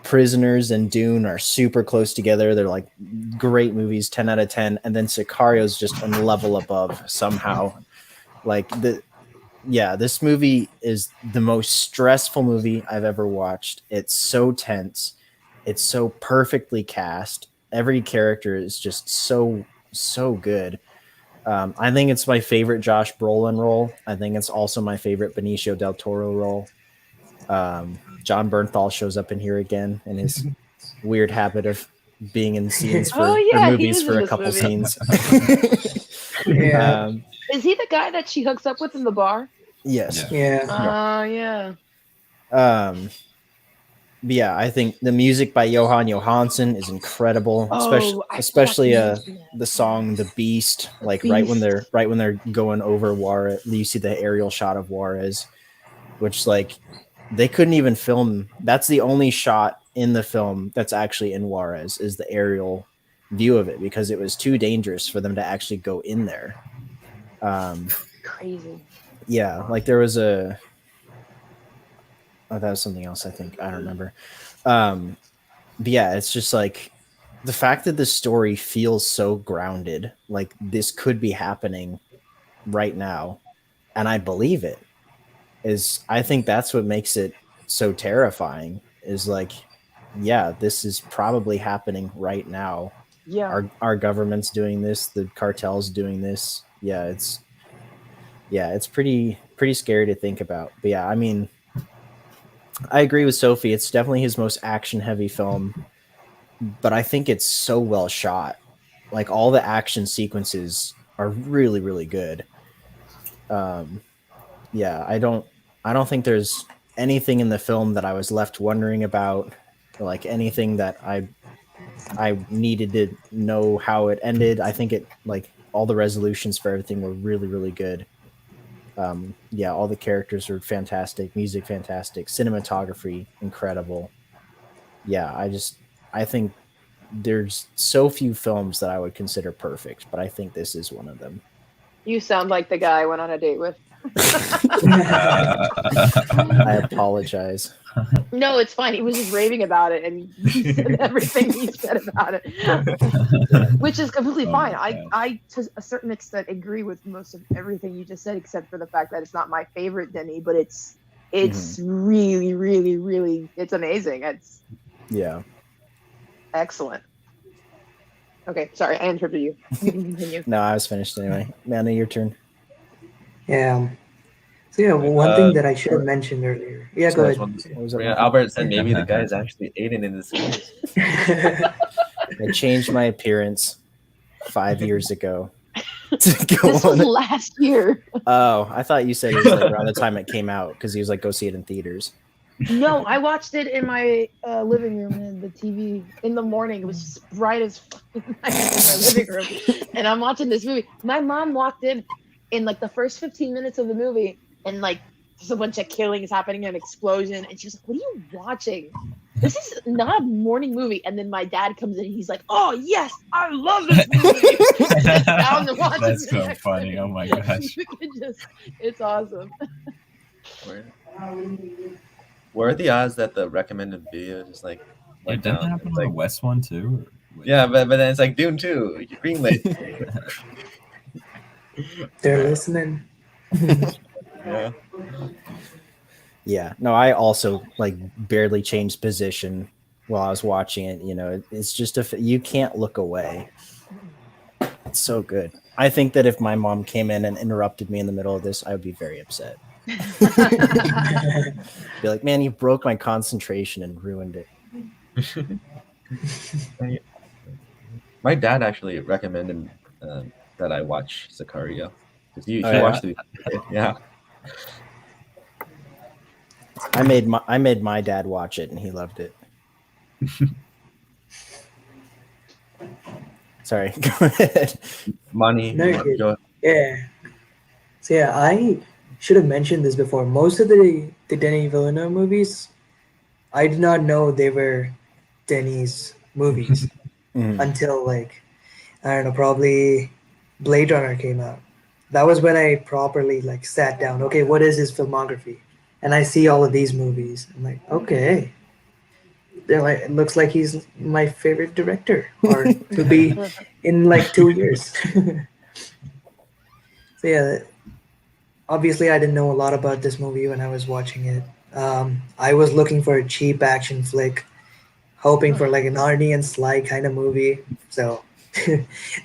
S5: Prisoners and Dune are super close together. They're like great movies, 10 out of 10. And then Sicario is just a level above somehow. Like this movie is the most stressful movie I've ever watched. It's so tense. It's so perfectly cast. Every character is just so good. I think it's my favorite Josh Brolin role. I think it's also my favorite Benicio Del Toro role. John Bernthal shows up in here again in his weird habit of being in scenes for movies for a couple scenes.
S3: Yeah.
S6: Is he the guy that she hooks up with in the bar?
S5: Yes.
S3: Yeah.
S6: Yeah.
S5: Yeah, I think the music by Johansen is incredible, especially the song "The Beast." Like right when they're going over Juarez, you see the aerial shot of Juarez, which like they couldn't even film. That's the only shot in the film that's actually in Juarez is the aerial view of it because it was too dangerous for them to actually go in there.
S6: Crazy.
S5: Yeah, like there was a. Oh, that was something else. I think I don't remember. But yeah, it's just like the fact that the story feels so grounded, like this could be happening right now, and I believe it. Is I think that's what makes it so terrifying. Is like, yeah, this is probably happening right now.
S6: Yeah.
S5: Our government's doing this, the cartel's doing this. It's pretty scary to think about. But yeah, I mean, I agree with Sophie. It's definitely his most action heavy film, but I think it's so well shot. Like all the action sequences are really really good. Um, yeah, I don't think there's anything in the film that I was left wondering about, or like anything that I needed to know how it ended. I think it like all the resolutions for everything were really really good. Yeah, all the characters are fantastic, music fantastic, cinematography incredible. Yeah, I think there's so few films that I would consider perfect, but I think this is one of them.
S6: You sound like the guy I went on a date with.
S5: I apologize.
S6: No, it's fine. He was just raving about it, and he said everything he said about it, which is completely
S4: Oh
S6: fine.
S4: my gosh.
S6: I, to a certain extent, agree with most of everything you just said, except for the fact that it's not my favorite Denny, but it's really, really, really, it's amazing. It's
S5: Yeah.
S6: excellent. Okay, sorry, I interrupted you. You can continue.
S5: No, I was finished anyway. Manna, your turn.
S3: Yeah. So yeah, one thing that I should have mentioned earlier. Yeah,
S1: So
S3: go
S1: I just
S3: ahead.
S1: wanted to say,
S5: What was that,
S1: yeah,
S5: Michael?
S1: Albert said maybe the guy is actually Aiden in this case.
S5: I changed my appearance 5 years ago to go
S6: This was
S5: on.
S6: last year.
S5: Oh, I thought you said it was like around the time it came out because he was like, go see it in theaters.
S6: No, I watched it in my living room and the TV in the morning. It was just bright as fucking night in my living room, and I'm watching this movie. My mom walked in like the first 15 minutes of the movie, and like there's a bunch of killings happening, an explosion, and she's like, "What are you watching? This is not a morning movie." And then my dad comes in, and he's like, "Oh yes, I love this movie." And sits down and watches
S4: That's
S6: the
S4: so
S6: next
S4: funny.
S6: day.
S4: Oh my gosh.
S6: It's awesome.
S1: Where are the odds that the recommended video just like
S4: It
S1: went
S4: didn't
S1: down?
S4: happen
S1: It's
S4: on the
S1: like,
S4: West one too. Or- wait.
S1: yeah, but then it's like Dune 2, greenlit.
S3: They're listening.
S1: Yeah.
S5: Yeah. No, I also like barely changed position while I was watching it. You know, it's just you can't look away. It's so good. I think that if my mom came in and interrupted me in the middle of this, I would be very upset. Be like, man, you broke my concentration and ruined it.
S1: My dad actually recommended that I watch Sicario because he
S5: Oh, yeah?
S1: watched it. Yeah.
S5: I made my dad watch it and he loved it. Sorry, go ahead.
S1: Money.
S3: No, you're good.
S1: Joe.
S3: Yeah. So yeah, I should have mentioned this before. Most of the Denis Villeneuve movies, I did not know they were Denis movies until like I don't know, probably Blade Runner came out. That was when I properly like sat down. Okay, what is his filmography? And I see all of these movies. I'm like, okay. They're like, it looks like he's my favorite director, or to be in like 2 years. So yeah, obviously I didn't know a lot about this movie when I was watching it. I was looking for a cheap action flick, hoping for like an Arnie and Sly kind of movie. So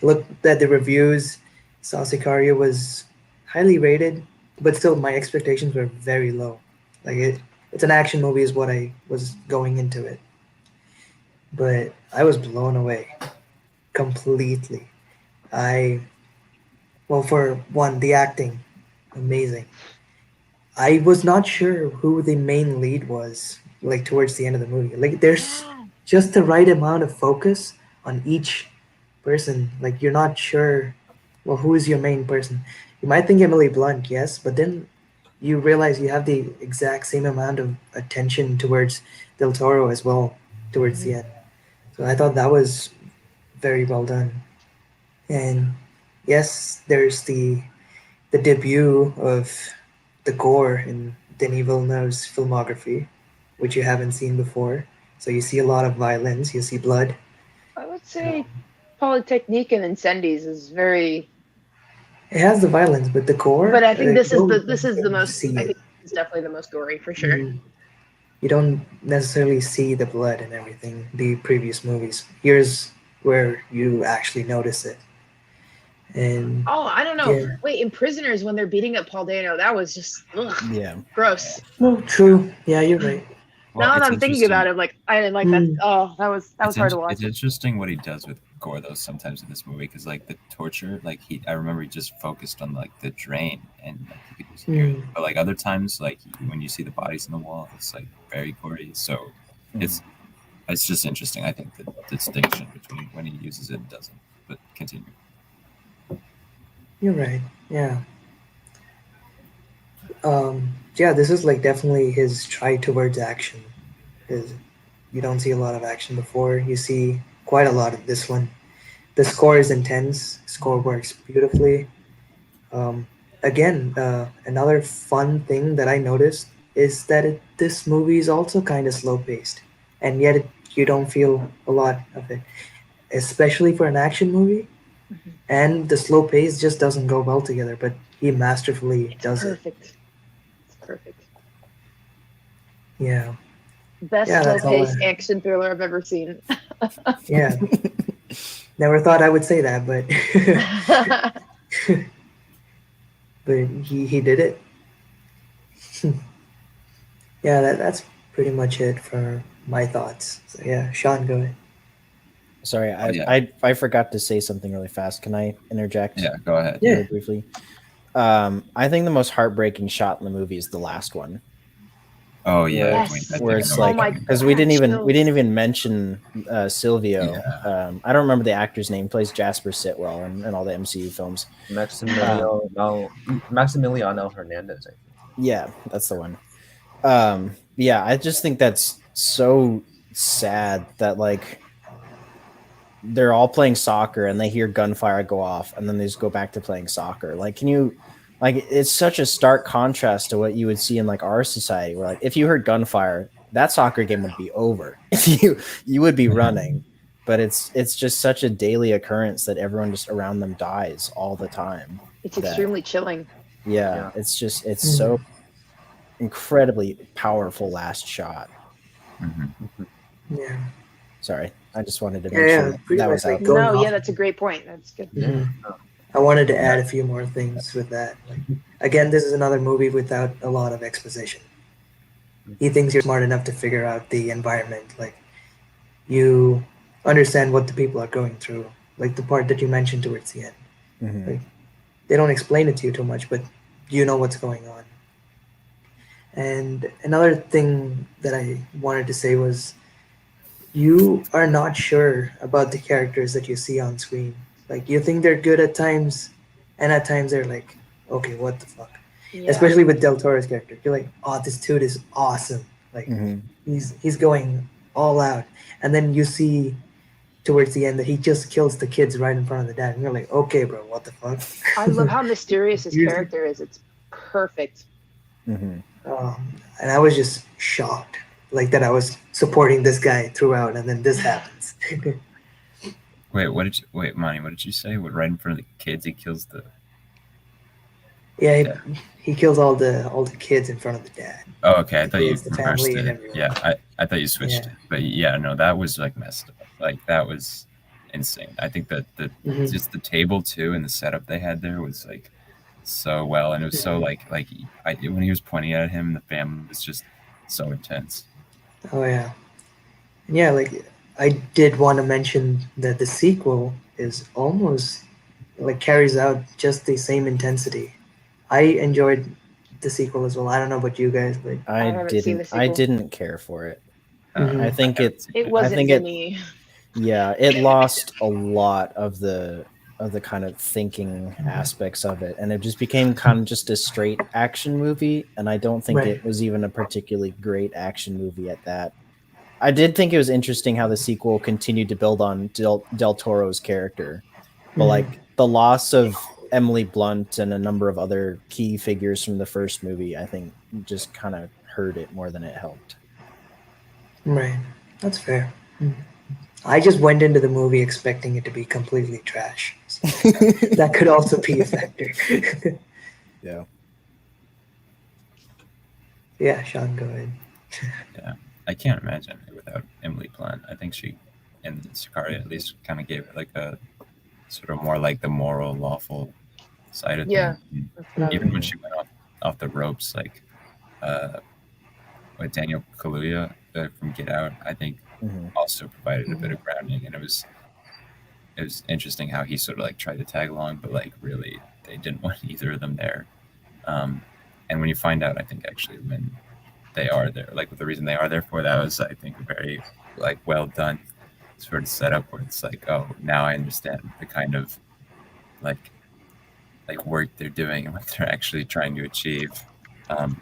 S3: looked at the reviews, saw Sicario was highly rated, but still my expectations were very low. Like it's an action movie is what I was going into it. But I was blown away completely. Well, for one, the acting, amazing. I was not sure who the main lead was, like towards the end of the movie. Like there's just the right amount of focus on each person. Like you're not sure, well, who is your main person? You might think Emily Blunt, yes, but then you realize you have the exact same amount of attention towards Del Toro as well towards the end. So I thought that was very well done. And yes, there's the debut of the gore in Denis Villeneuve's filmography, which you haven't seen before. So you see a lot of violence, you see blood.
S6: I would say Polytechnic and Incendies is very.
S3: It has the violence, but the gore.
S6: But I think this is
S3: you
S6: the
S3: don't
S6: most.
S3: see
S6: I
S3: it.
S6: think it's definitely the most gory for sure.
S3: You don't necessarily see the blood and everything. The previous movies. Here's where you actually notice it. And
S6: Oh, I don't know.
S3: yeah,
S6: Wait, in Prisoners when they're beating up Paul Dano, that was just
S5: Yeah.
S6: gross.
S3: well, true. Yeah, you're right.
S4: Well,
S6: Now that
S4: it's
S6: I'm thinking
S4: interesting.
S6: about it, I'm like, I didn't like that.
S3: Mm.
S6: Oh, that was hard to watch.
S4: It's interesting what he does with gore though sometimes in this movie because like the torture, like I remember he just focused on like the drain and like you could just hear it. But like other times, like when you see the bodies in the wall, it's like very gory. So it's just interesting. I think the distinction between when he uses it and doesn't. But continue.
S3: You're right. Yeah. Yeah, this is like definitely his try towards action. His, you don't see a lot of action before. You see quite a lot of this one. The score is intense. Score works beautifully. Again, another fun thing that I noticed is that this movie is also kind of slow paced, and yet you don't feel a lot of it, especially for an action movie.
S6: Mhm.
S3: And the slow pace just doesn't go well together, but he masterfully
S6: It's
S3: does
S6: perfect. It's perfect.
S3: it. Yeah,
S6: Best
S3: yeah,
S6: slow
S3: that's all.
S6: paced action thriller I've ever seen.
S3: Yeah, never thought I would say that, but but he did it. Yeah, that's pretty much it for my thoughts. So yeah, Sean, go ahead.
S5: Sorry,
S4: yeah.
S5: I forgot to say something really fast. Can I interject?
S4: Yeah, go ahead.
S3: Yeah.
S5: Really briefly. I think the most heartbreaking shot in the movie is the last one.
S4: Oh yeah,
S6: Yes.
S4: I
S5: Where
S4: think I
S5: it's
S4: know
S6: Oh
S4: what
S5: like,
S6: my
S4: you mean.
S5: because
S6: God,
S5: we didn't
S6: chills.
S5: even mention Silvio.
S4: Yeah.
S5: I don't remember the actor's name. He plays Jasper Sitwell in all the MCU films.
S1: Maximiliano Hernandez, I think.
S5: Yeah, that's the one. Yeah, I just think that's so sad that like they're all playing soccer and they hear gunfire go off and then they just go back to playing soccer. Like, can you, like, it's such a stark contrast to what you would see in like our society where like if you heard gunfire, that soccer game would be over. You would be running. But it's just such a daily occurrence that everyone just around them dies all the time.
S6: It's
S5: that-
S6: extremely chilling.
S5: Yeah, it's so incredibly powerful last shot.
S3: Yeah.
S5: Sorry, I just wanted to
S3: Yeah,
S5: mention
S3: yeah, pretty
S5: that
S3: much
S5: was
S3: like
S5: out.
S3: going
S6: No,
S3: off.
S6: yeah, that's a great point. That's good.
S3: I wanted to add a few more things with that. Like, again, this is another movie without a lot of exposition. He thinks you're smart enough to figure out the environment. Like, you understand what the people are going through. Like the part that you mentioned towards the end. Like, they don't explain it to you too much, but you know what's going on. And another thing that I wanted to say was you are not sure about the characters that you see on screen. Like you think they're good at times, and at times they're like, okay, what the fuck?
S6: Yeah.
S3: Especially with Del Toro's character, you're like, oh, this dude is awesome. Like he's going all out, and then you see towards the end that he just kills the kids right in front of the dad, and you're like, okay, bro, what the fuck?
S6: I love how mysterious his
S3: Here's-
S6: character is. It's perfect.
S3: And I was just shocked, like that I was supporting this guy throughout, and then this happens.
S4: Wait, Monty, what did you say? What, right in front of the kids, he kills the.
S3: Yeah, he kills all the kids in front of the dad.
S4: Oh, okay. I thought you
S3: Kills the
S4: reversed
S3: family and
S4: it.
S3: everyone.
S4: Yeah, I thought you switched
S3: Yeah.
S4: it. But yeah, no, that was like messed up. Like that was insane. I think that
S3: Mhm.
S4: just the table too and the setup they had there was like so well, and it was so like when he was pointing at him, the family was just so intense.
S3: Oh yeah, yeah. Like I did want to mention that the sequel is almost like carries out just the same intensity. I enjoyed the sequel as well. I don't know about you guys, but
S6: I haven't seen the
S5: I
S6: sequel.
S5: didn't care for it.
S3: Mhm.
S5: I think
S6: It wasn't
S5: I think
S6: for me.
S5: Yeah, it lost a lot of the kind of thinking aspects of it, and it just became kind of just a straight action movie. And I don't think
S3: Right.
S5: it was even a particularly great action movie at that. I did think it was interesting how the sequel continued to build on Del Toro's character, but like the loss of Emily Blunt and a number of other key figures from the first movie, I think, just kind of hurt it more than it helped.
S3: Right. That's fair. I just went into the movie expecting it to be completely trash. So that could also be a factor.
S5: Yeah.
S3: Yeah, Sean, go ahead.
S4: Yeah, I can't imagine it without Emily Blunt. I think she, in Sicario at least, kind of gave it like a sort of more like the moral, lawful side of
S6: Yeah.
S4: things.
S6: That's what I
S4: Even
S6: was-
S4: when she went off the ropes, like with Daniel Kaluuya from Get Out, I think
S5: Mhm.
S4: also provided a bit of grounding, and it was interesting how he sort of like tried to tag along, but like really they didn't want either of them there. And when you find out, I think actually when they are there, like the reason they are there for, that was I think very like well done sort of setup where it's like, oh, now I understand the kind of like work they're doing and what they're actually trying to achieve,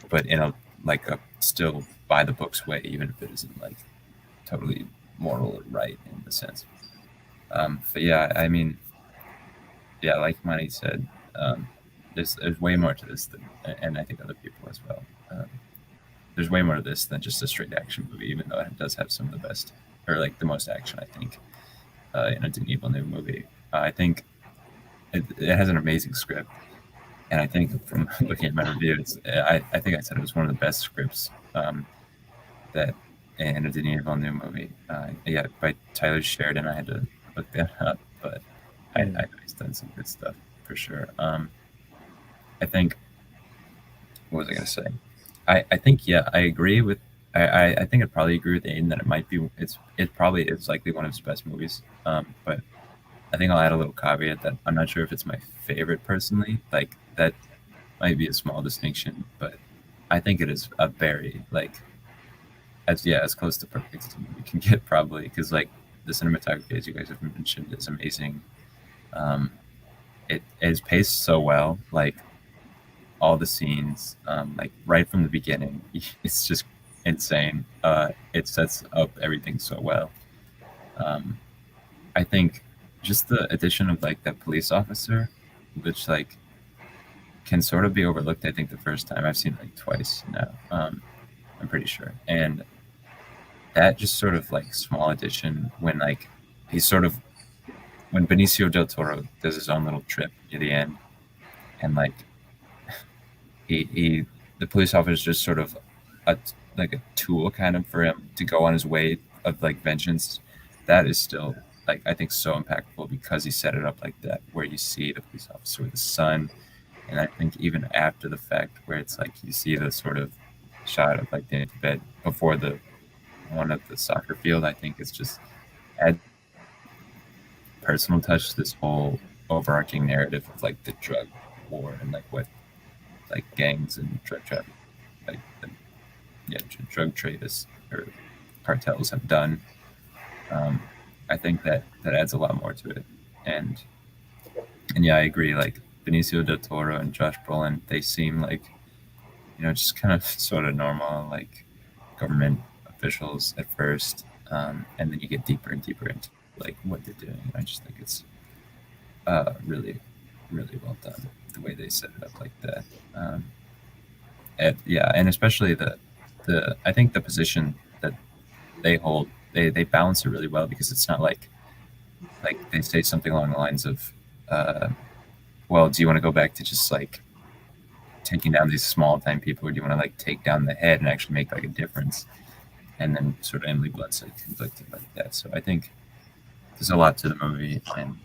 S4: but in a like a still by the books way, even if it isn't like totally moral or right in the sense. But yeah, I mean, yeah, like Money said, there's way more to this than, and I think other people as well. There's way more to this than just a straight action movie, even though it does have some of the best or like the most action, I think, in a Denis Villeneuve movie. I think it has an amazing script, and I think from looking at my reviews, I think I said it was one of the best scripts that in a Denis Villeneuve movie. Yeah, by Tyler Sheridan. I had to look that up, but I know he's done some good stuff for sure. I think, what was I going to say? I think, yeah, I agree with, I think I'd probably agree with Aiden that it might be, it probably is likely one of his best movies. But I think I'll add a little caveat that I'm not sure if it's my favorite personally. Like, that might be a small distinction, but I think it is a very, like, as close to perfect as we can get probably, because like the cinematography, as you guys have mentioned, is amazing. It is paced so well, like all the scenes, like right from the beginning, it's just insane. It sets up everything so well. I think just the addition of like that police officer, which like can sort of be overlooked. I think the first time I've seen it like twice now. I'm pretty sure, and that just sort of like small addition when like he's sort of when Benicio Del Toro does his own little trip near the end, and like he the police officer is just sort of like a tool kind of for him to go on his way of like vengeance. That is still like I think so impactful because he set it up like that, where you see the police officer with his son, and I think even after the fact, where it's like you see the sort of shot of like the bed before the one of the soccer field, I think it's just add personal touch to this whole overarching narrative of like the drug war and like what like gangs and drug traffic, like drug traders or cartels have done. I think that adds a lot more to it, and yeah, I agree. Like Benicio del Toro and Josh Brolin, they seem like just kind of sort of normal like government officials at first, and then you get deeper and deeper into like what they're doing. And I just think it's really, really well done the way they set it up like that. And especially the I think the position that they hold, they balance it really well because it's not like they say something along the lines of, well, do you want to go back to just like taking down these small time people, or do you want to like take down the head and actually make like a difference? And then sort of Emily Blunt's like conflicted like that. So I think there's a lot to the movie and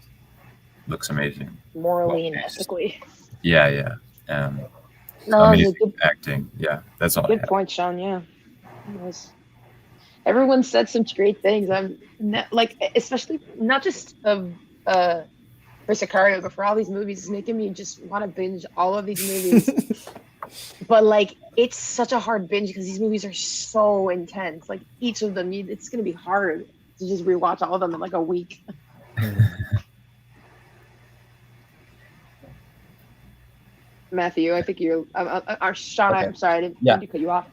S4: looks amazing.
S6: Morally and ethically.
S4: Yeah.
S6: No,
S4: amazing
S6: good,
S4: acting. Yeah, that's all.
S6: good point, Sean. Yeah. Everyone said some great things. I'm like, especially not just of for Sicario, but for all these movies, it's making me just want to binge all of these movies. But like, it's such a hard binge because these movies are so intense. Like each of them, it's gonna be hard to just rewatch all of them in like a week. Matthew, I think you're. Sean,
S1: Okay.
S6: I'm sorry, I didn't
S1: Yeah.
S6: mean to cut you off.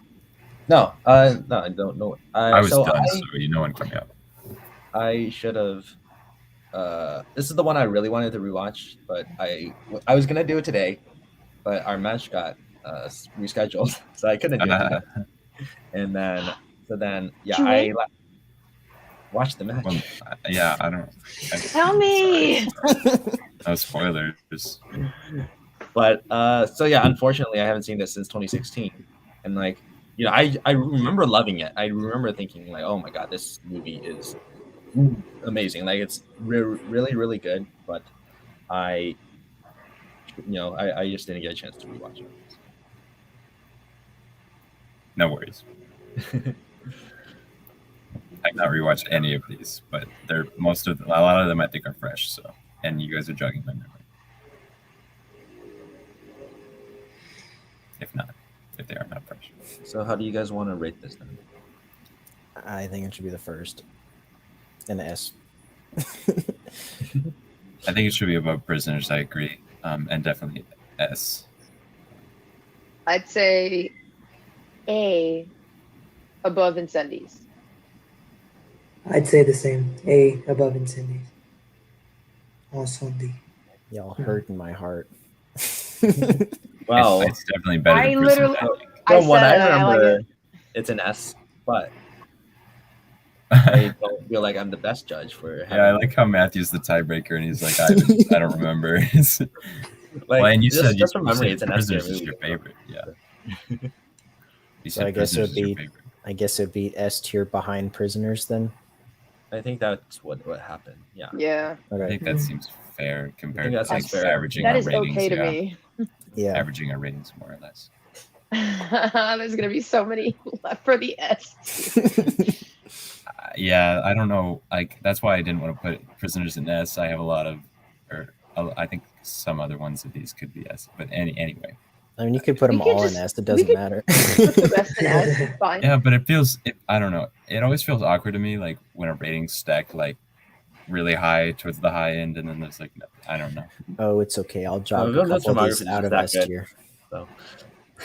S1: No, I don't know.
S4: I was
S1: so
S4: done, so no one cut me up.
S1: I should have this is the one I really wanted to rewatch, but I was gonna do it today, but our match got rescheduled, so I couldn't do it today. And then
S6: Did you win?
S1: watched the match.
S4: Well, yeah, I don't.
S6: Tell me.
S4: No spoilers.
S1: But so yeah, unfortunately, I haven't seen this since 2016, and like I remember loving it. I remember thinking like, oh my god, this movie is amazing. Like it's really really good. But I I just didn't get a chance to rewatch it.
S4: No worries. I've not rewatched any of these, but they're a lot of them I think are fresh. So, and you guys are jogging my memory. If they are not fresh.
S1: So how do you guys want to rate this then?
S5: I think it should be the first. An S.
S4: I think it should be above Prisoners. I agree, and definitely S.
S6: I'd say A above Incendies.
S3: I'd say the same. A above Incendies. Also D.
S5: Y'all hurt in my heart.
S1: Well,
S4: It's definitely better
S6: I
S4: than Prisoners.
S6: literally-
S1: from what
S6: said
S1: I
S6: it, I like
S1: remember,
S6: it.
S1: it's an S, but I don't feel like I'm the best judge for having.
S4: Yeah, I like how Matthew's the tiebreaker, and he's like, I don't remember.
S1: Like,
S4: well, and you
S1: just,
S4: said
S1: just
S4: you
S1: from memory,
S4: said
S1: it's an S tier
S4: Prisoners is
S1: movie.
S4: your favorite. Yeah. You
S5: So
S4: said
S5: I guess it
S4: Prisoners
S5: would
S4: is your
S5: be-
S4: favorite.
S5: I guess it'd be S tier behind Prisoners then.
S1: I think that's what happened. Yeah.
S6: Yeah,
S4: I
S5: Okay.
S4: think that seems fair compared
S1: that
S4: to like
S1: seems fair.
S4: averaging
S6: that
S4: our
S6: is
S4: ratings.
S6: okay to
S4: Yeah,
S6: me.
S5: Yeah.
S4: averaging our ratings more or less.
S6: There's gonna be so many left for the S.
S4: Yeah, I don't know. Like that's why I didn't want to put Prisoners in S. I have a lot of, I think some other ones of these could be S. But anyway.
S5: I mean, you could put
S6: We
S5: them
S6: could
S5: all in
S6: just-
S5: S. It
S6: we
S5: doesn't
S6: could
S5: matter.
S6: Put the rest in S. It's fine.
S4: Yeah, but it feels. I don't know. It always feels awkward to me, like when a rating's stacked like really high towards the high end, and then there's like I don't know.
S5: Oh, it's okay. I'll drop
S1: No,
S5: a
S1: that's
S5: couple of these
S1: filmography
S5: out
S1: is
S5: of
S1: that
S5: S
S1: good.
S5: tier.
S1: So.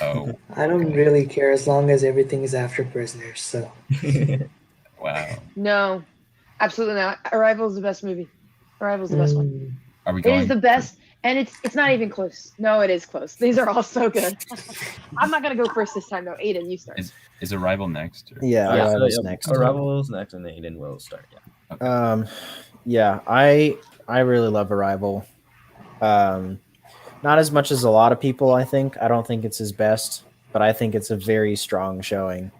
S4: Oh,
S3: I don't
S4: Okay.
S3: really care as long as everything is after Prisoners. So
S4: wow.
S6: No, absolutely not. Arrival's the best movie. Arrival's the best one.
S3: Mm,
S4: Are we
S6: It
S4: going?
S6: is the best, and it's not even close. No, it is close. These are all so good. I'm not gonna go first this time though. Aiden, you start.
S4: Is Arrival next? Or?
S5: Yeah,
S1: Yeah,
S5: Arrival's
S1: so,
S5: next.
S1: Arrival's next, and Aiden will start. Yeah.
S5: Yeah, I really love Arrival. Not as much as a lot of people, I think. I don't think it's his best, but I think it's a very strong showing.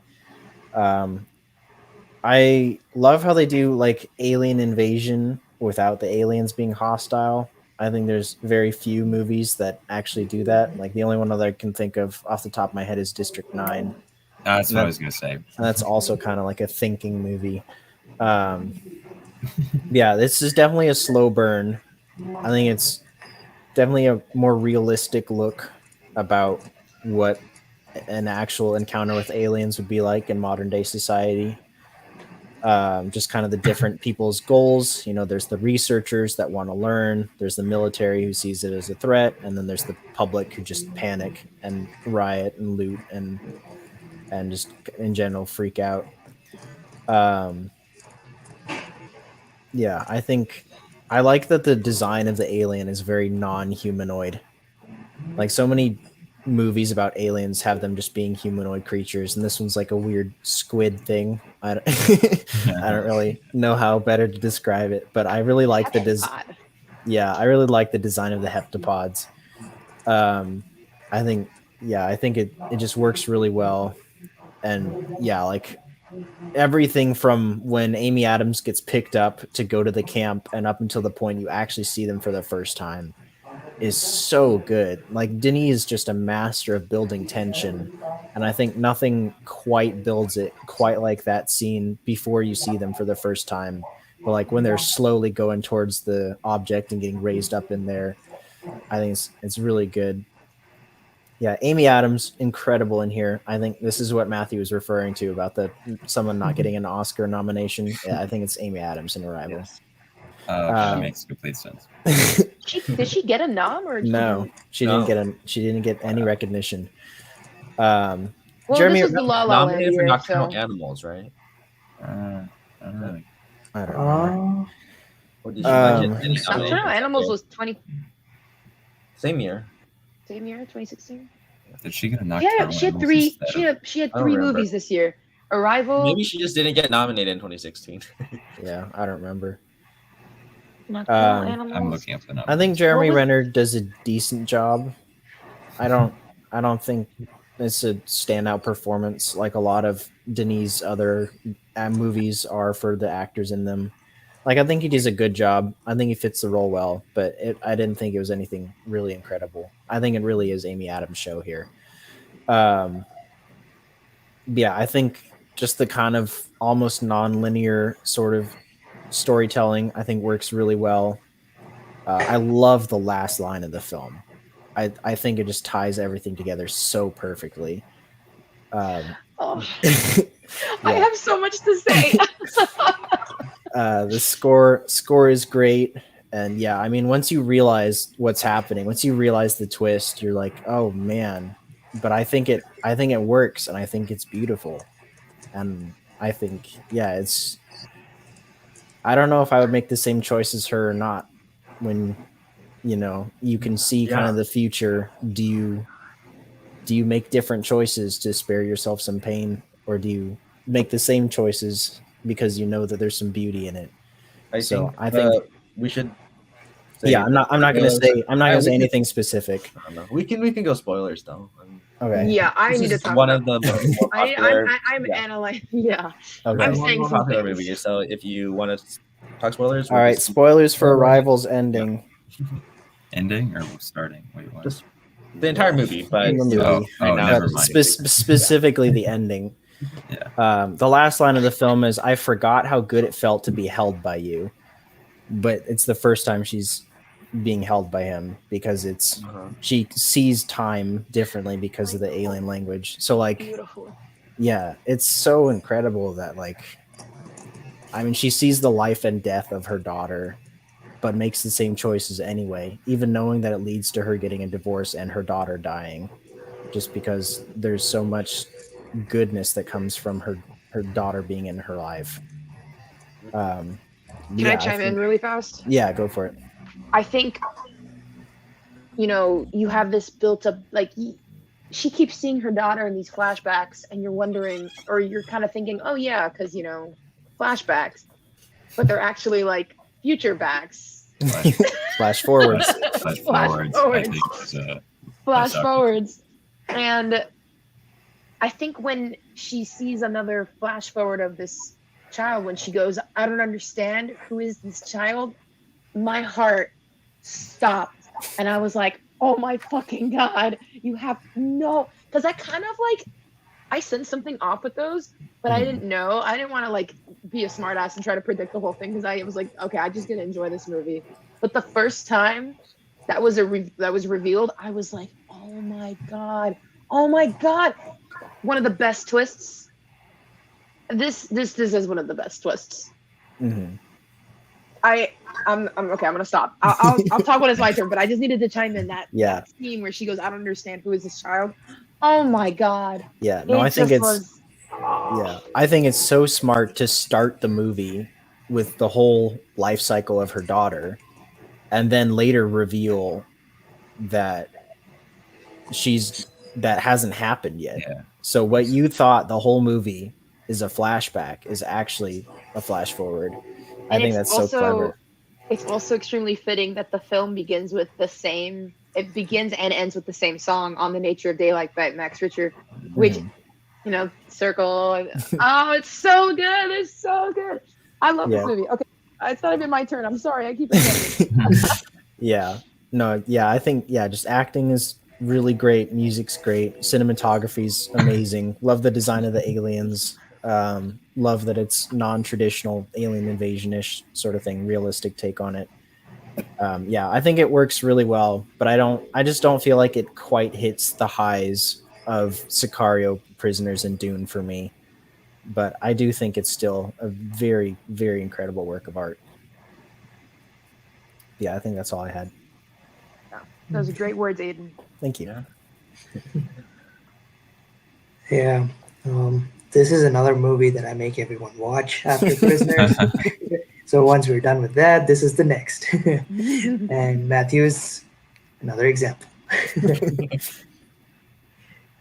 S5: I love how they do like alien invasion without the aliens being hostile. I think there's very few movies that actually do that. Like the only one that I can think of off the top of my head is District 9.
S4: That's what I was gonna say.
S5: And that's also kind of like a thinking movie. Yeah, this is definitely a slow burn. I think it's definitely a more realistic look about what an actual encounter with aliens would be like in modern day society. Just kind of the different people's goals. You know, there's the researchers that want to learn, there's the military who sees it as a threat, and then there's the public who just panic and riot and loot and just in general freak out. Yeah, I think I like that the design of the alien is very non-humanoid. Like so many movies about aliens have them just being humanoid creatures, and this one's like a weird squid thing. I don't, I don't really know how better to describe it, but I really like the design.
S6: Heptapod.
S5: Yeah, I really like the design of the heptapods. I think it just works really well, and yeah, like everything from when Amy Adams gets picked up to go to the camp and up until the point you actually see them for the first time is so good. Like Denis is just a master of building tension, and I think nothing quite builds it quite like that scene before you see them for the first time. But like when they're slowly going towards the object and getting raised up in there, I think it's really good. Yeah, Amy Adams, incredible in here. I think this is what Matthew was referring to about someone not getting an Oscar nomination. Yeah, I think it's Amy Adams in Arrival.
S1: Yes.
S4: That makes complete sense.
S6: Did she get a nom or
S5: No, she
S1: No.
S5: didn't get any recognition.
S6: Well,
S5: Jeremy,
S6: this was the La La Land
S1: Nominated for
S6: year,
S1: Nocturnal
S6: so
S1: Animals, right?
S4: I don't really.
S5: I don't know.
S1: Or did she not get any
S6: Nocturnal
S1: nominations?
S6: Animals was 20
S1: Same year.
S6: same year, 2016.
S4: Did she get a
S6: Yeah,
S4: Nocturnal
S6: she had
S4: Animals
S6: three.
S4: instead of-
S6: She had
S1: I don't
S6: three
S1: remember.
S6: movies this year. Arrival.
S1: Maybe she just didn't get nominated in 2016.
S5: Yeah, I don't remember.
S6: Nocturnal
S5: Um,
S6: Animals.
S4: I'm looking up the numbers.
S5: I think Jeremy
S6: What was-
S5: Renner does a decent job. I don't think it's a standout performance like a lot of Denis' other movies are for the actors in them. Like I think he does a good job. I think he fits the role well, but I didn't think it was anything really incredible. I think it really is Amy Adams' show here. Yeah, I think just the kind of almost non-linear sort of storytelling I think works really well. I love the last line of the film. I think it just ties everything together so perfectly.
S6: Oh,
S5: Yeah.
S6: I have so much to say.
S5: The score is great, and yeah, I mean, once you realize what's happening, once you realize the twist, you're like, oh man. But I think it works, and I think it's beautiful, and I think it's. I don't know if I would make the same choice as her or not. When you can see kind of the future, do you make different choices to spare yourself some pain, or do you make the same choices because you know that there's some beauty in it?
S1: I think we should.
S5: I'm not going to say anything specific.
S1: I don't know. We can go spoilers though.
S5: Okay.
S6: Yeah, I
S1: This
S6: need to
S1: is
S6: talk
S1: one
S6: about
S1: of the more popular.
S6: I'm analyzing. Yeah.
S5: Okay.
S6: I'm
S1: One
S6: saying
S1: more
S6: some
S1: popular
S6: things.
S1: movie. So if you want to talk spoilers,
S5: All right. Spoilers for Arrival's ending.
S4: Ending or starting? Wait, what?
S1: Just the entire movie, but
S5: In the movie.
S1: right now,
S4: never
S5: But
S4: mind.
S5: specifically the ending.
S4: Yeah.
S5: The last line of the film is, "I forgot how good it felt to be held by you," but it's the first time she's being held by him because she sees time differently because of the alien language. So like,
S6: Beautiful.
S5: yeah, it's so incredible that she sees the life and death of her daughter, but makes the same choices anyway, even knowing that it leads to her getting a divorce and her daughter dying, just because there's so much goodness that comes from her daughter being in her life.
S6: Can I chime in really fast?
S5: Yeah, go for it.
S6: I think, you have this built up, she keeps seeing her daughter in these flashbacks, and you're wondering, or you're kind of thinking, oh yeah, because, flashbacks, but they're actually like future backs.
S5: Flash forwards.
S4: Flash forwards. I think
S6: Flash forwards. And I think when she sees another flash forward of this child, when she goes, I don't understand, who is this child? My heart stopped, and I was like, oh my fucking god, you have no, because I sensed something off with those, but I didn't know. I didn't want to be a smartass and try to predict the whole thing, because I was like, okay, I'm just gonna enjoy this movie. But the first time that was revealed, I was like, oh my god, one of the best twists. This is one of the best twists.
S5: Mm-hmm.
S6: I'm okay. I'm gonna stop. I'll talk when it's my turn. But I just needed to chime in that scene where she goes, "I don't understand, who is this child?" Oh my god.
S5: Yeah. No, I think I think it's so smart to start the movie with the whole life cycle of her daughter, and then later reveal that that hasn't happened yet.
S4: Yeah.
S5: So what you thought the whole movie is a flashback is actually a flash forward. I think that's so clever.
S6: It's also extremely fitting that the film begins with it begins and ends with the same song, On the Nature of Daylight by Max Richter, which, circle. Oh, it's so good. It's so good. I love this movie. Okay. It's not even my turn. I'm sorry. I keep forgetting.
S5: Yeah. No, yeah, I think, just acting is really great. Music's great. Cinematography's amazing. Love the design of the aliens. Love that it's non-traditional alien invasion-ish sort of thing, realistic take on it. I think it works really well, but I just don't feel like it quite hits the highs of Sicario, Prisoners, and Dune for me. But I do think it's still a very, very incredible work of art. Yeah, I think that's all I had.
S6: Those are great words, Aiden.
S5: Thank you.
S3: Yeah. This is another movie that I make everyone watch after Prisoners. So once we're done with that, this is the next. And Matthew's another example.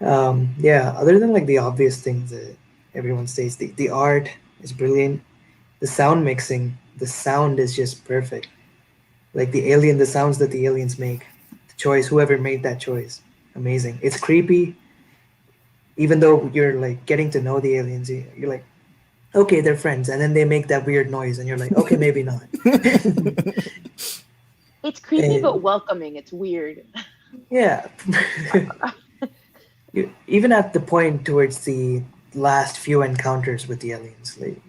S3: Yeah, other than like the obvious things that everyone says, the art is brilliant. The sound mixing, the sound is just perfect. Like the sounds that the aliens make, the choice, whoever made that choice, amazing. It's creepy, even though you're like getting to know the aliens. You're like, okay, they're friends, and then they make that weird noise, and you're like, okay, maybe not.
S6: It's creepy
S3: And-
S6: but welcoming. It's weird.
S3: Yeah. Even at the point towards the last few encounters with the aliens, like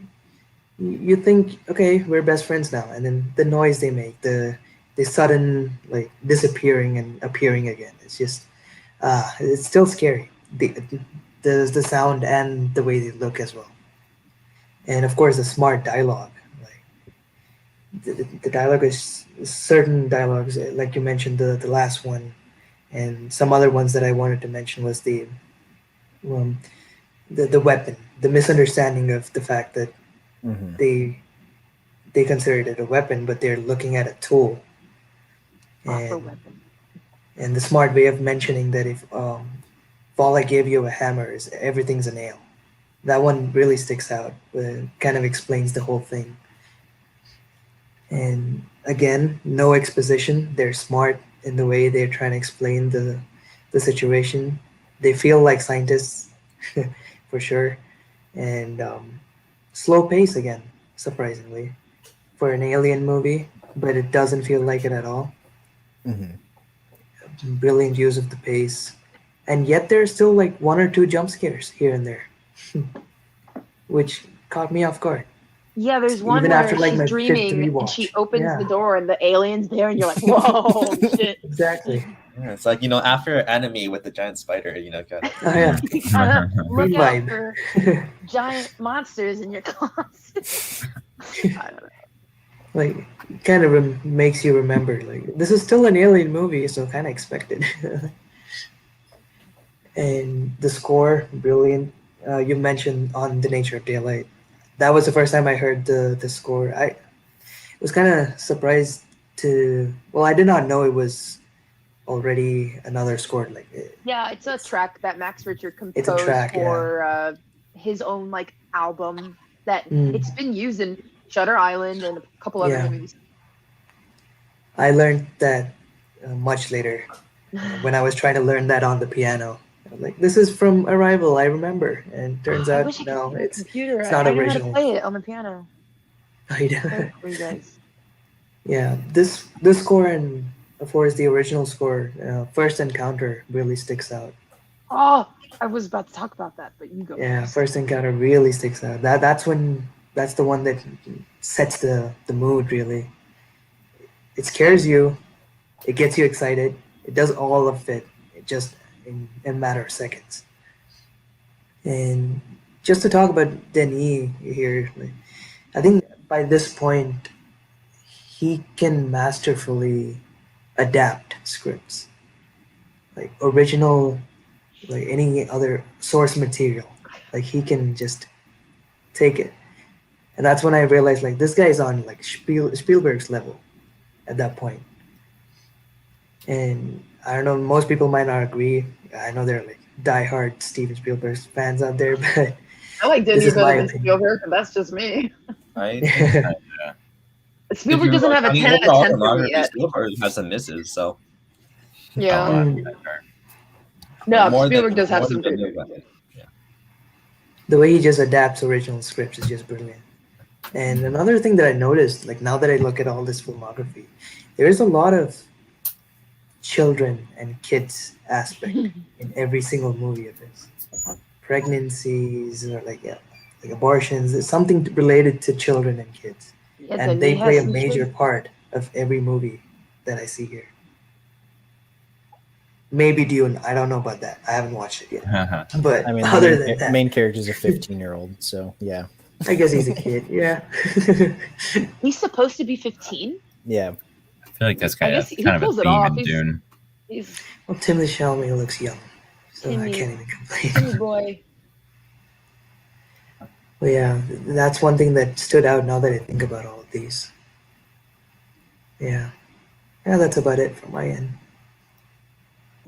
S3: you think, okay, we're best friends now, and then the noise they make, the sudden like disappearing and appearing again, it's still scary. The sound and the way they look as well, and of course the smart dialogue. Like the dialogue is certain dialogues, like you mentioned the last one, and some other ones that I wanted to mention was um, the weapon, the misunderstanding of the fact that
S5: Mhm.
S3: they considered it a weapon, but they're looking at a tool.
S6: Proper
S3: And
S6: weapon.
S3: and the smart way of mentioning that if all I gave you a hammer is everything's a nail. That one really sticks out. Kind of explains the whole thing. And again, no exposition. They're smart in the way they're trying to explain the situation. They feel like scientists, for sure, and slow pace again, surprisingly, for an alien movie, but it doesn't feel like it at all.
S5: Mhm.
S3: Brilliant use of the pace, and yet there's still like one or two jump scares here and there, which caught me off guard.
S6: Yeah, there's one
S3: Even
S6: where
S3: after like
S6: she's
S3: my fifth
S6: dreaming and
S3: rewatch.
S6: she opens
S3: Yeah.
S6: the door and the alien's there and you're like, whoa, shit.
S3: Exactly.
S1: Yeah, it's like, after Enemy with the giant spider, kind of.
S3: Oh yeah.
S6: You gotta look
S3: Good
S6: out
S3: vibe.
S6: for giant monsters in your closet. I don't know.
S3: Like kind of makes you remember like this is still an alien movie, so kind of expected. And the score, brilliant. You mentioned On the Nature of Daylight. That was the first time I heard the score. I was kind of surprised to. Well, I did not know it was already another score. Like
S6: Yeah, it's a track that Max Richter
S3: It's a
S6: composed
S3: track,
S6: for his own like album that
S3: Mm.
S6: it's been used in Shutter Island and a couple other
S3: Yeah.
S6: movies.
S3: I learned that much later when I was trying to learn that on the piano. I was like, this is from Arrival. I remember, and turns
S6: I
S3: out
S6: wish I could
S3: no,
S6: play it on
S3: it's
S6: the computer.
S3: it's not
S6: I know how to
S3: original.
S6: play it on the piano. Play it for you guys.
S3: Yeah, this score and of course the original score, First Encounter, really sticks out.
S6: Oh, I was about to talk about that, but you go.
S3: Yeah,
S6: first.
S3: First Encounter really sticks out. That's the one that sets the mood really. It scares you, it gets you excited, it does all of it, just in a matter of seconds. And just to talk about Denis here, like, I think by this point he can masterfully adapt scripts, like original, like any other source material. Like he can just take it, and that's when I realized like this guy's on like Spielberg's level at that point. And I don't know, most people might not agree. I know they're like diehard Steven Spielberg fans out there, but
S6: I like
S3: This
S6: Denis
S3: is my
S6: better than
S3: opinion.
S6: Spielberg, but that's just me.
S1: I think
S6: Spielberg doesn't have a 10 out of
S1: overall
S6: 10 for me
S1: filmography,
S6: yet.
S1: Spielberg has some misses, so
S6: Yeah.
S3: Mm.
S6: No,
S1: more
S6: Spielberg
S1: than-
S6: does have
S1: more
S6: some
S1: than
S6: good
S1: Villeneuve, I
S6: movies.
S1: think.
S3: The way he just adapts original scripts is just brilliant. And another thing that I noticed, like now that I look at all this filmography, there's a lot of children and kids aspect in every single movie of his. Pregnancies or like abortions, there's something related to children and kids,
S6: Yeah,
S3: and they
S6: Denis
S3: play
S6: has
S3: a
S6: some
S3: major
S6: children.
S3: part of every movie that I see here. Maybe Dune, I don't know about that. I haven't watched it yet. But
S5: I mean,
S3: other
S5: the
S3: than that,
S5: main character is a 15-year-old, so yeah,
S3: I guess he's a kid. Yeah.
S6: He's supposed to be 15.
S5: yeah.
S4: I feel like that's
S6: I
S4: kind of
S6: guess he
S4: kind of a
S6: pulls it
S4: theme
S6: off.
S4: in
S6: He's-
S4: Dune.
S6: He's
S3: Well, Timothée Chalamet looks young, so I
S6: Timmy.
S3: can't even complain.
S6: Timmy boy.
S3: But yeah, that's one thing that stood out now that I think about all of these. Yeah, yeah, that's about it from my end.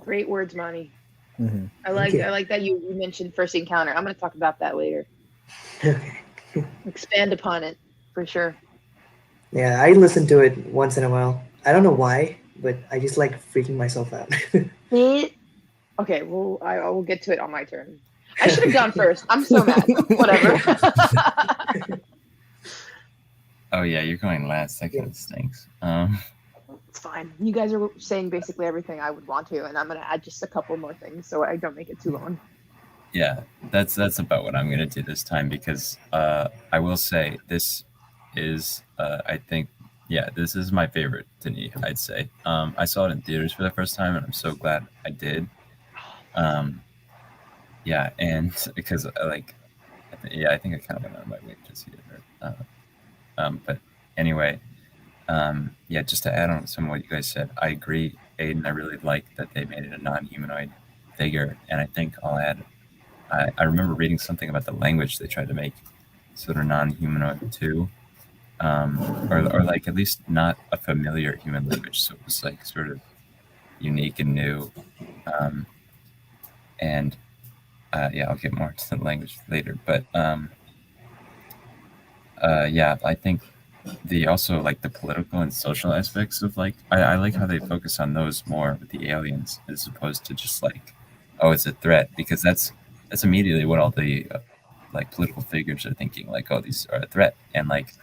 S6: Great words, Monty.
S5: Mhm.
S6: I
S3: Thank you.
S6: like that you mentioned first encounter. I'm going to talk about that later.
S3: Okay.
S6: Expand upon it for sure.
S3: Yeah, I listen to it once in a while. I don't know why, but I just like freaking myself out.
S6: Okay, well, I will get to it on my turn. I should have gone first. I'm so mad. Whatever.
S4: Oh yeah, you're going last. That kind of stinks.
S6: It's fine. You guys are saying basically everything I would want to, and I'm going to add just a couple more things so I don't make it too long.
S4: Yeah, that's about what I'm gonna do this time because I will say this is I think this is my favorite Denis, I'd say. I saw it in theaters for the first time and I'm so glad I did. Um, yeah, and because I think I kind of went out of my way to see it. But anyway, yeah, just to add on to some of what you guys said, I agree, Aiden. I really like that they made it a non-humanoid figure, and I think I'll add. I remember reading something about the language they tried to make sort of non-humanoid too, or like at least not a familiar human language. So it was like sort of unique and new. Um, and yeah, I'll get more to the language later. But yeah, I think the also like the political and social aspects of like I like how they focus on those more with the aliens as opposed to just like, oh, it's a threat, because that's immediately what all the like political figures are thinking, like, oh, these are a threat, and like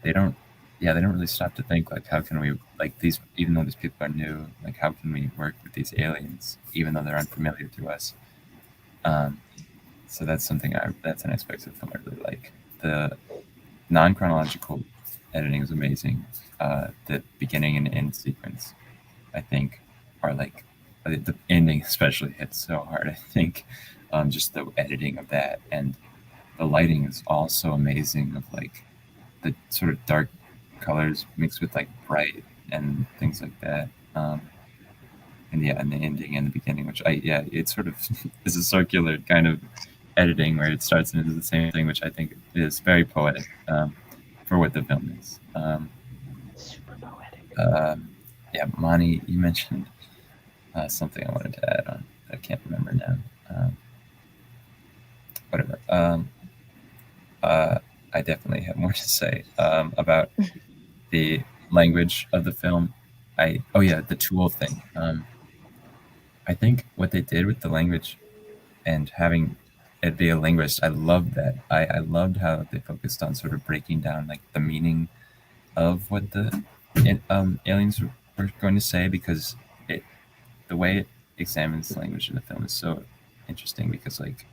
S4: they don't they don't really stop to think like, how can we, like, these, even though these people are new, like how can we work with these aliens even though they're unfamiliar to us. um so that's something that's an aspect of the film I really like. The non-chronological editing is amazing. The beginning and end sequence, I think, are like the ending especially hits so hard. I think just the editing of that, and the lighting is also amazing. Of like the sort of dark colors mixed with like bright and things like that. And yeah, and the ending and the beginning, which it sort of is a circular kind of editing where it starts and ends the same thing, which I think is very poetic for what the film is.
S6: Super poetic.
S4: Yeah, Monty, you mentioned something I wanted to add on. I can't remember now. Whatever. I definitely have more to say about the language of the film. The tool thing. I think what they did with the language and having it be a linguist, I loved that. I loved how they focused on sort of breaking down like the meaning of what the aliens were going to say, because the way it examines the language in the film is so interesting, because like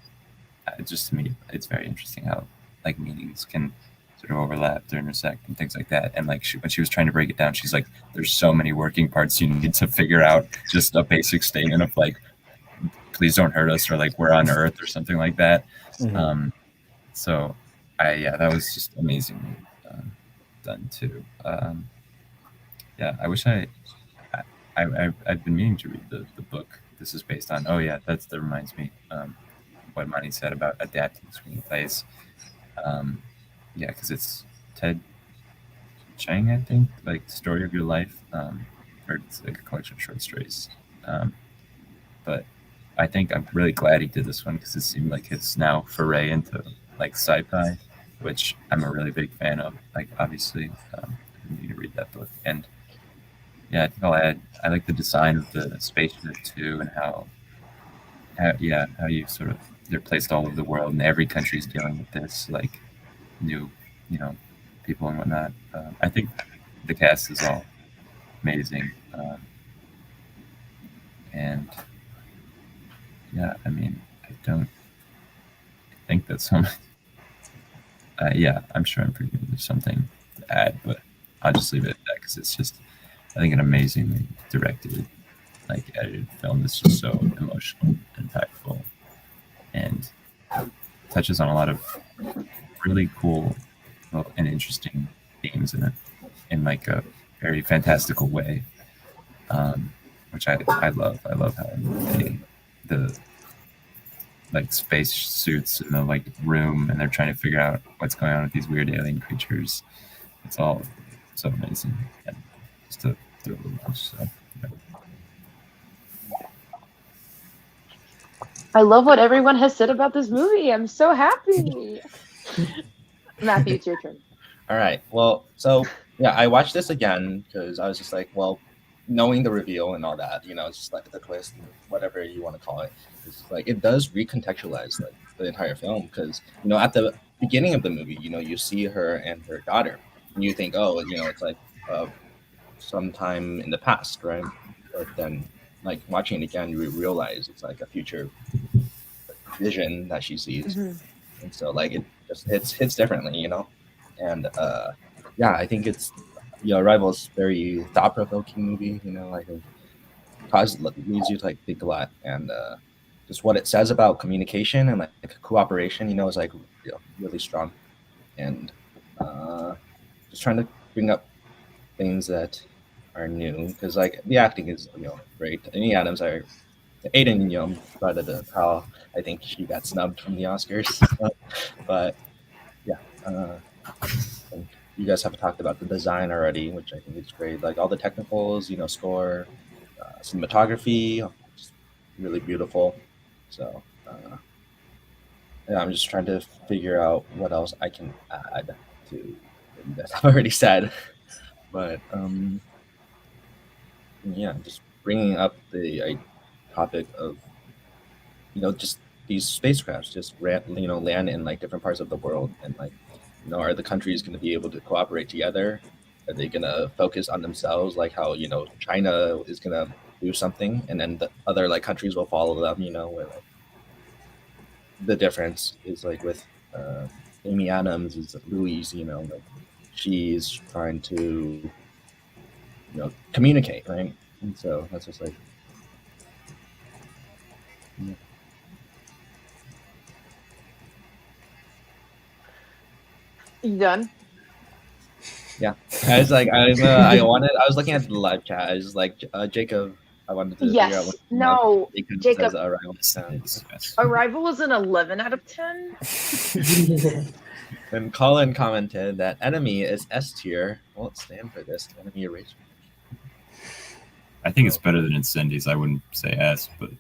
S4: just to me it's very interesting how like meanings can sort of overlap or intersect and things like that. And like when she was trying to break it down, she's like, there's so many working parts you need to figure out just a basic statement of like, please don't hurt us, or like, we're on Earth, or something like that.
S5: Mhm.
S4: So that was just amazingly done too. Yeah, I wish I've been meaning to read the book this is based on. Oh yeah, that reminds me what Monty said about adapting screenplays. Yeah, because it's Ted Chiang, I think, like the story of your life, or it's like a collection of short stories. But I think I'm really glad he did this one, because it seemed like his now foray into like sci-fi, which I'm a really big fan of. Like obviously, I need to read that book. And yeah, I think I'll add, I like the design of the spaceship too, and how you sort of, they're placed all over the world, and every country is dealing with this like new, people and whatnot. I think the cast is all amazing, and yeah, I mean, I don't think that some. Yeah, I'm sure I'm pretty good. There's something to add, but I'll just leave it at that, because it's just, I think, an amazingly directed, like edited film that's just so emotional, impactful, and touches on a lot of really cool and interesting themes in it, in like a very fantastical way, which I love. I love how the like space suits in the like room, and they're trying to figure out what's going on with these weird alien creatures. It's all so amazing. And just to watch. So, yeah.
S6: I love what everyone has said about this movie. I'm so happy. Matthew, it's your turn.
S1: All right. Well, so yeah, I watched this again because I was just like, well, knowing the reveal and all that, it's just like the twist, whatever you want to call it. It's like it does recontextualize like the entire film because at the beginning of the movie, you see her and her daughter, and you think, oh, it's like sometime in the past, right? But then, like watching it again, you realize it's like a future vision that she sees, and so like it just hits differently, and yeah, I think it's Arrival's very thought provoking movie. I think leads you to like think a lot, and just what it says about communication and like cooperation, is like really strong, and just trying to bring up things that are new because like the acting is great. Amy Adams are Aiden, brought it up how I think she got snubbed from the Oscars, but yeah. And you guys have talked about the design already, which I think is great. Like all the technicals, score, cinematography, just really beautiful. So yeah, I'm just trying to figure out what else I can add to what you guys have already said. But yeah, just bringing up the topic of just these spacecrafts just land in like different parts of the world, and like are the countries going to be able to cooperate together? Are they going to focus on themselves, like how China is going to do something and then the other like countries will follow them? Where like the difference is like with Amy Adams is Louise, like she's trying to communicate, right? And so that's just like yeah.
S6: You done?
S1: Yeah, I was like, I was looking at the live chat. I was like, Jacob, I wanted to figure out
S6: Yes. No, Jacob.
S1: says Arrival.
S6: Arrival is an 11 out of 10.
S1: And Colin commented that Enemy is S tier. Won't stand for this enemy erasure.
S4: I think it's better than Incendies. I wouldn't say S, but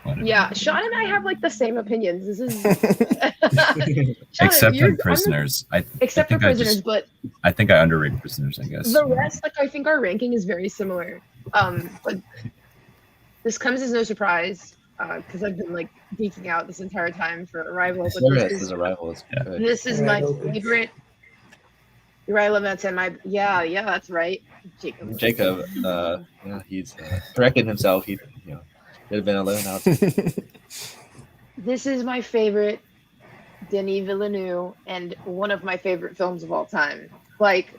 S4: whatever.
S6: Yeah, Sean and I have like the same opinions. This is Sean,
S4: except for Prisoners.
S6: Except for Prisoners, but
S4: I think I underrate Prisoners. I guess
S6: the rest, like I think our ranking is very similar. But this comes as no surprise because I've been like geeking out this entire time for Arrival. But
S1: Arrival is good.
S6: This is my favorite. You're right, 11 out of 10. Yeah, that's right, Jacob.
S1: Yeah, he's corrected himself. He should have been 11 out of 10.
S6: This is my favorite Denis Villeneuve and one of my favorite films of all time. Like,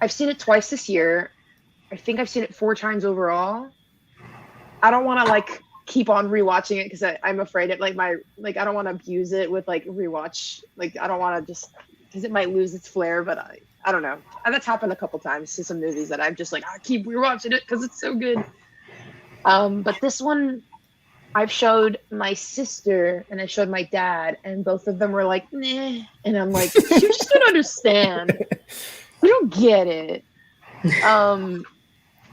S6: I've seen it twice this year. I think I've seen it 4 times overall. I don't want to like keep on rewatching it because I'm afraid it like I don't want to abuse it with like rewatch. Like I don't want to just because it might lose its flair. But I don't know. And that's happened a couple times to some movies that I'm just like I keep rewatching it because it's so good. But this one, I've showed my sister and I showed my dad, and both of them were like, "Nah," and I'm like, "You just don't understand. You don't get it."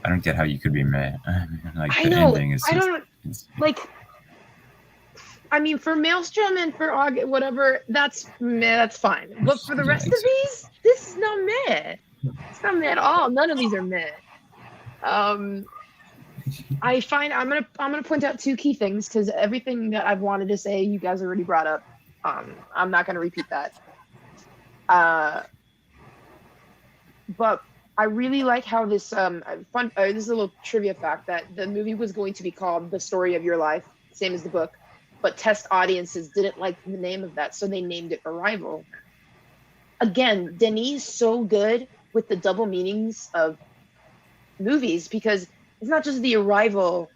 S4: I don't get how you could be mad. Like
S6: I
S4: the
S6: know.
S4: ending is.
S6: I don't like. I mean, for Maelstrom and for August, whatever, that's meh, that's fine. But for the rest of these, this is not meh. It's not meh at all. None of these are meh. I find I'm gonna point out 2 key things because everything that I've wanted to say, you guys already brought up. I'm not gonna repeat that. But I really like how this this is a little trivia fact that the movie was going to be called The Story of Your Life, same as the book, but test audiences didn't like the name of that, so they named it Arrival. Again, Denis so good with the double meanings of movies because it's not just the arrival.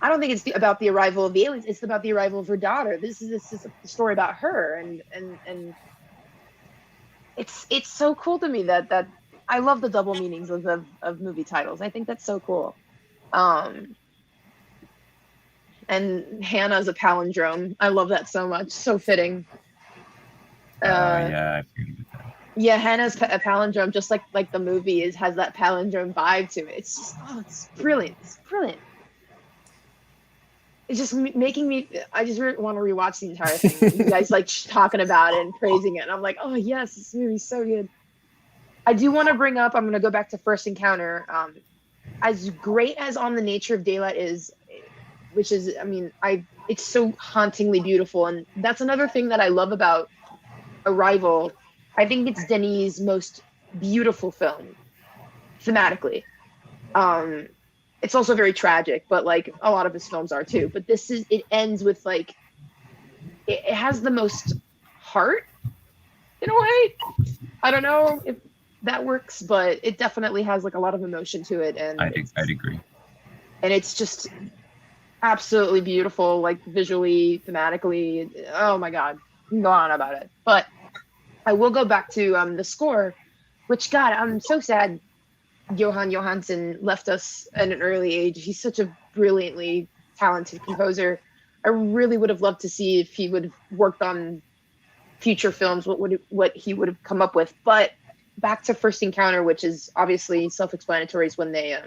S6: I don't think it's about the arrival of the aliens. It's about the arrival of her daughter. This is a story about her, and it's so cool to me that I love the double meanings of movie titles. I think that's so cool. And Hannah's a palindrome. I love that so much. So fitting.
S4: Yeah, I figured that.
S6: Yeah, Hannah's a palindrome, just like the movie has that palindrome vibe to it. It's just it's brilliant. It's brilliant. It's just making me. I just want to rewatch the entire thing. You guys like talking about it and praising it, and I'm like, oh yes, this movie's so good. I do want to bring up. I'm going to go back to First Encounter. As great as On the Nature of Daylight is, which is, I mean, it's so hauntingly beautiful, and that's another thing that I love about Arrival. I think it's Denis' most beautiful film, thematically. It's also very tragic, but like a lot of his films are too. But it ends with like, it has the most heart in a way. I don't know if that works, but it definitely has like a lot of emotion to it, and
S4: I'd agree.
S6: And it's just absolutely beautiful, like visually, thematically. Oh my god, I can go on about it. But I will go back to the score, which, God, I'm so sad Johan Johansen left us at an early age. He's such a brilliantly talented composer. I really would have loved to see if he would have worked on future films, what he would have come up with. But back to First Encounter, which is obviously self-explanatory, is when they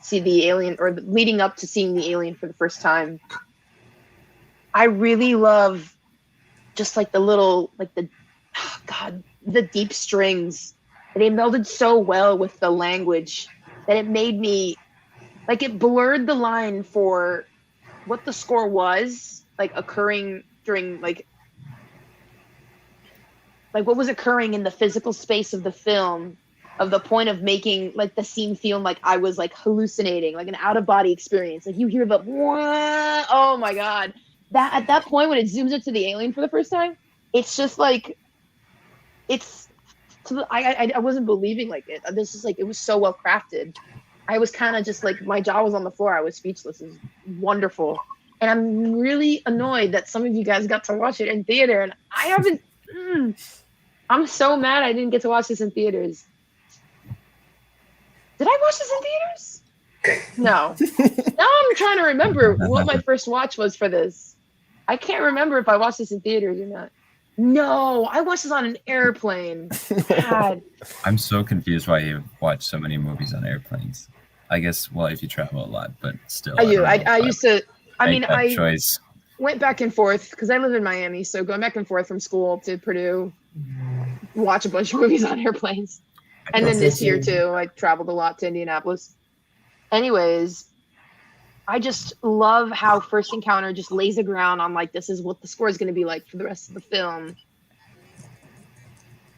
S6: see the alien, or leading up to seeing the alien for the first time. I really love just like the little, like the deep strings. They melded so well with the language that it made me, like, it blurred the line for what the score was, like, occurring during, like what was occurring in the physical space of the film, of the point of making, like, the scene feel like I was, like, hallucinating, like an out-of-body experience. Like, you hear the, oh my god. That, at that point, when it zooms up to the alien for the first time, it's just, like, I wasn't believing, like, it. This is, like, it was so well crafted. I was kind of just, like, my jaw was on the floor. I was speechless. It was wonderful. And I'm really annoyed that some of you guys got to watch it in theater, and I haven't. I'm so mad I didn't get to watch this in theaters. Did I watch this in theaters? No. Now I'm trying to remember what my first watch was for this. I can't remember if I watched this in theaters or not. No, I watched this on an airplane. God.
S4: I'm so confused why you watch so many movies on airplanes. I guess, well, if you travel a lot, but still.
S6: I do. I used to. I mean,
S4: I choice.
S6: Went back and forth because I live in Miami, so going back and forth from school to Purdue, watch a bunch of movies on airplanes. And then this year too, I traveled a lot to Indianapolis. Anyways, I just love how First Encounter just lays the ground on, like, this is what the score is going to be like for the rest of the film.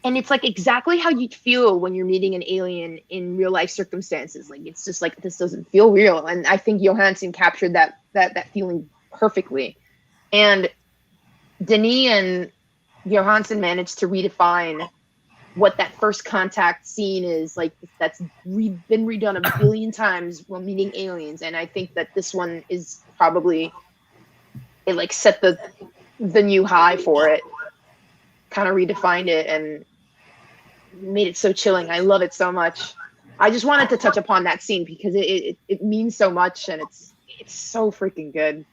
S6: And it's like exactly how you'd feel when you're meeting an alien in real life circumstances. Like, it's just like, this doesn't feel real. And I think Johansen captured that feeling perfectly. And Denis and Johansen managed to redefine what that first contact scene is like. That's been redone a billion times while meeting aliens, and I think that this one is probably, it like set the new high for it, kind of redefined it and made it so chilling. I love it so much. I just wanted to touch upon that scene because it means so much, and it's so freaking good.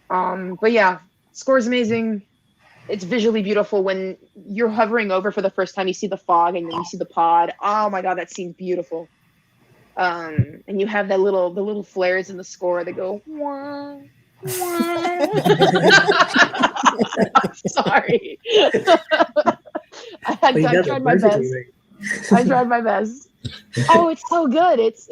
S6: But yeah, score's amazing. It's visually beautiful. When you're hovering over for the first time, you see the fog and then you see the pod. Oh my god, that scene's beautiful. And you have the little flares in the score that go. Wah, wah. I'm sorry. I tried my best. I tried my best. Oh, it's so good. It's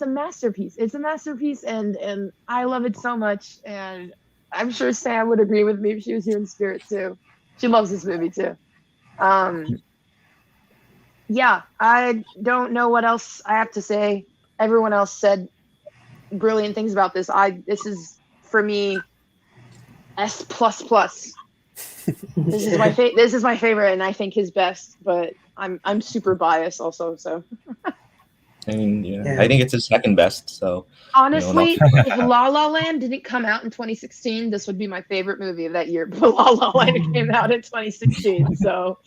S6: a masterpiece. It's a masterpiece, and I love it so much. And I'm sure Sam would agree with me if she was here in spirit too. She loves this movie too. Yeah, I don't know what else I have to say. Everyone else said brilliant things about this. This is, for me, S++. This is my favorite, and I think his best. But I'm super biased also. So.
S1: I mean, yeah, I think it's his second best. So
S6: honestly, if La La Land didn't come out in 2016, this would be my favorite movie of that year. But La La Land came out in 2016, so.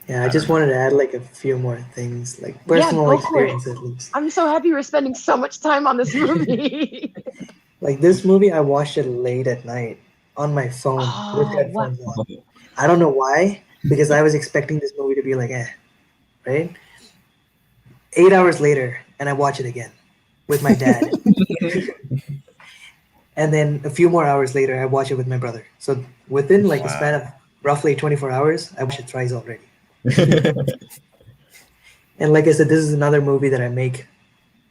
S3: Yeah, I just wanted to add like a few more things, like personal experience at least.
S6: I'm so happy we're spending so much time on this movie.
S3: Like this movie, I watched it late at night on my phone with
S6: Oh,
S3: headphones on. I don't know why, because I was expecting this movie to be like, right? 8 hours later, and I watch it again with my dad. And then a few more hours later, I watch it with my brother. So within like the span of roughly 24 hours, I watched it thrice already. And like I said, this is another movie that I make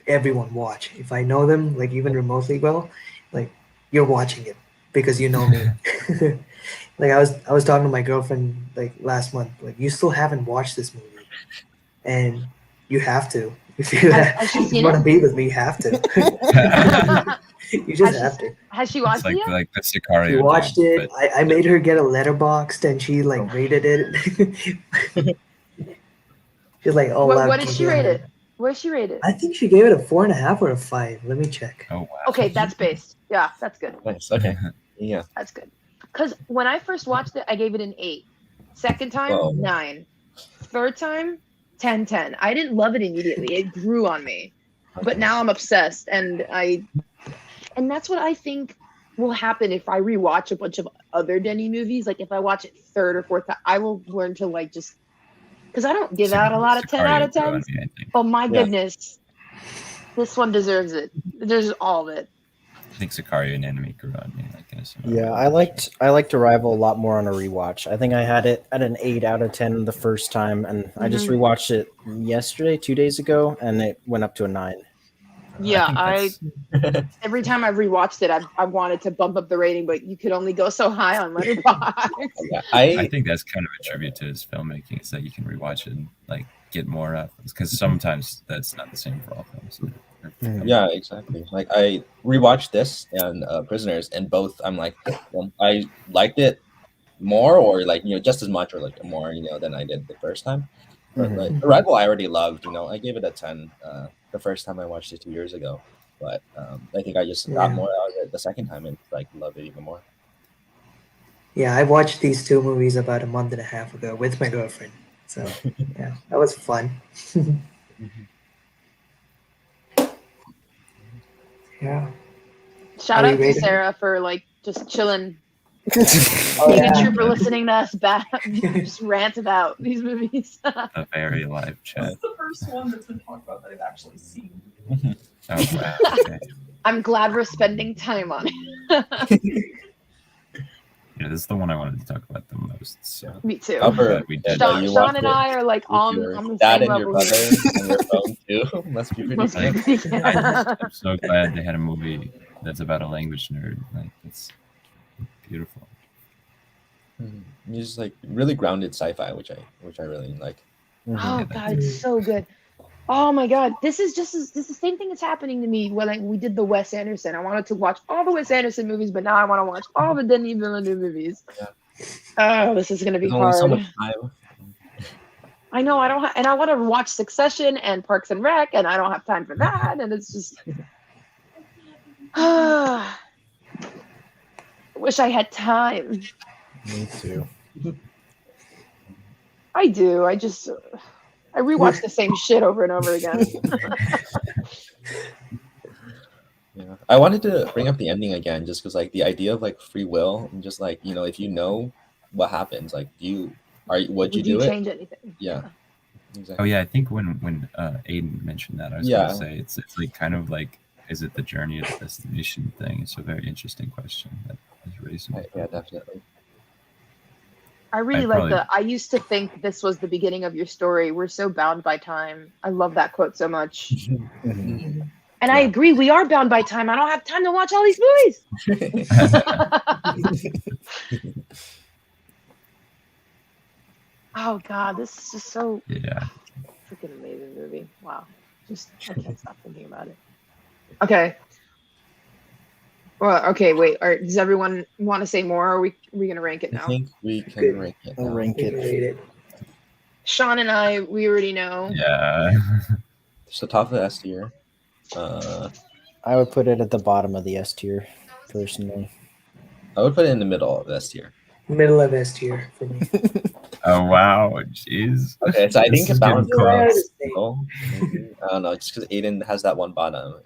S3: everyone watch. If I know them, like even remotely well, like you're watching it because you know me. Like I was talking to my girlfriend like last month. Like you still haven't watched this movie, and you have to. If you
S6: Has she seen
S3: want to
S6: it?
S3: be with me, you have to. You just have to.
S6: Has she watched
S4: It's
S6: it yet?
S4: like the Sicario.
S3: She watched
S4: dude,
S3: it.
S4: but-
S3: I made her get a letterboxed, and she like rated it. She's like, "Oh,
S6: What did she rate it? Where she rate it?
S3: I think she gave it a 4.5 or a 5. Let me check.
S4: Oh wow.
S6: Okay, that's based. Yeah, that's good.
S1: Nice. Okay. Yeah.
S6: That's good. Because when I first watched it, I gave it an 8. Second time,
S1: Whoa.
S6: 9. Third time, 10. I didn't love it immediately. It grew on me. But now I'm obsessed, and that's what I think will happen if I rewatch a bunch of other Denny movies. Like if I watch it third or fourth time, I will learn to like just because I don't give out a lot of 10 out of 10. But my goodness, this one deserves it. It deserves all of it.
S4: I think Sicario and Enemy grew on me. Like, in a similar
S5: Yeah,
S4: way.
S5: I liked Arrival a lot more on a rewatch. I think I had it at an 8 out of 10 the first time, and I just rewatched it yesterday, 2 days ago, and it went up to a 9.
S6: Yeah, every time I rewatched it, I wanted to bump up the rating, but you could only go so high on Letterboxd.
S1: Yeah,
S4: I think that's kind of a tribute to his filmmaking. Is that you can rewatch it and like get more out because sometimes that's not the same for all films.
S1: Yeah, exactly. Like I rewatched this and Prisoners, and both I'm like, well, I liked it more, or like just as much, or like more, than I did the first time. But like Arrival, I already loved. I gave it a 10 the first time I watched it 2 years ago. But I think I just got more out of it the second time and like loved it even more.
S3: Yeah, I watched these two movies about a month and a half ago with my girlfriend. So yeah, that was fun. Yeah.
S6: Shout
S3: Are
S6: out
S3: you
S6: to
S3: ready?
S6: Sarah for like just chilling,
S3: Oh,
S6: being
S3: yeah.
S6: a trooper, listening to us just rant about these movies.
S4: A very live chat.
S2: This is the first one that's been talked about that I've actually seen.
S4: Oh wow. Okay.
S6: I'm glad we're spending time on it.
S4: Yeah, this is the one I wanted to talk about the most. So
S6: Me too.
S1: Albert,
S4: we did.
S6: Sean,
S1: you
S6: Sean
S1: watched
S6: and
S1: it
S6: I are like
S1: with
S6: on
S1: your
S6: the
S1: dad
S6: same
S1: and your
S6: level.
S1: brother on your phone too. Must be pretty
S6: Must be
S1: sick.
S6: pretty good.
S4: I'm so glad they had a movie that's about a language nerd. Like it's beautiful.
S1: It's just like really grounded sci-fi, which I really like.
S6: Oh god, it's so good. Oh my god, this is the same thing that's happening to me when we did the Wes Anderson. I wanted to watch all the Wes Anderson movies, but now I want to watch all the Denis Villeneuve movies.
S1: Yeah.
S6: Oh, this is gonna be
S1: There's only so
S6: hard.
S1: much time.
S6: I know I don't and I want to watch Succession and Parks and Rec, and I don't have time for that, and it's just. Wish I had time.
S5: Me too.
S6: I do. I rewatch the same shit over and over again.
S1: Yeah, I wanted to bring up the ending again, just because like the idea of like free will and just like if you know what happens, like would you
S6: Would you
S1: do it?
S6: change anything?
S1: Yeah. Exactly.
S4: Oh yeah, I think when Aiden mentioned that, I was gonna say it's like kind of like, is it the journey or the destination thing? It's a very interesting question that is raised.
S1: Yeah, definitely.
S6: I really like I used to think this was the beginning of your story. We're so bound by time. I love that quote so much. And I agree, we are bound by time. I don't have time to watch all these movies. Oh god, this is just so freaking amazing movie. Wow. I can't stop thinking about it. Okay. Well, okay, wait. Does everyone want to say more, or are we gonna rank it now?
S1: I think we can rank it.
S5: I'll
S1: now.
S5: rank it.
S6: Sean and I, we already know.
S4: Yeah.
S1: It's the top of the S tier.
S5: I would put it at the bottom of the S tier, personally.
S1: I would put it in the middle of S tier.
S3: Middle of S tier for me.
S4: Oh wow, jeez.
S1: Okay, so I think
S4: This is
S1: balance
S4: getting close.
S1: I don't know, just because Aiden has that one bottom.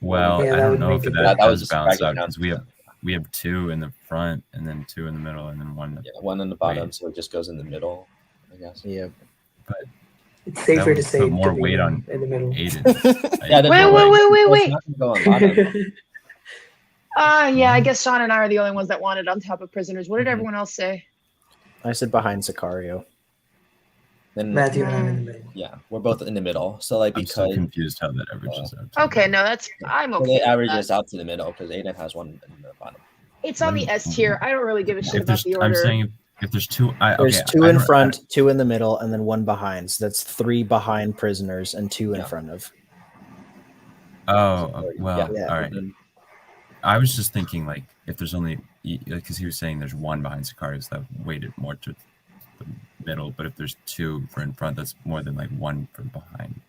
S4: Well,
S3: Yeah,
S4: I
S3: that
S4: don't
S3: would
S4: know
S3: make
S4: if
S3: it
S4: that
S1: that was
S4: does
S1: just
S4: balance
S1: dragging
S4: out
S1: down
S4: because we have we have 2 in the front, and then 2 in the middle, and then 1.
S1: Yeah, one on the bottom,
S4: Wait.
S1: so it just goes in the middle, I guess.
S5: Yep.
S3: It's
S4: That
S3: safer
S4: would
S3: to say
S4: put more
S3: to be
S4: weight on
S3: in the middle.
S4: Aiden.
S1: Yeah, there's
S6: Wait,
S1: no
S6: wait,
S1: way.
S6: wait,
S1: Well,
S6: wait.
S1: it's not gonna go on bottom.
S6: Yeah, I guess Sean and I are the only ones that wanted on top of prisoners. What did
S4: Mhm.
S6: everyone else say?
S5: I said behind Sicario.
S1: Then
S3: Matthew and I'm in the middle.
S1: yeah, we're both in the middle. So like
S4: I'm still
S1: because
S4: confused how that averages out. to
S6: Okay,
S4: me.
S6: no, that's I'm
S1: so
S6: okay.
S1: they
S6: with
S1: average
S6: that.
S1: us out to the middle because Aiden has one in the bottom.
S6: It's on the S tier. I don't really give a shit
S4: If
S6: about
S4: there's,
S6: the
S4: I'm
S6: order.
S4: saying if there's 2,
S5: There's
S4: okay,
S5: 2
S4: I
S5: in
S4: don't-
S5: front, 2 in the middle, and then 1 behind. So that's 3 behind prisoners and 2 in
S1: Yeah.
S5: front of.
S4: Oh, well,
S5: Yeah.
S4: all right. I was just thinking like if there's only because he was saying there's 1 behind Sicario, so that weighted more to the middle. But if there's 2 for in front, that's more than like 1 for behind.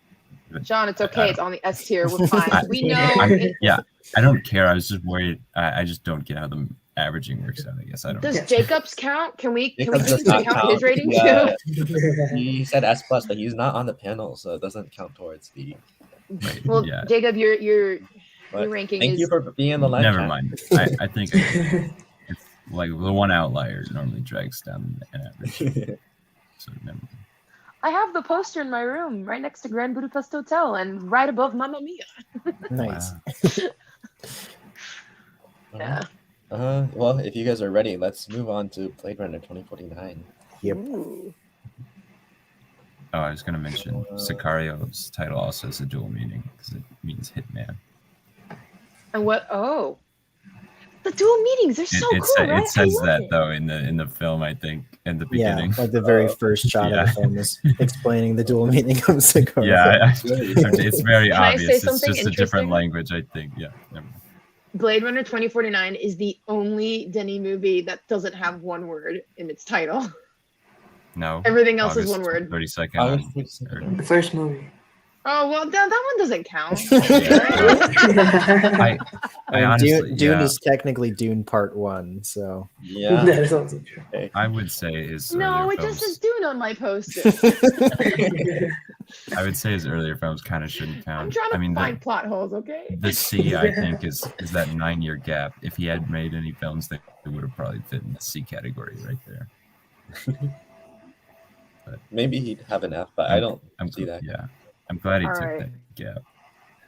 S6: John, it's
S4: I
S6: okay.
S4: don't-
S6: It's on the S tier. We're fine. We know.
S4: Yeah, I don't care. I was just worried. I just don't get how the averaging works out. I guess I don't.
S6: Does
S3: Yeah.
S6: Jacobs count? Can we
S1: Jacobs
S6: take
S1: does
S6: into
S1: not
S6: account
S1: count.
S6: his rating
S1: Yeah,
S6: too?
S1: he said S plus, but he's not on the panel, so it doesn't count towards the.
S4: Wait,
S6: Well,
S4: yeah.
S6: Jacob, your
S1: But
S6: ranking
S1: thank
S6: is
S1: you for being in the live
S4: Never
S1: chat.
S4: mind. I think it's like the one outlier normally drags down an average. So never mind.
S6: I have the poster in my room right next to Grand Budapest Hotel and right above Mamma Mia.
S5: Nice.
S4: Wow.
S6: Yeah.
S1: Well, if you guys are ready, let's move on to Blade Runner 2049.
S5: Yep.
S6: Ooh.
S4: Oh, I was going to mention Sicario's title also has a dual meaning because it means hitman.
S6: And what? Oh, the dual meetings. They're so cool, right?
S4: It says
S6: I love
S4: that
S6: it.
S4: though in the film, I think, in the
S5: Yeah,
S4: beginning.
S5: like the very first shot of the film is explaining the dual meaning of Sicario.
S4: Yeah, it's very
S6: Can I
S4: obvious.
S6: say
S4: It's
S6: something
S4: just a different
S6: interesting?
S4: language, I think. Yeah. Never mind.
S6: Blade Runner 2049 is the only Denis movie that doesn't have one word in its title.
S4: No.
S6: Everything else is
S4: August
S6: one word.
S4: 32nd.
S1: August
S4: or-
S1: 32nd.
S3: The first movie.
S6: Oh well, that one doesn't count.
S4: I honestly,
S5: Dune
S4: yeah,
S5: is technically Dune Part 1, so.
S1: Yeah.
S3: That is also true.
S4: I would say his
S6: No,
S4: earlier
S6: it just says
S4: films.
S6: Dune on my poster.
S4: I would say his earlier films kind of shouldn't count.
S6: I'm trying to
S4: I mean,
S6: find plot holes, okay?
S4: the C, I think, is that 9-year gap. If he had made any films, they would have probably fit in the C category right there.
S1: Maybe he'd have an F, but I don't see that.
S4: Yeah, I'm glad he
S6: All
S4: took
S6: right.
S4: that gap.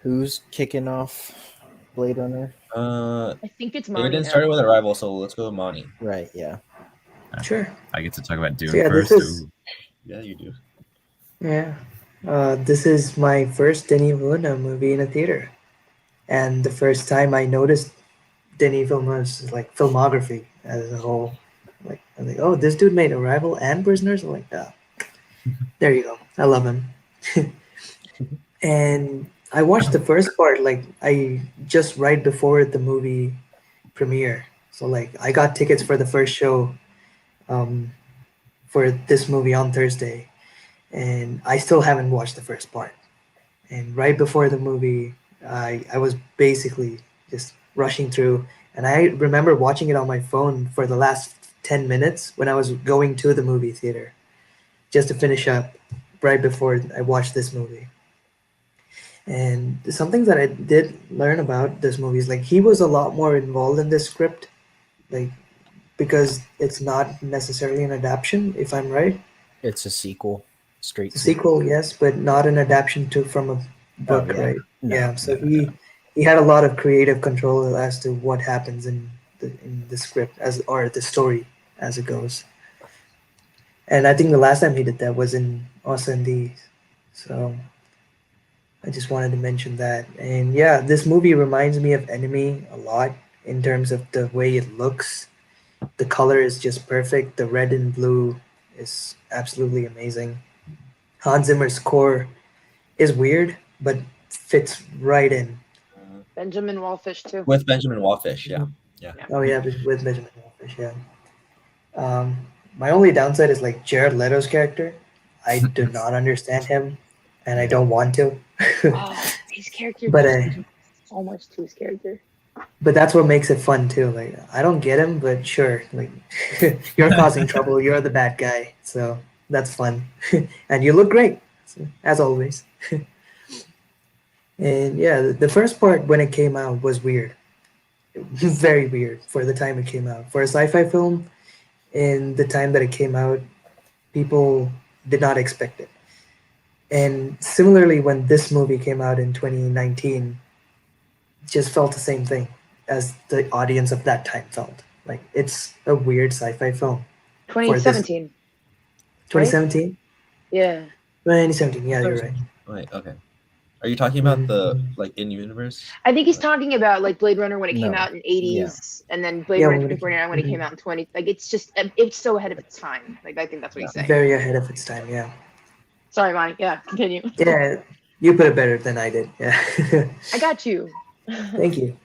S5: Who's kicking off Blade Runner?
S1: I
S6: I think it's Monty.
S1: didn't start with Arrival, so let's go with Monty.
S5: Right, yeah.
S3: Sure.
S4: I get to talk about Dune
S3: So, yeah, this
S4: first.
S3: is-
S4: Ooh.
S1: Yeah, you do.
S3: Yeah. This is my first Denis Villeneuve movie in a theater. And the first time I noticed Denis Villeneuve's like filmography as a whole. Like I'm like, oh, this dude made Arrival and Prisoners. I'm like, there you go. I love him. And I watched the first part like I just right before the movie premiere. So like I got tickets for the first show for this movie on Thursday, and I still haven't watched the first part. And right before the movie, I was basically just rushing through, and I remember watching it on my phone for the last 10 minutes when I was going to the movie theater, just to finish up right before I watched this movie. And something that I did learn about this movie is like he was a lot more involved in this script, like because it's not necessarily an adaptation, if I'm right.
S5: It's a sequel. Straight
S3: It's a sequel, yes, but not an adaptation from a book,
S5: yeah.
S3: right?
S5: No,
S3: yeah. So
S4: no.
S3: he had a lot of creative control as to what happens in the script or the story as it goes. And I think the last time he did that was in Austin. So I just wanted to mention that. And yeah, this movie reminds me of Enemy a lot in terms of the way it looks. The color is just perfect. The red and blue is absolutely amazing. Hans Zimmer's score is weird, but fits right in.
S6: Benjamin Wallfish too.
S1: With Benjamin Wallfish, yeah.
S3: Oh yeah, with Benjamin Wallfish, yeah. My only downside is like Jared Leto's character. I do not understand him, and I don't want to.
S6: Oh, his character.
S3: But,
S6: just so much to his character.
S3: But that's what makes it fun too. Like I don't get him, but sure, like you're causing trouble. You're the bad guy, so that's fun, and you look great as always. And yeah, the first part when it came out was weird. very weird for the time it came out. For a sci-fi film, in the time that it came out, people did not expect it. And similarly, when this movie came out in 2019, just felt the same thing as the audience of that time felt. Like it's a weird sci-fi film for this
S6: 2017, right?
S3: 2017.
S6: Yeah.
S3: 2017. Yeah, you're right.
S1: Right. Okay. Are you talking about the like in universe?
S6: I think he's talking about like Blade Runner when it came
S5: No.
S6: out in 80s, and then Blade
S3: Yeah,
S6: Runner
S3: when it-
S6: 2049 when it came
S3: mhm.
S6: out in 20. Like it's just it's so ahead of its time. Like I think that's what he's saying.
S3: Very ahead of its time. Yeah.
S6: Sorry, Monty. Yeah, continue.
S3: Yeah, you put it better than I did. Yeah.
S6: I got you.
S3: Thank you.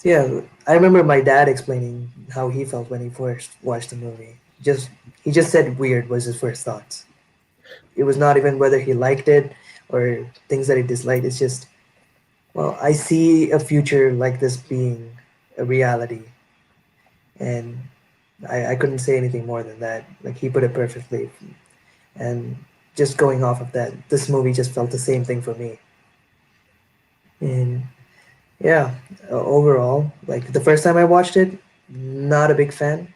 S3: Yeah, I remember my dad explaining how he felt when he first watched the movie. He just said weird was his first thoughts. It was not even whether he liked it or things that he disliked. It's just, well, I see a future like this being a reality, and I couldn't say anything more than that. Like he put it perfectly, and just going off of that, this movie just felt the same thing for me. And yeah, overall, like the first time I watched it, not a big fan.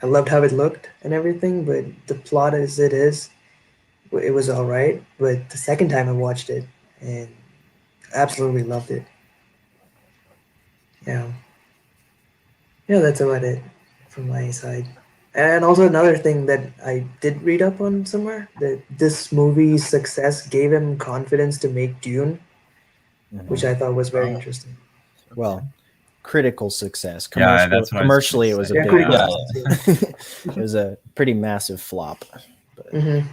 S3: I loved how it looked and everything, but the plot as it is, it was all right. But the second time I watched it, and absolutely loved it. Yeah, yeah, that's about it from my side. And also another thing that I did read up on somewhere that this movie's success gave him confidence to make Dune, which I thought was very
S1: Oh.
S3: interesting.
S5: Well, critical success.
S4: Yeah,
S5: Commercial,
S4: that's what I was
S5: commercially, it
S4: gonna
S5: was
S4: say.
S5: a
S3: Yeah,
S5: big.
S3: critical
S1: Yeah.
S3: success.
S5: It was a pretty massive flop. But
S3: Mm-hmm.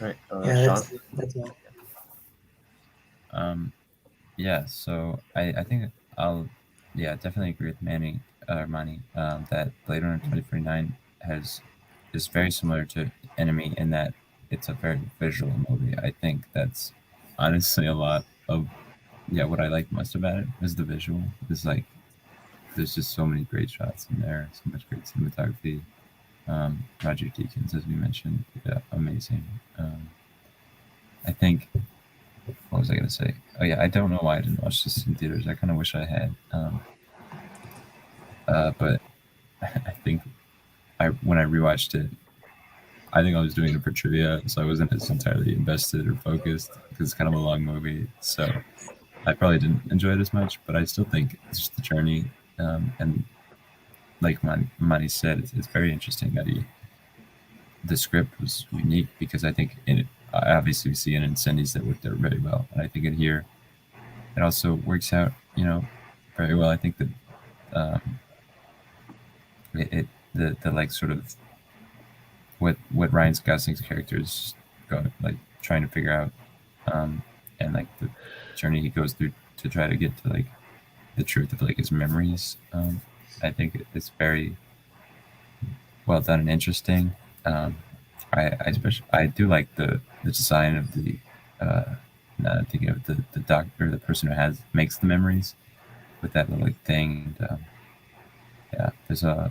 S1: All right.
S3: Yeah,
S1: Sean.
S3: that's all.
S4: Yeah, so I think I'll definitely agree with Manny that Blade Runner 2049 is very similar to Enemy in that it's a very visual movie. I think that's honestly a lot of what I like most about it is the visual. It's like there's just so many great shots in there, so much great cinematography. Roger Deakins, as we mentioned, amazing. I think what was I going to say? Oh yeah, I don't know why I didn't watch this in theaters. I kind of wish I had. But I think when I rewatched it, I think I was doing it for trivia, so I wasn't as entirely invested or focused because it's kind of a long movie. So I probably didn't enjoy it as much, but I still think it's just the journey. And like Mani said, it's very interesting that the script was unique because I think in it, obviously we see in Incendies that worked out very well, and I think in here it also works out, very well. I think that the like sort of what Ryan Gosling's character is going like trying to figure out, and like the journey he goes through to try to get to like the truth of like his memories. I think it's very well done and interesting. I do like the design of the now I'm thinking of the doctor, the person who makes the memories with that little like, thing. And, there's a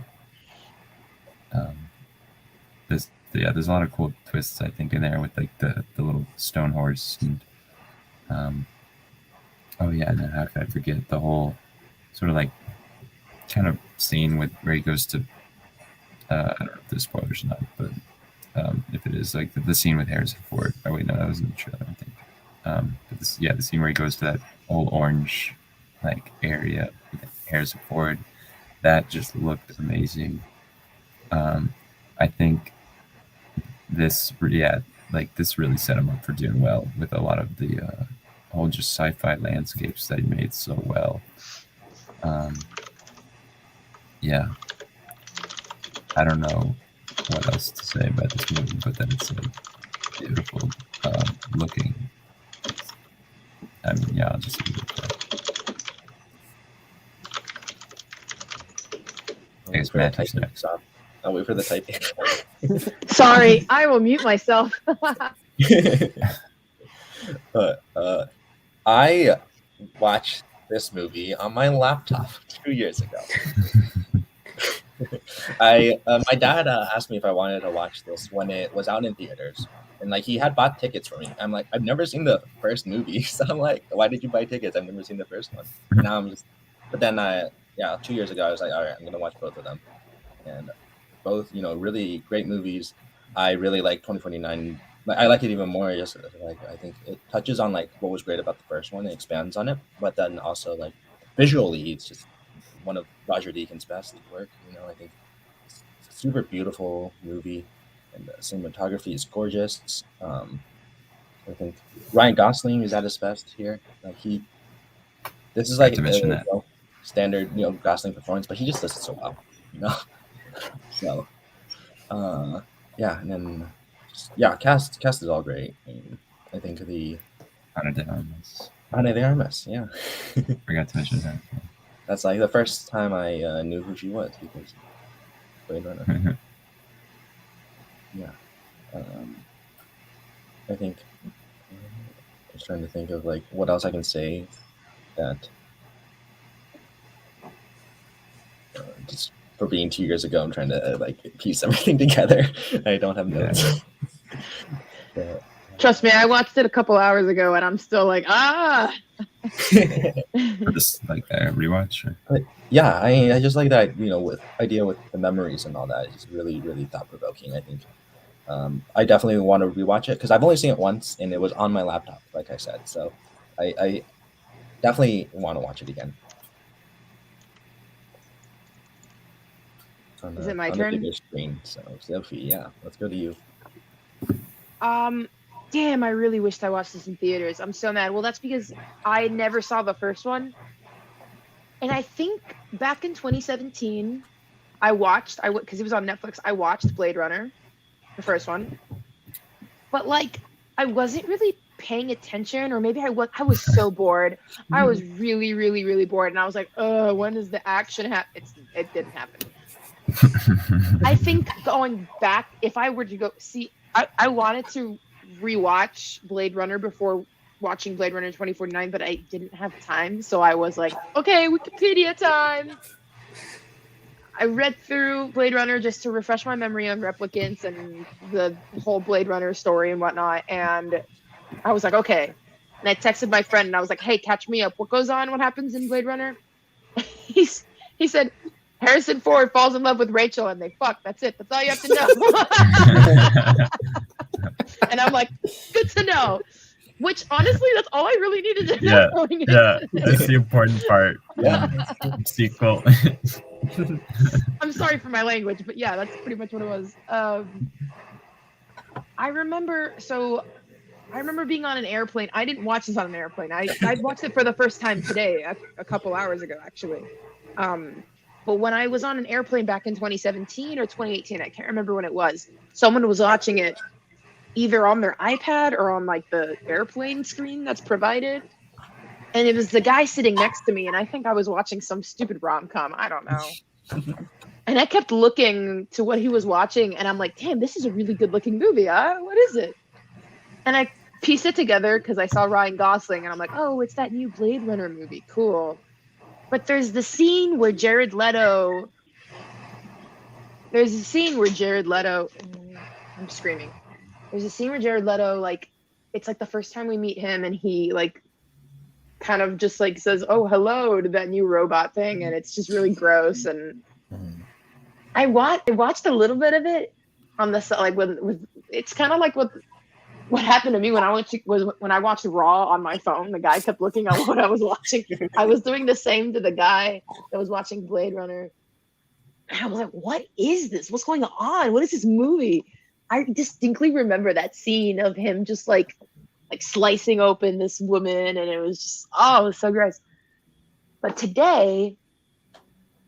S4: there's a lot of cool twists I think in there with like the little stone horse and oh yeah, and then how could I forget the whole sort of like kind of scene where he goes to I don't know if there's spoilers or not, but if it is like the scene with Harrison Ford. Oh wait, no, that was in the trailer, I think. But the scene where he goes to that old orange like area with Harrison Ford, that just looked amazing. I think this really set him up for doing well with a lot of the whole just sci-fi landscapes that he made so well. Yeah, I don't know what else to say about this movie, but that it's like beautiful looking. I mean, yeah, I'll just leave it at that. I guess Matthew's next.
S1: I'll wait for the typing.
S6: Sorry, I will mute myself.
S1: But I watched this movie on my laptop 2 years ago. My dad asked me if I wanted to watch this when it was out in theaters, and like he had bought tickets for me. I'm like, I've never seen the first movie, so I'm like, why did you buy tickets? I've never seen the first one. And now I'm just, but then yeah, 2 years ago I was like, all right, I'm gonna watch both of them, and both really great movies. I really like 2049. I like it even more. Just like I think it touches on like what was great about the first one and expands on it, but then also like visually, it's just one of Roger Deakins' best work. I think it's a super beautiful movie, and the cinematography is gorgeous. I think Ryan Gosling is at his best here. Like this is
S4: Forgot
S1: like
S4: to mention that.
S1: standard Gosling performance, but he just does it so well. So yeah, and then cast is all great. I think the
S4: Ana de Armas.
S1: Ana de Armas, yeah.
S4: Forgot to mention that.
S1: That's like the first time I knew who she was because Blade Runner. Yeah. I think I was trying to think of like what else I can say that just for being 2 years ago, I'm trying to like piece everything together. I don't have notes. But,
S6: Trust me, I watched it a couple hours ago, and I'm still like,
S4: Just like a rewatch. Or...
S1: yeah, I just like that with the memories and all that. It's just really really thought provoking. I think I definitely want to rewatch it because I've only seen it once and it was on my laptop, like I said. So I definitely want to watch it again.
S6: Is it my
S1: on
S6: turn?
S1: the bigger screen. So Sophie, yeah, let's go to you.
S6: Damn, I really wished I watched this in theaters. I'm so mad. Well, that's because I never saw the first one. And I think back in 2017, because it was on Netflix, I watched Blade Runner, the first one. But like, I wasn't really paying attention, or maybe I was so bored. I was really, really, really bored. And I was like, when does the action happen? It didn't happen. I think going back, if I were to go see, I wanted to rewatch Blade Runner before watching Blade Runner 2049, but I didn't have time. So I was like, okay, Wikipedia time. I read through Blade Runner just to refresh my memory on replicants and the whole Blade Runner story and whatnot. And I was like, okay. And I texted my friend and I was like, hey, catch me up. What goes on? What happens in Blade Runner? He said, Harrison Ford falls in love with Rachel and they fuck. That's it. That's all you have to know. And I'm like, good to know. Which honestly, that's all I really needed to know.
S4: Yeah, that's the important part.
S1: Yeah.
S4: Sequel.
S6: I'm sorry for my language, but yeah, that's pretty much what it was. I remember being on an airplane. I didn't watch this on an airplane. I watched it for the first time today, a couple hours ago, actually. But when I was on an airplane back in 2017 or 2018, I can't remember when it was, someone was watching it either on their iPad or on like the airplane screen that's provided. And it was the guy sitting next to me, and I think I was watching some stupid rom-com. I don't know. And I kept looking to what he was watching, and I'm like, damn, this is a really good-looking movie. What is it? And I pieced it together because I saw Ryan Gosling, and I'm like, oh, it's that new Blade Runner movie. Cool. But there's the scene where Jared Leto... I'm screaming. There's a scene where Jared Leto, like, it's like the first time we meet him, and he, like, kind of just, like, says, oh, hello to that new robot thing, and it's just really gross, and I watched a little bit of it on the, like, with it's kind of like what happened to me when I watched Raw on my phone. The guy kept looking at what I was watching. I was doing the same to the guy that was watching Blade Runner. And I was like, what is this? What's going on? What is this movie? I distinctly remember that scene of him just like slicing open this woman, and it was just, it was so gross. But today,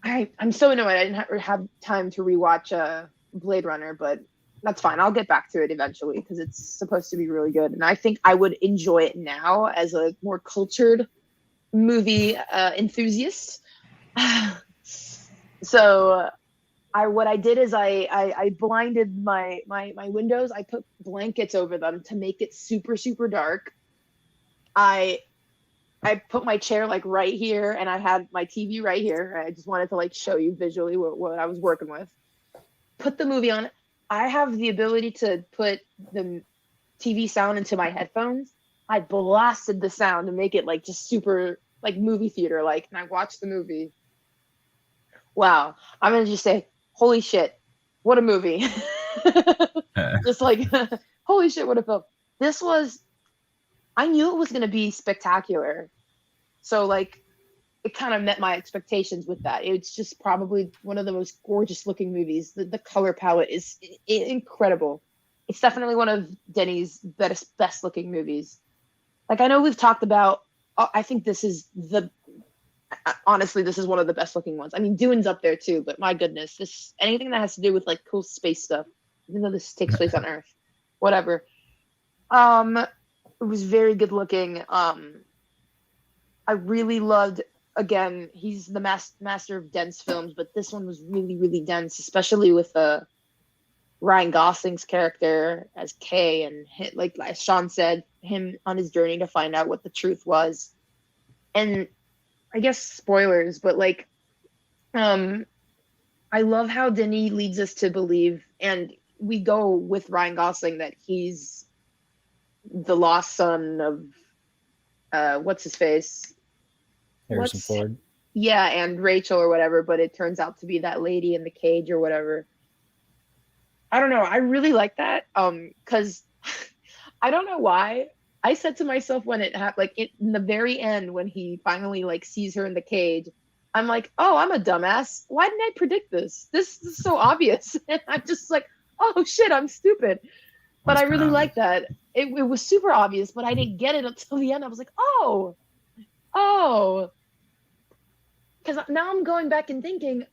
S6: I'm so annoyed I didn't have time to rewatch Blade Runner, but that's fine. I'll get back to it eventually because it's supposed to be really good. And I think I would enjoy it now as a more cultured movie enthusiast. So what I did is I blinded my windows. I put blankets over them to make it super, super dark. I I put my chair like right here, and I had my TV right here. I just wanted to like show you visually what I was working with. Put the movie on. I have the ability to put the TV sound into my headphones. I blasted the sound to make it like just super like movie theater like, and I watched the movie. Wow, I'm gonna just say, holy shit, what a movie! Just like, holy shit, what a film! This was. I knew it was gonna be spectacular, so like, it kind of met my expectations with that. It's just probably one of the most gorgeous looking movies. The color palette is incredible. It's definitely one of Denis' best looking movies. Like, I know we've talked about, I think this is honestly, this is one of the best looking ones. I mean, Dune's up there too, but my goodness, this, anything that has to do with like cool space stuff, even though this takes place on Earth, whatever. It was very good looking. I really loved, again, he's the master of dense films, but this one was really, really dense, especially with Ryan Gosling's character as Kay, and like as Sean said, him on his journey to find out what the truth was. And I guess spoilers, but like, I love how Denis leads us to believe, and we go with Ryan Gosling, that he's the lost son of what's his face?
S5: Harrison Ford.
S6: Yeah, and Rachel or whatever, but it turns out to be that lady in the cage or whatever. I don't know. I really like that. Because I don't know why. I said to myself when it happened, like in the very end, when he finally like sees her in the cage, I'm like, oh, I'm a dumbass. Why didn't I predict this? This is so obvious. And I'm just like, oh shit, I'm stupid. But I really like that. It was super obvious, but I didn't get it until the end. I was like, oh. Because now I'm going back and thinking,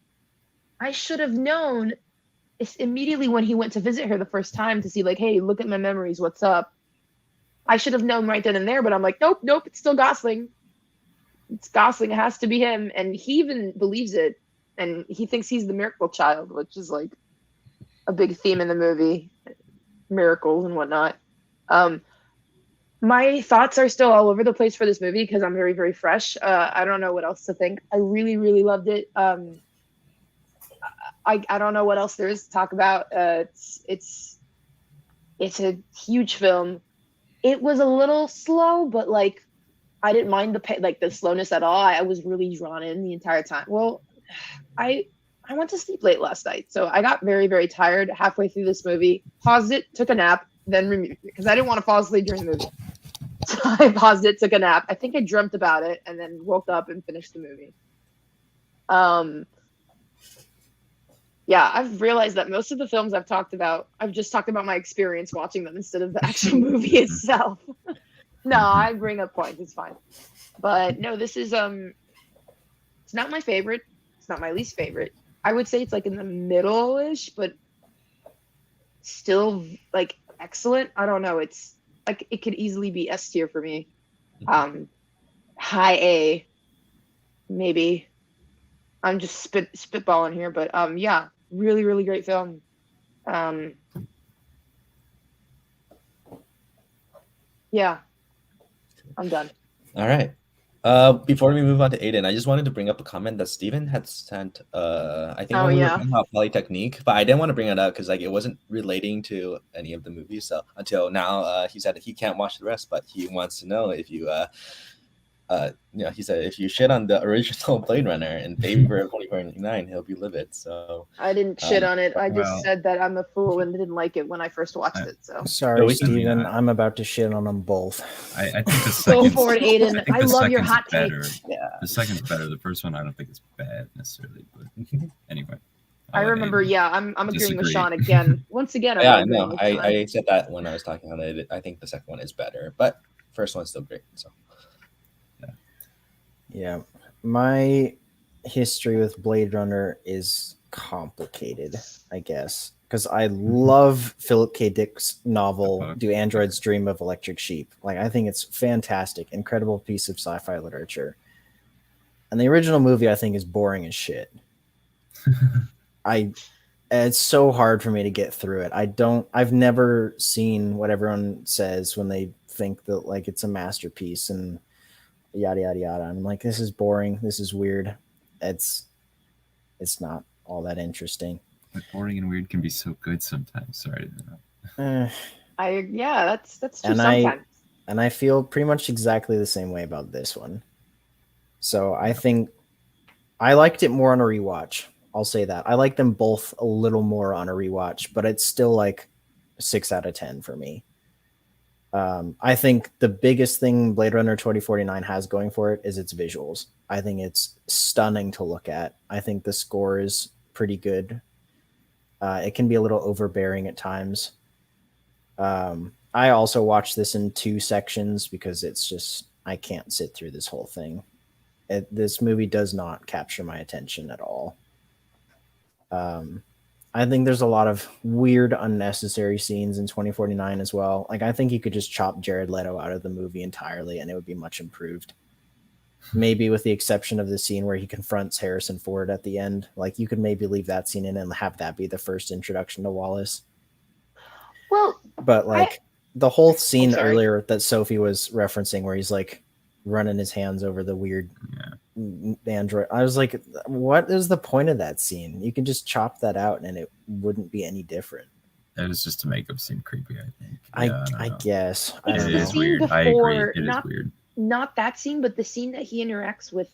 S6: I should have known immediately when he went to visit her the first time to see, like, hey, look at my memories, what's up? I should have known right then and there, but I'm like, nope, it's still Gosling. It's Gosling, it has to be him. And he even believes it, and he thinks he's the miracle child, which is like a big theme in the movie, miracles and whatnot. My thoughts are still all over the place for this movie because I'm very, very fresh. I don't know what else to think. I really, really loved it. I don't know what else there is to talk about. It's a huge film. It was a little slow, but like I didn't mind the slowness at all. I was really drawn in the entire time. Well, I went to sleep late last night, so I got very, very tired halfway through this movie. Paused it, took a nap, then removed it because I didn't want to fall asleep during the movie. So I paused it, took a nap. I think I dreamt about it, and then woke up and finished the movie. Yeah, I've realized that most of the films I've talked about, I've just talked about my experience watching them instead of the actual movie itself. No, I bring up points. It's fine. But no, this is it's not my favorite. It's not my least favorite. I would say it's like in the middle-ish, but still like excellent. I don't know. It's like it could easily be S tier for me. High A, maybe. I'm just spitballing here, but yeah, really, really great film. Yeah, I'm done.
S1: All right. Before we move on to Aiden, I just wanted to bring up a comment that Steven had sent. I think when we were talking about Polytechnic, but I didn't want to bring it up because like it wasn't relating to any of the movies. So until now, he said he can't watch the rest, but he wants to know if you he said if you shit on the original Blade Runner in favor of 2049, he'll be livid. So
S6: I didn't shit on it. I just said that I'm a fool and didn't like it when I first watched it. So
S5: sorry, Steven. I'm about to shit on them both.
S4: I think the second.
S6: Go for it, Aiden. I love your hot take.
S1: Yeah,
S4: the second's better. The first one I don't think it's bad necessarily, but anyway.
S6: I remember. Aiden. Yeah, I'm agreeing with Sean again. Once again,
S1: I said that when I was talking about it. I think the second one is better, but first one's still great. So.
S5: Yeah, my history with Blade Runner is complicated, I guess, because I love Philip K. Dick's novel, Do Androids Dream of Electric Sheep? Like, I think it's fantastic, incredible piece of sci-fi literature. And the original movie, I think, is boring as shit. It's so hard for me to get through it. I've never seen what everyone says when they think that like it's a masterpiece, and yada yada yada. I'm like, this is boring. This is weird. It's not all that interesting.
S4: But boring and weird can be so good sometimes. Sorry to interrupt.
S6: That's true
S5: And
S6: sometimes.
S5: I feel pretty much exactly the same way about this one. So I think I liked it more on a rewatch. I'll say that. I like them both a little more on a rewatch, but it's still like 6 out of 10 for me. I think the biggest thing Blade Runner 2049 has going for it is its visuals. I think it's stunning to look at. I think the score is pretty good. It can be a little overbearing at times. I also watched this in 2 sections because it's just, I can't sit through this whole thing. This movie does not capture my attention at all. I think there's a lot of weird, unnecessary scenes in 2049 as well. Like, I think you could just chop Jared Leto out of the movie entirely and it would be much improved. Maybe with the exception of the scene where he confronts Harrison Ford at the end. Like, you could maybe leave that scene in and have that be the first introduction to Wallace.
S6: Well,
S5: But, like, the whole scene
S6: sorry.
S5: earlier that Sophie was referencing where he's, like, running his hands over the weird android. I was like, what is the point of that scene? You can just chop that out and it wouldn't be any different.
S4: It was just to make him seem creepy, I think.
S5: I guess. I
S6: It's
S5: don't
S4: It
S6: the
S5: know.
S4: is
S6: scene
S4: weird. I agree.
S6: before,
S4: It is
S6: not
S4: weird.
S6: not that scene, but the scene that he interacts with,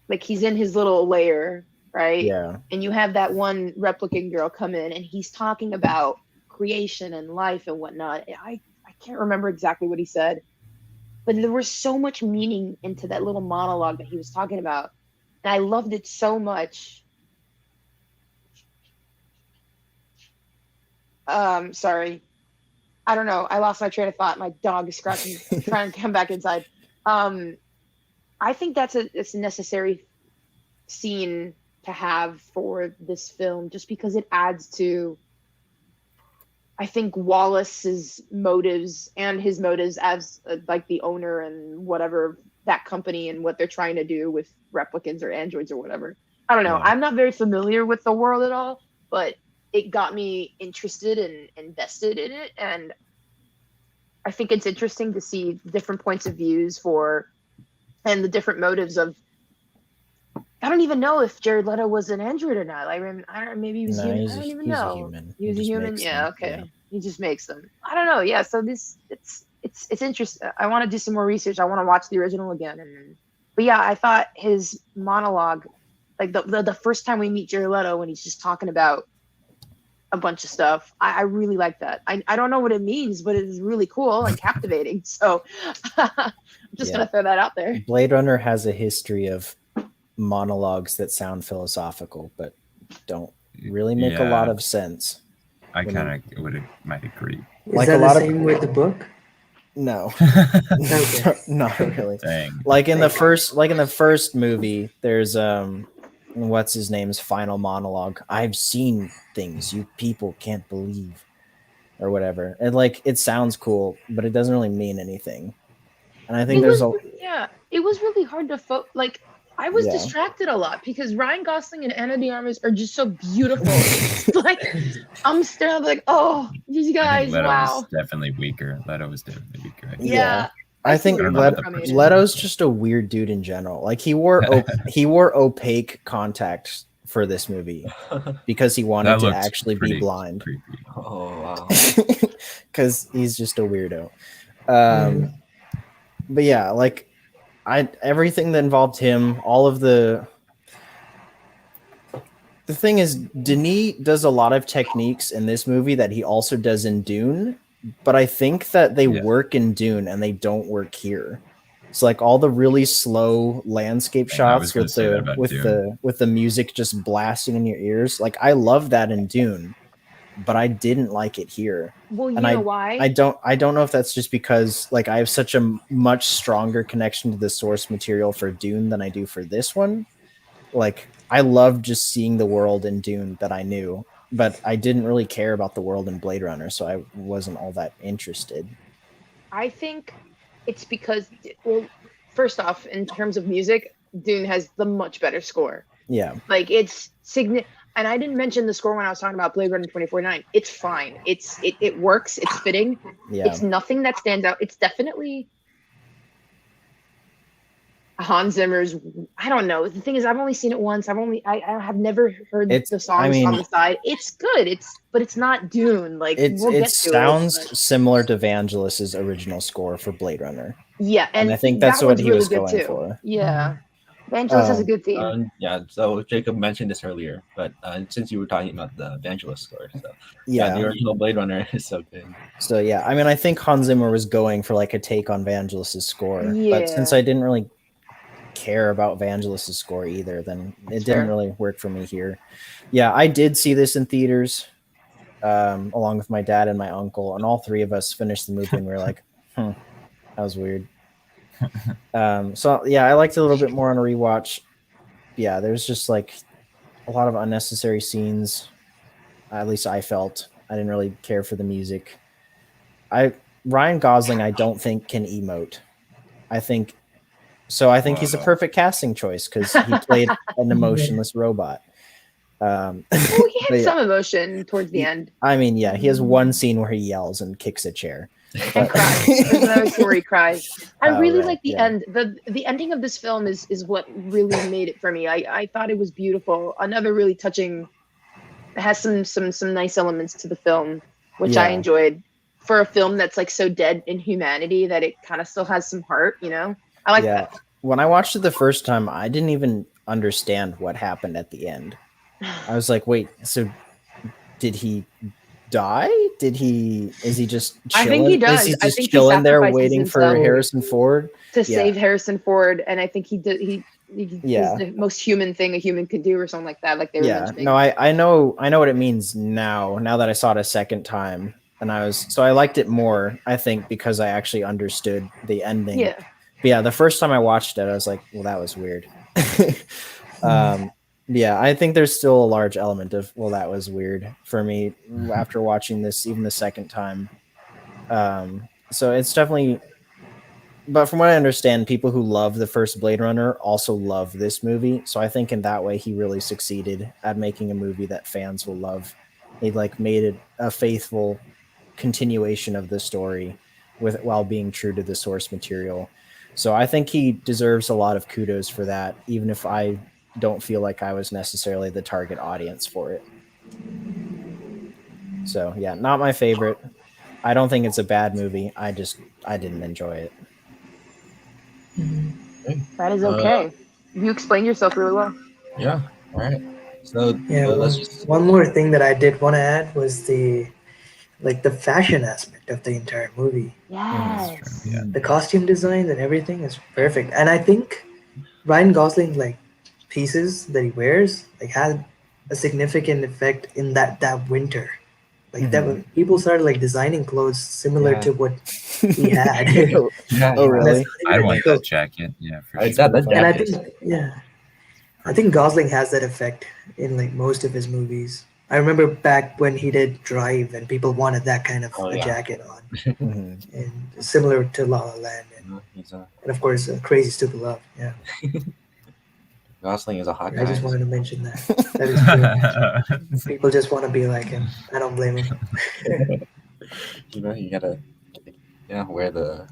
S6: like he's in his little lair, right?
S5: Yeah.
S6: And you have that one replicant girl come in, and he's talking about creation and life and whatnot. I can't remember exactly what he said, but there was so much meaning into that little monologue that he was talking about, and I loved it so much. Sorry. I don't know. I lost my train of thought. My dog is scratching, trying to come back inside. I think it's a necessary scene to have for this film, just because it adds to, I think, Wallace's motives and his motives as like the owner and whatever that company and what they're trying to do with replicants or androids or whatever. I don't know.
S5: Yeah.
S6: I'm not very familiar with the world at all, but it got me interested and invested in it, and I think it's interesting to see different points of views and the different motives of. I don't even know if Jared Leto was an android or not. I don't. Maybe he was
S5: No,
S6: human.
S5: he's
S6: I don't even
S5: a
S6: know.
S5: human.
S6: He was a
S5: just
S6: human.
S5: makes
S6: Yeah.
S5: them.
S6: Okay.
S5: Yeah.
S6: He just makes them. I don't know. Yeah. So it's interesting. I want to do some more research. I want to watch the original again. But yeah, I thought his monologue, like the first time we meet Jared Leto when he's just talking about a bunch of stuff, I really like that. I don't know what it means, but it is really cool and captivating. So I'm just gonna throw that out there.
S5: Blade Runner has a history of monologues that sound philosophical but don't really make a lot of sense.
S4: I kind of might agree.
S3: Is
S5: Like
S3: that
S5: a lot
S3: the
S5: of-
S3: same with the book?
S5: No.
S3: Okay.
S5: Not really.
S4: Dang.
S5: Like in the first movie, there's what's his name's final monologue. I've seen things you people can't believe, or whatever. And like it sounds cool, but it doesn't really mean anything. And I think
S6: It
S5: there's
S6: was really hard to like. I was
S5: Yeah.
S6: distracted a lot because Ryan Gosling and Ana de Armas are just so beautiful. Like I'm still like, oh, these
S4: I
S6: guys,
S4: think Leto
S6: wow.
S4: was definitely weaker. Leto was definitely weaker. I think.
S6: Yeah.
S5: I think
S6: see where
S4: Leto-
S6: you're coming from, Aiden.
S5: Leto's just a weird dude in general. Like he wore opaque contacts for this movie because he wanted
S4: That
S5: to
S4: looked
S5: actually be
S4: pretty
S5: blind.
S4: creepy.
S1: Oh wow.
S5: Because he's just a weirdo. But yeah, like everything that involved him, all of the thing is, Denis does a lot of techniques in this movie that he also does in Dune, but I think that they work in Dune and they don't work here. So like all the really slow landscape
S4: I was
S5: shots
S4: gonna
S5: with
S4: say that about Dune.
S5: with the music just blasting in your ears, like I love that in Dune, but I didn't like it here.
S6: Well, you
S5: And
S6: know why?
S5: I don't know if that's just because like I have such a much stronger connection to the source material for Dune than I do for this one. Like I love just seeing the world in Dune that I knew, but I didn't really care about the world in Blade Runner, so I wasn't all that interested.
S6: I think it's because, well, first off, in terms of music, Dune has the much better score.
S5: Yeah.
S6: Like it's and I didn't mention the score when I was talking about Blade Runner 2049. It's fine. It works. It's fitting.
S5: Yeah.
S6: It's nothing that stands out. It's definitely Hans Zimmer's. I don't know. The thing is, I've only seen it once. I have never heard
S5: It's-
S6: the songs
S5: I mean-
S6: on the side. It's good. But it's not Dune. Like we'll
S5: it
S6: get to
S5: sounds
S6: it.
S5: similar to Vangelis's original score for Blade Runner.
S6: Yeah,
S5: And
S6: and
S5: I think that's
S6: that
S5: what
S6: one's
S5: he
S6: really
S5: was
S6: good
S5: going
S6: too.
S5: for.
S6: Yeah, Vangelis has a good theme.
S1: Yeah, so Jacob mentioned this earlier, but since you were talking about the Evangelist score, so
S5: Yeah.
S1: the original Blade Runner is so good.
S5: So yeah, I mean, I think Hans Zimmer was going for like a take on Vangelis's score, but since
S6: Yeah.
S5: I didn't really care about Vangelis's score either, then it
S6: That's
S5: didn't
S6: fair.
S5: really work for me here. Yeah, I did see this in theaters, along with my dad and my uncle, and all three of us finished the movie and we were like, that was weird. So yeah, I liked it a little bit more on a rewatch. Yeah, there's just like a lot of unnecessary scenes. At least I felt. I didn't really care for the music. Ryan Gosling, I don't think can emote. I think he's a perfect casting choice because he played an emotionless robot.
S6: Well, he
S5: but
S6: had
S5: yeah,
S6: some emotion towards the end
S5: I mean, yeah, he has one scene where he yells and kicks a chair.
S6: and cries. There's another scene where he cries. I
S5: Oh,
S6: really
S5: right,
S6: like the
S5: yeah.
S6: end. The ending of this film is what really made it for me. I thought it was beautiful. Another really touching. It has some nice elements to the film, which I
S5: Yeah.
S6: enjoyed. For a film that's like so dead in humanity that it kind of still has some heart, you know. I like
S5: Yeah.
S6: that.
S5: When I watched it the first time, I didn't even understand what happened at the end. I was like, wait, so did he die? Is he just chilling?
S6: I think he does.
S5: Is he
S6: I
S5: just
S6: think he
S5: chilling there
S6: sacrifices
S5: waiting for
S6: himself
S5: Harrison Ford?
S6: to
S5: Yeah.
S6: save Harrison Ford, and I think he did. He
S5: Yeah.
S6: is the most human thing a human could do, or something like that. Like they were
S5: Yeah.
S6: mentioning.
S5: No, I know what it means now that I saw it a second time. And I liked it more, I think, because I actually understood the ending.
S6: Yeah.
S5: But yeah, the first time I watched it, I was like, well, that was weird. Yeah, I think there's still a large element of, well, that was weird for me after watching this even the second time. So it's definitely, but from what I understand, people who love the first Blade Runner also love this movie. So I think in that way, he really succeeded at making a movie that fans will love. He like made it a faithful continuation of the story while being true to the source material. So I think he deserves a lot of kudos for that, even if I don't feel like I was necessarily the target audience for it. So yeah, not my favorite. I don't think it's a bad movie. I didn't enjoy it.
S6: That is okay. You explained yourself really well.
S1: Yeah. All right. So
S3: Yeah,
S1: let's just.
S3: one more thing that I did want to add was the fashion aspect of the entire movie.
S6: Yes.
S4: Yeah.
S3: The costume design and everything is perfect. And I think Ryan Gosling like pieces that he wears like had a significant effect in that winter. Like that when people started like designing clothes similar
S1: Yeah.
S3: to what he had.
S1: Yeah.
S5: Oh, really?
S3: That's not
S4: I
S3: even
S4: want
S3: a joke.
S4: that jacket. Yeah, for
S1: I
S4: sure.
S1: got that
S3: And I
S1: jacket.
S3: think I think Gosling has that effect in like most of his movies. I remember back when he did Drive and people wanted that kind of
S1: Oh,
S3: a
S1: yeah.
S3: jacket on.
S5: Mhm.
S3: And similar to La La Land
S1: He's
S3: and of course Crazy Stupid Love. Yeah.
S1: Gosling is a hot guy.
S3: I just wanted to mention that. That is true. People just want to be like him. I don't blame him.
S1: You gotta wear the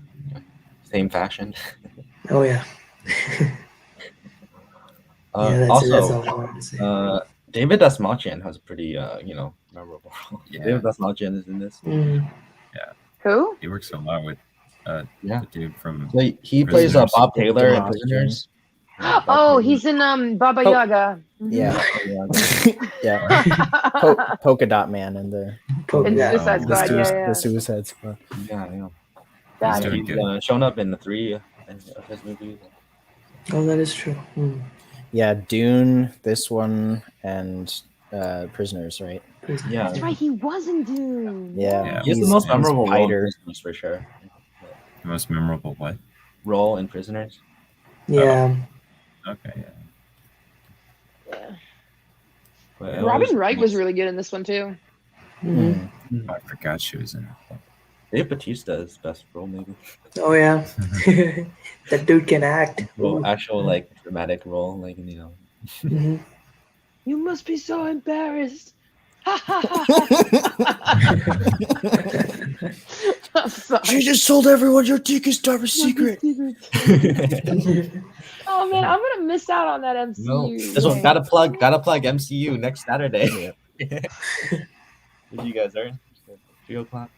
S1: same fashion.
S3: Oh yeah. Yeah, that's
S1: Also,
S3: all I wanted to say.
S1: David Dasmalchian has a pretty memorable role.
S4: Yeah.
S1: David Dasmalchian is in this.
S6: Who?
S4: He works a lot with
S1: Yeah.
S4: the dude from
S1: So he plays
S4: Prisoners.
S1: Bob Taylor in
S5: Dasmalchian.
S1: Prisoners. Yeah, Bob
S6: Oh,
S1: Taylor.
S6: he's in Baba
S5: Oh.
S6: Yaga.
S5: Yeah. Yeah. Polka Dot Man and the
S6: In
S3: Yeah.
S6: Suicide
S4: Oh,
S6: Squad.
S4: yeah.
S5: the Suicide Squad.
S1: Yeah.
S6: Got
S4: He's
S6: it.
S4: doing
S1: He's
S4: good.
S1: shown up in the 3 of his movies.
S3: Oh, that is true.
S5: Yeah, Dune, this one, and Prisoners, right?
S1: Yeah.
S6: That's right. He was in Dune.
S5: Yeah.
S4: Yeah.
S1: He has the
S5: He's-
S1: most
S4: he's
S1: memorable role in
S5: Spider.
S1: Prisoners for sure.
S4: The most memorable what?
S1: Role in Prisoners.
S3: Yeah.
S4: Okay, yeah.
S6: Yeah.
S1: But it
S6: Robin Wright was really good in this one too.
S3: Mhm.
S4: I forgot she was in it.
S1: Dave Bautista's best role, maybe.
S3: Oh yeah. That dude can act.
S1: Well, actual dramatic role,
S3: Mhm.
S6: You must be so embarrassed.
S5: She just told everyone your deepest, darkest secret.
S6: Oh man, I'm gonna miss out on that MCU.
S1: No, this one gotta plug MCU next Saturday. What you guys earn? 3:00.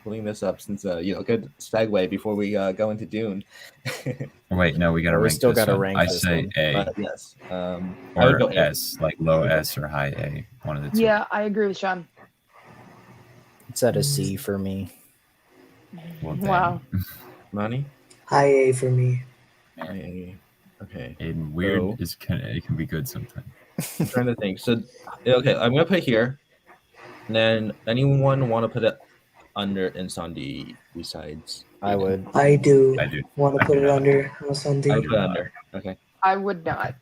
S1: Pulling this up since good segue before we go into Dune.
S4: Wait, no, we gotta
S5: We
S4: rank
S5: still
S4: this
S5: gotta
S4: one.
S5: rank
S4: I
S5: this
S4: say
S5: one.
S4: A
S1: Yes. I would go
S4: or
S1: A.
S4: S, like low S or high A. One of the two.
S6: Yeah, I agree with Sean.
S5: It's at a C for me.
S4: Well,
S6: Wow.
S1: Money.
S3: High A for me.
S1: A. Okay.
S4: And weird
S1: So-
S4: it can be good sometimes.
S1: I'm trying to think. So okay, I'm gonna put it here. And then anyone want to put it under Insandi besides?
S5: I would.
S3: I do
S4: I do.
S3: want to
S4: I
S3: put
S4: do
S3: it
S4: not.
S3: under
S1: I would
S3: Sunday.
S1: put it under. Okay.
S6: I would not.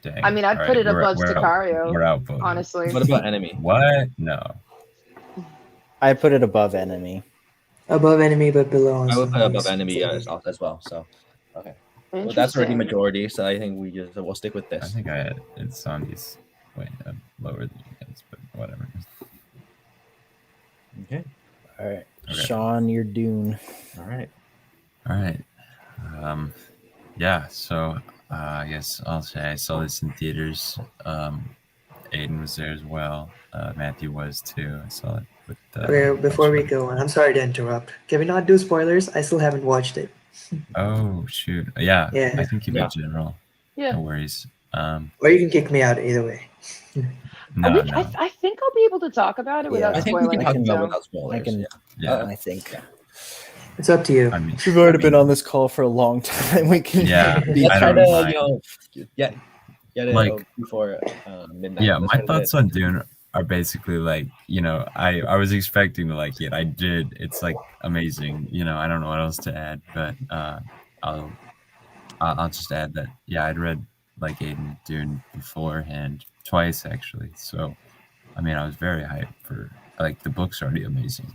S4: Dang.
S6: I mean, I'd
S4: All
S6: put
S4: right,
S6: it above
S4: we're
S6: Sicario,
S4: outvoted.
S6: honestly.
S1: What about Enemy?
S4: What? No.
S5: I put it above Enemy.
S3: Above Enemy, but below
S1: I would put above
S3: Unsunday's.
S1: Enemy
S3: Sunday.
S1: as well. So okay. Well, that's already
S6: Interesting.
S1: majority, so I think we'll stick with
S4: I
S1: this.
S4: think I had Insandi's lower than you guys, but whatever.
S1: Okay.
S5: All right.
S4: Okay.
S5: Sean, you're Dune.
S1: All right.
S4: All right. Yeah, so I guess I'll say I saw this in theaters. Aiden was there as well. Matthew was too. I saw it with
S3: Okay, before we go on, I'm sorry to interrupt. Can we not do spoilers? I still haven't watched it.
S4: Oh shoot. Yeah.
S3: Yeah.
S4: I can keep
S1: Yeah.
S4: it general.
S6: Yeah.
S4: No worries.
S3: Or you can kick me out either way.
S4: No.
S6: I think I'll be able to talk about it without
S5: Yeah.
S1: I think we
S6: spoiling
S1: can talk
S6: it.
S1: about
S6: so-
S1: without spoilers.
S5: I can.
S4: Yeah.
S5: I think
S3: It's up to you.
S4: I mean,
S5: we've already
S4: I mean,
S5: been on this call for a long time. We can.
S4: Yeah.
S5: be
S1: Let's
S4: I
S1: try
S4: don't
S1: to
S4: mind.
S1: get it
S4: Like-
S1: before midnight.
S4: Yeah,
S1: Let's
S4: my
S1: try to
S4: thoughts
S1: get-
S4: on Dune are basically like, I was expecting to like it. I did. It's like amazing. I don't know what else to add, but I'll just add that I'd read like Aiden Dune beforehand twice actually. So I mean I was very hyped for like the book's already amazing.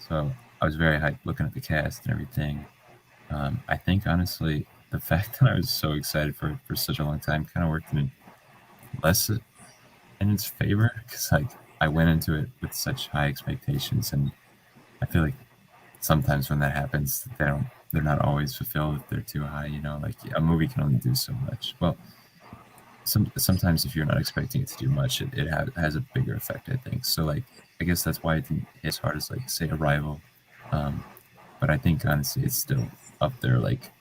S4: So I was very hyped looking at the cast and everything. I think honestly the fact that I was so excited for it for such a long time kind of worked in its favor because like I went into it with such high expectations, and I feel like sometimes when that happens they're not always fulfilled if they're too high. Like a movie can only do so much. Well, sometimes if you're not expecting it to do much, it has a bigger effect, I think. So like I guess that's why it didn't hit as hard as like say Arrival, but I think honestly it's still up there like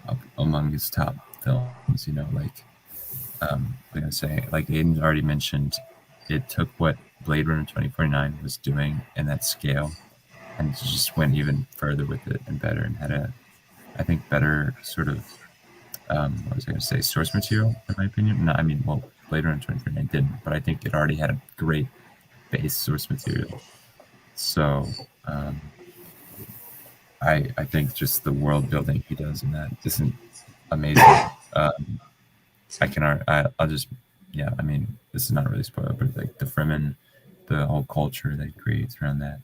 S4: up among his top films. Like I'm gonna say like Aiden's already mentioned, it took what Blade Runner 2049 was doing in that scale and just went even further with it and better, and had I think better sort of what was I going to say, source material in my opinion. No, I mean, well, Blade Runner 2049 didn't, but I think it already had a great base source material. So I think just the world building he does in that isn't amazing. I'll just I mean, this is not really spoiled, but like the Fremen, the whole culture that he creates around that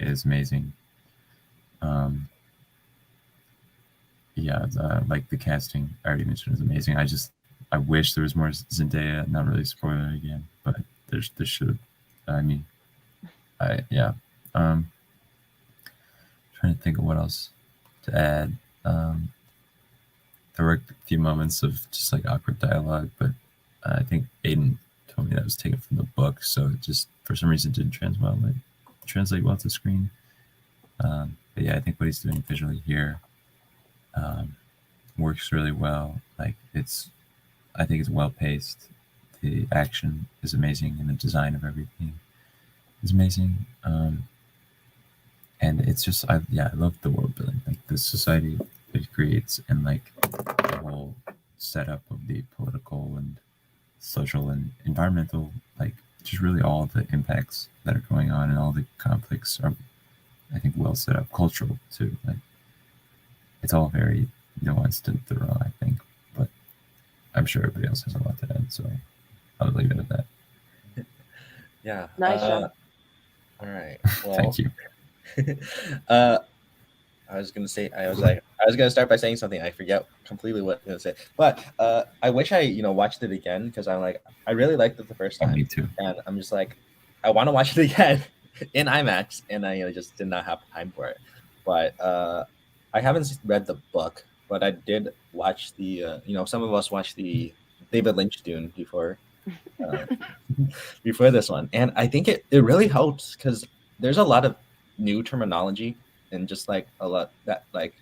S4: is amazing. Like the casting I already mentioned is amazing. I wish there was more Zendaya. Not really spoiler again, but there should have. I mean, trying to think of what else to add. There were a few moments of just like awkward dialogue, but I think Aiden told me that was taken from the book, so it just for some reason didn't translate well to screen. But I think what he's doing visually here works really well. Like I think it's well paced. The action is amazing, and the design of everything is amazing. And it's just I love the world building, like the society that it creates, and like the whole setup of the political and social and environmental, like just really all the impacts that are going on and all the conflicts are, I think, well set up. Cultural too, like it's all very nuanced and thorough, I think. But I'm sure everybody else has a lot to add, so I'll leave it at that.
S1: Yeah.
S6: Nice job.
S1: All right. Well,
S4: Thank you.
S1: All I was gonna say, I was gonna start by saying something. I forget completely what I was gonna say, but I wish I watched it again because I'm like I really liked it the first time,
S4: Me too.
S1: and I'm just like I want to watch it again in IMAX, and I just did not have time for it. But I haven't read the book, but I did watch the some of us watched the David Lynch Dune uh, before this one, and I think it really helps because there's a lot of new terminology and just like a lot that like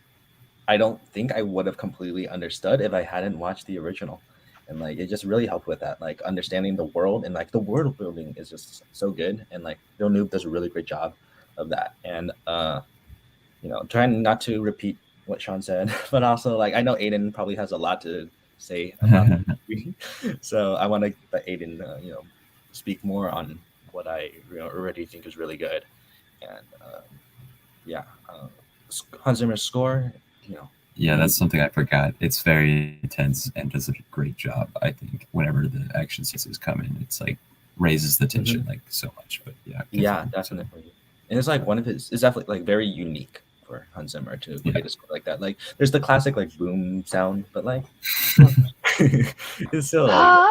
S1: I don't think I would have completely understood if I hadn't watched the original. And like it just really helped with that, like understanding the world, and like the world building is just so good, and like Villeneuve does a really great job of that. And trying not to repeat what Sean said, but also like I know Aiden probably has a lot to say about the movie, so I want to let Aiden speak more on what I already think is really good. And yeah, Hans Zimmer's score,
S4: Yeah, that's something I forgot. It's very intense and does a great job. I think whenever the action sequences come in, it's like raises the tension like so much. But yeah,
S1: yeah, definitely. And it's like it's definitely like very unique for Hans Zimmer to create a score like that. Like there's the classic like boom sound, but like it's still like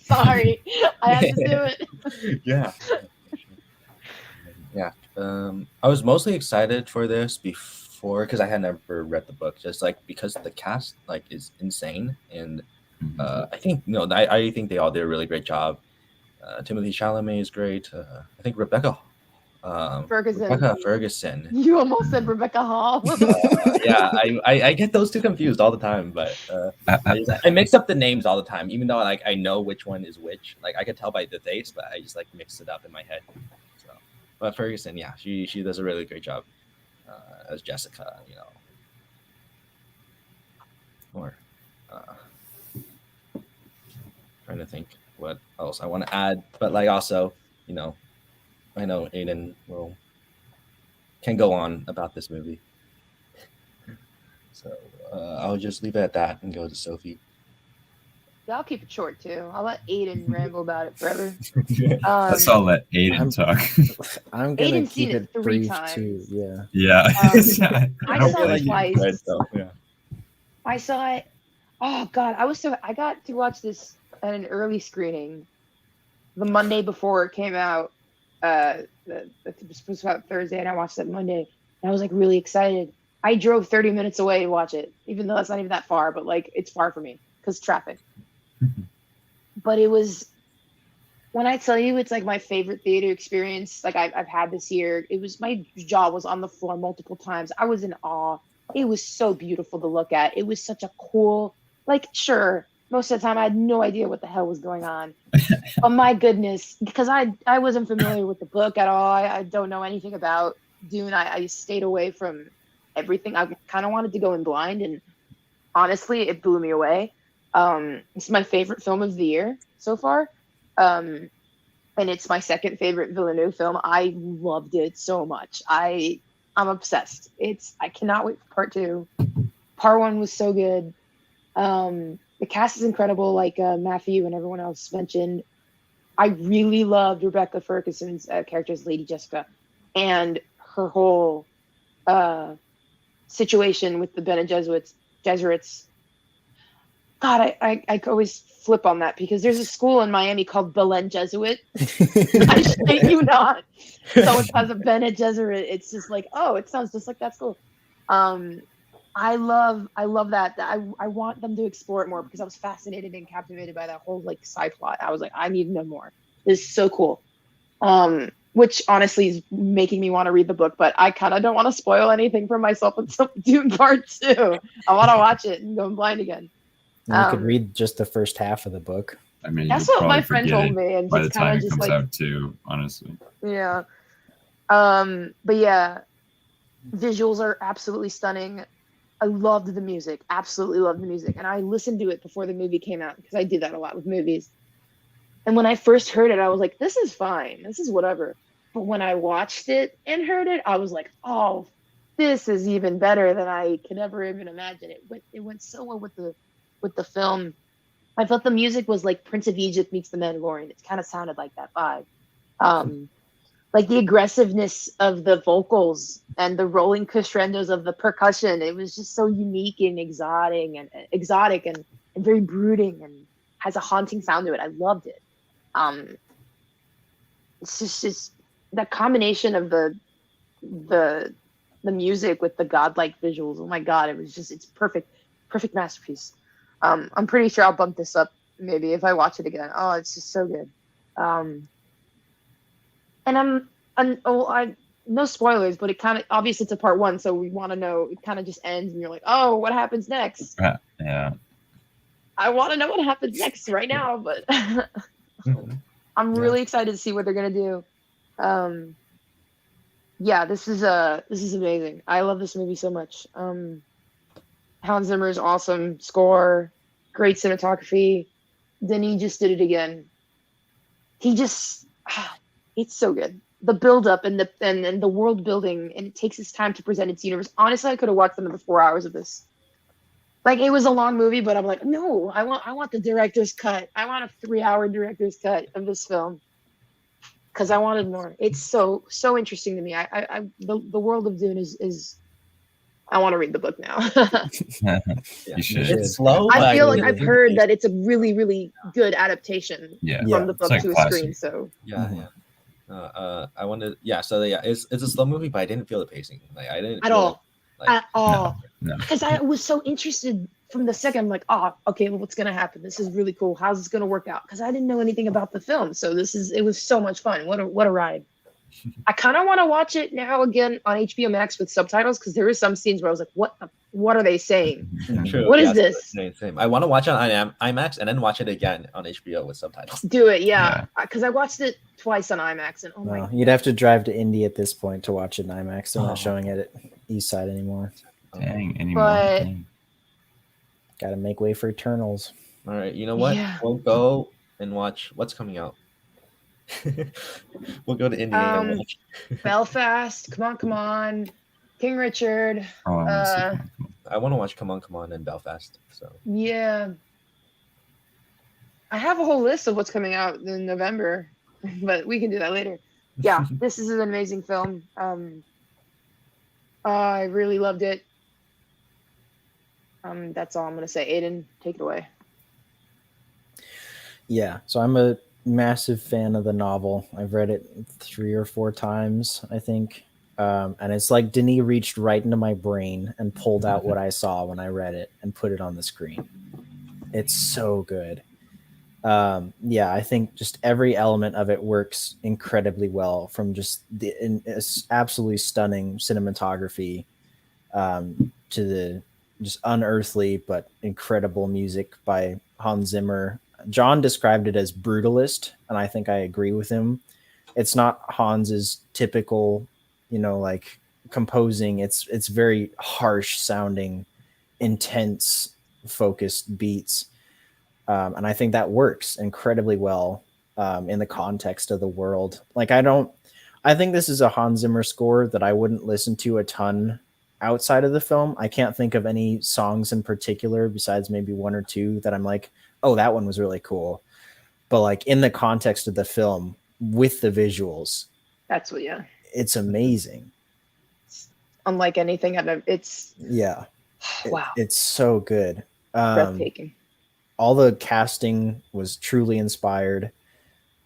S6: Sorry, I had to do it.
S1: Yeah. Yeah. I was mostly excited for this before because I had never read the book, just like because the cast like is insane, and I think I think they all did a really great job. Timothy Chalamet is great. I think Rebecca Ferguson.
S6: You almost said Rebecca Hall.
S1: Yeah, I get those two confused all the time, but I mix up the names all the time, even though like I know which one is which. Like I could tell by the face, but I just like mix it up in my head. So, but Ferguson, yeah, she does a really great job as Jessica. Or trying to think what else I want to add, but like also, I know Aiden can go on about this movie. So I'll just leave it at that and go to Sophie.
S6: Yeah, I'll keep it short too. I'll let Aiden ramble about it forever.
S4: Let's all let Aiden talk.
S5: I'm gonna
S6: Aiden's
S5: keep
S6: seen
S5: it
S6: it 3
S5: brief
S6: times.
S5: too. Yeah.
S4: Yeah.
S6: I saw it
S1: like
S6: twice.
S1: read, so, yeah.
S6: I saw it. Oh God, I got to watch this at an early screening, the Monday before it came out. It was supposed to come out Thursday, and I watched it Monday, and I was like really excited. I drove 30 minutes away to watch it, even though that's not even that far, but like it's far for me because traffic. But it was, when I tell you it's like my favorite theater experience like I've had this year, it was, my jaw was on the floor multiple times. I was in awe. It was so beautiful to look at. It was such a cool, like, sure, most of the time I had no idea what the hell was going on. But my goodness, because I wasn't familiar with the book at all. I don't know anything about Dune. I stayed away from everything. I kind of wanted to go in blind, and honestly, it blew me away. It's my favorite film of the year so far. And it's my second favorite Villeneuve film. I loved it so much. I'm obsessed. I cannot wait for part 2. Part 1 was so good. The cast is incredible, like Matthew and everyone else mentioned. I really loved Rebecca Ferguson's character as Lady Jessica, and her whole situation with the Bene Jesuits. God, I always flip on that because there's a school in Miami called Belen Jesuit. I shit you not. So it has a Bene Gesserit. It's just like, oh, it sounds just like that school. I love that. I want them to explore it more because I was fascinated and captivated by that whole like side plot. I was like, I need to know more. This is so cool. Which honestly is making me want to read the book, but I kind of don't want to spoil anything for myself until Dune Part 2. I want to watch it and go blind again.
S5: You could read just the first half of the book.
S4: I mean,
S6: that's what my friend told me, and
S4: by the
S6: just
S4: time
S6: kind
S4: it
S6: of just
S4: comes
S6: like
S4: out too, honestly.
S6: Yeah. But yeah, visuals are absolutely stunning. I loved the music, absolutely loved the music, and I listened to it before the movie came out because I do that a lot with movies. And when I first heard it, I was like, "This is fine. This is whatever." But when I watched it and heard it, I was like, "Oh, this is even better than I could ever even imagine." It went so well with the film. I thought the music was like Prince of Egypt meets The Mandalorian. It kind of sounded like that vibe. like the aggressiveness of the vocals and the rolling crescendos of the percussion. It was just so unique and exotic and very brooding and has a haunting sound to it. I loved it. It's just that combination of the music with the godlike visuals. Oh my god, it's perfect masterpiece. I'm pretty sure I'll bump this up maybe if I watch it again. Oh, it's just so good. And no spoilers, but it kind of, obviously it's a part 1, so we want to know. It kind of just ends, and you're like, oh, what happens next?
S4: Yeah.
S6: I want to know what happens next right now, but I'm really excited to see what they're gonna do. Yeah, this is amazing. I love this movie so much. Hans Zimmer's awesome score, great cinematography. Denis just did it again. It's so good. The build up and the world building, and it takes its time to present its universe. Honestly, I could have watched another 4 hours of this. Like, it was a long movie, but I'm like, no, I want the director's cut. I want a 3-hour director's cut of this film because I wanted more. It's so interesting to me. The world of Dune is. I want to read the book now.
S4: You should.
S1: It's slow.
S6: I feel
S1: but
S6: like I've heard that it's a really, really good adaptation from the book
S4: like
S6: to a
S4: classic.
S6: screen. So
S1: yeah. I wanted. Yeah. So yeah, it's a slow movie, but I didn't feel the pacing. Like I didn't
S6: at
S1: feel
S6: all,
S1: like,
S4: No.
S6: because I was so interested from the second. I'm like, oh, okay, well, what's gonna happen? This is really cool. How's this gonna work out? Because I didn't know anything about the film, so it was so much fun. What a ride! I kind of want to watch it now again on HBO Max with subtitles, because there is some scenes where I was like, what are they saying?
S1: True.
S6: What is this?
S1: Same. I want to watch it on IMAX and then watch it again on HBO with subtitles.
S6: Do it, yeah. Because I watched it twice on IMAX, and
S5: No, you'd have to drive to Indy at this point to watch it in IMAX. They're not showing it at East Side anymore.
S4: Dang, anymore.
S6: But-
S4: Dang.
S5: Got to make way for Eternals.
S1: All right. You know what?
S6: Yeah.
S1: We'll go and watch what's coming out. We'll go to India and watch.
S6: Belfast, come on, King Richard.
S4: Oh, I wanna see.
S1: I want to watch Come On and Belfast. So
S6: Yeah. I have a whole list of what's coming out in November, but we can do that later. Yeah, this is an amazing film. I really loved it. That's all I'm gonna say. Aiden, take it away.
S5: Yeah, so I'm a massive fan of the novel. I've read it 3 or 4 times, I think. And it's like Denis reached right into my brain and pulled out what I saw when I read it and put it on the screen. It's so good. Yeah, I think just every element of it works incredibly well, from just it's absolutely stunning cinematography to the just unearthly but incredible music by Hans Zimmer. John described it as brutalist, and I think I agree with him. It's not Hans's typical, like composing. It's very harsh sounding, intense, focused beats. And I think that works incredibly well in the context of the world. Like, I think this is a Hans Zimmer score that I wouldn't listen to a ton outside of the film. I can't think of any songs in particular besides maybe 1 or 2 that I'm like, oh, that one was really cool. But like in the context of the film with the visuals, it's amazing.
S6: Unlike anything I've ever, wow.
S5: It's so good.
S6: Breathtaking.
S5: All the casting was truly inspired.